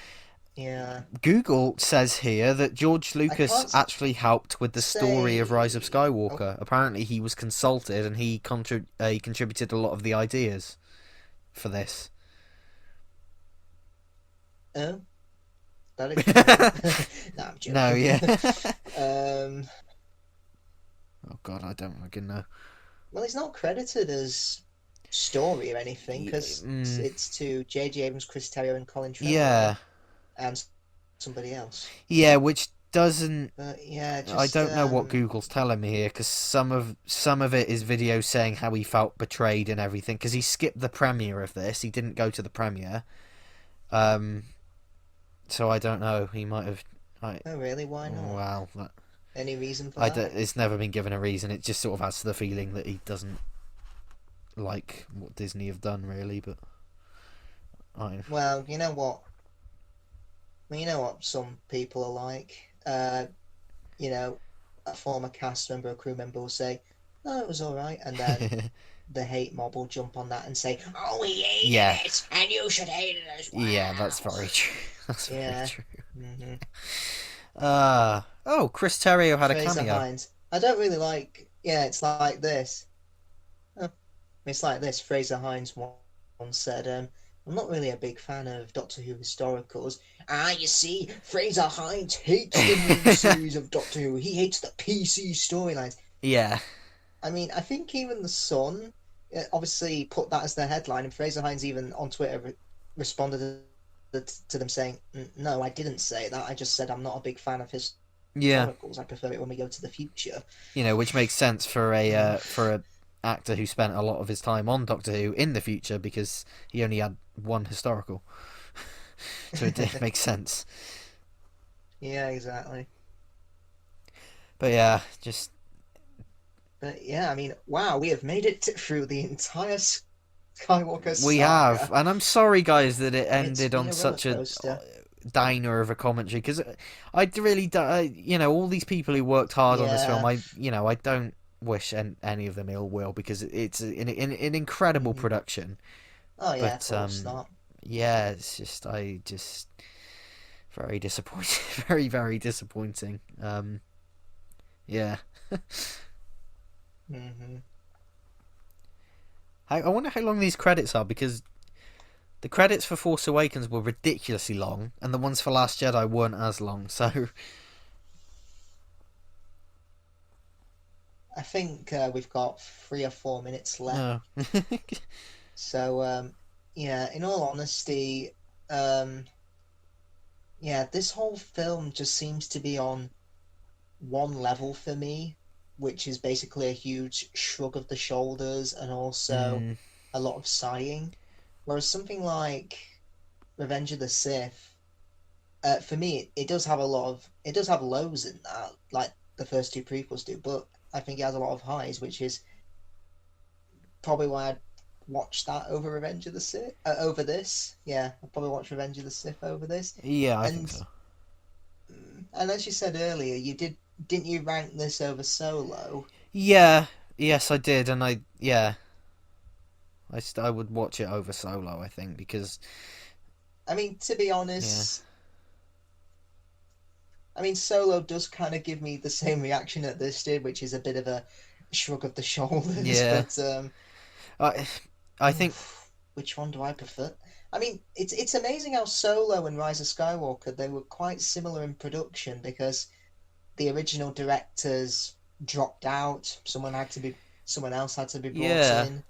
Yeah, Google says here that George I Lucas can't actually helped with the story of Rise of say. Oh, Skywalker. Apparently, he was consulted and he contributed a lot of the ideas for this. oh, that explains. No, I'm No, joking. yeah. um, Oh God, I don't fucking know. well, he's not credited as story or anything because Mm, it's to J.J. Abrams, Chris Terrio, and Colin Trevorrow, yeah, and somebody else. yeah. Which doesn't. Yeah, I just don't know what Google's telling me here, because some of it is videos saying how he felt betrayed and everything, because he skipped the premiere of this. He didn't go to the premiere. Um, so I don't know. He might have. oh really? Why not? Wow, that, Any reason for that? it's never been given a reason. It just sort of adds to the feeling that he doesn't like what Disney have done, really. But Well, you know what? Well, you know what some people are like. You know, a former cast member, a crew member will say, "Oh, it was all right," and then the hate mob will jump on that and say, "Oh, we hated yeah, it, and you should hate it as yeah, that's well." very true. That's very Yeah. true. hmm Oh, Chris Terrio had a Fraser cameo. Hines. I don't really like. Yeah, it's like this. Huh. It's like this. Fraser Hines once said, "I'm not really a big fan of Doctor Who historicals." Ah, you see, Fraser Hines hates the new series of Doctor Who. He hates the PC storylines. Yeah, I mean, I think even the Sun obviously put that as their headline, and Fraser Hines even on Twitter responded to them saying, "No, I didn't say that. I just said I'm not a big fan of yeah. historicals. I prefer it when we go to the future." Which makes sense for Uh, a actor who spent a lot of his time on Doctor Who in the future, because he only had one historical, so it did make sense. yeah, exactly. But yeah, just But yeah, I mean, wow, we have made it through the entire Skywalker we have, saga. and I'm sorry, guys, that it It's ended been on a roller such a coaster. diner of a commentary, because I really, all these people who worked hard on this film, Yeah. I don't wish any of them ill will, because it's an incredible hmm production. Oh yeah, of But course not. yeah, it's just very disappointing, very very disappointing. Yeah, hmm I wonder how long these credits are, because the credits for Force Awakens were ridiculously long, and the ones for Last Jedi weren't as long. So I think we've got 3 or 4 minutes left. no, So yeah, in all honesty, um, yeah, this whole film just seems to be on one level for me, which is basically a huge shrug of the shoulders and also mm, a lot of sighing. Whereas something like Revenge of the Sith, for me, it does have it does have lows in that, like the first two prequels do, but I think it has a lot of highs, which is probably why I'd watch that over Revenge of the Sith, over this. Yeah, I'd probably watch Revenge of the Sith over this. yeah, I think And so. and as you said earlier, didn't you rank this over Solo? Yeah, yes, I did, and I would watch it over Solo, I think, because I mean, to be yeah, honest, I mean Solo does kind of give me the same reaction that this did, which is a bit of a shrug of the shoulders. yeah, But I I think oof, which one do I prefer? I mean, it's amazing how Solo and Rise of Skywalker they were quite similar in production because the original directors dropped out. Someone else had to be brought yeah. in,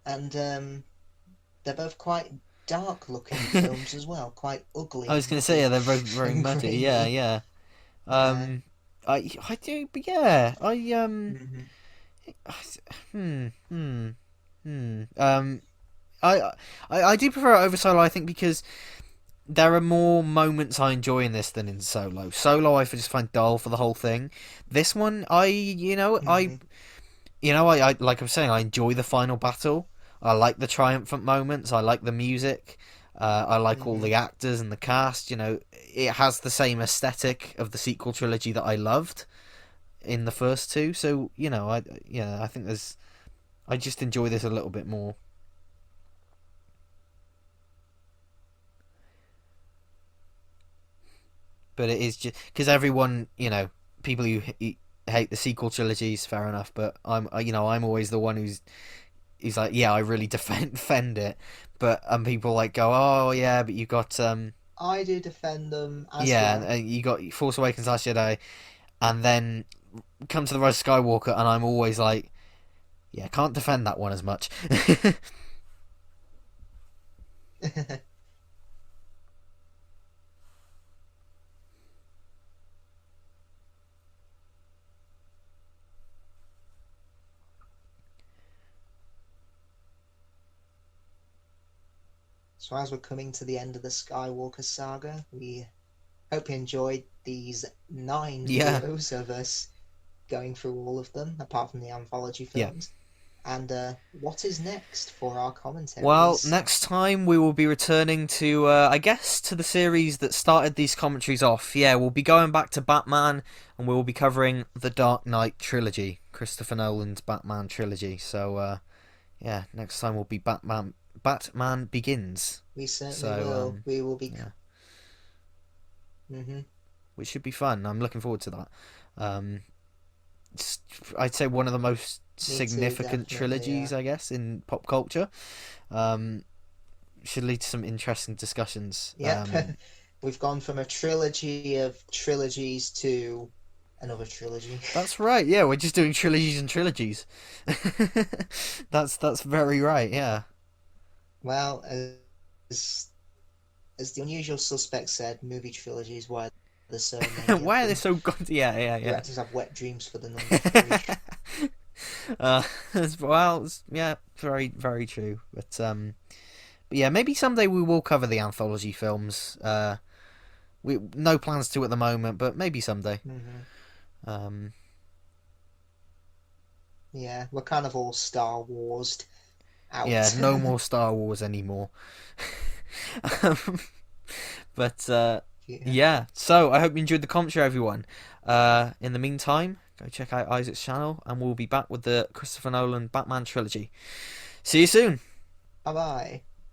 and they're both quite dark looking films as well, quite ugly I was and gonna say, yeah, they're both very and muddy. Yeah, grainy. yeah. Yeah. Um, I do, but yeah, hmm hmm, hmm, hmm. I, I do prefer it over Solo. I think, because there are more moments I enjoy in this than in Solo. Solo, I just find dull for the whole thing. This one, hmm I like I was saying, I enjoy the final battle. I like the triumphant moments. I like the music. I like all hmm the actors and the cast. It has the same aesthetic of the sequel trilogy that I loved in the first two. So I think I just enjoy this a little bit more. But it is just because everyone, people who hate the sequel trilogies, fair enough. But I'm always the one who's like, yeah, I really defend it. But people like go, oh yeah, but you got I do defend them as yeah, well. you got Force Awakens, Last Jedi, and then come to the Rise of Skywalker, and I'm always like, yeah, can't defend that one as much. So as we're coming to the end of the Skywalker saga, we hope you enjoyed these 9 Yeah, videos of us going through all of them, apart from the anthology yeah. films. And what is next for our Well, commentaries? next time we will be returning to, I guess, to the series that started these commentaries off. Yeah, we'll be going back to Batman, and we will be covering the Dark Knight trilogy, Christopher Nolan's Batman trilogy. So, yeah, next time will be Batman Begins. We certainly So, will. We will be. yeah, Hmm. which should be fun. I'm looking forward to that. Um, I'd say one of the most Me too, significant definitely. Yeah. trilogies, I guess, in pop culture. Um, should lead to some interesting discussions. Yep. We've gone from a trilogy of trilogies to another trilogy. That's right. Yeah, we're just doing trilogies and trilogies. That's very right. Yeah. Well, as the unusual suspect said, movie trilogies why they're so many Why of are they them. so good? Yeah, yeah, Directors have wet dreams for the number yeah. 3. uh, well, yeah, very true. But yeah, maybe someday we will cover the anthology films. We no plans to at the moment, but maybe someday. Hmm. Um, Yeah, we're kind of all Star Warsed yeah, out. no more Star Wars anymore. um, but Yeah. yeah, so I hope you enjoyed the commentary, everyone. In the meantime, go check out Isaac's channel, and we'll be back with the Christopher Nolan Batman trilogy. See you soon. Bye bye.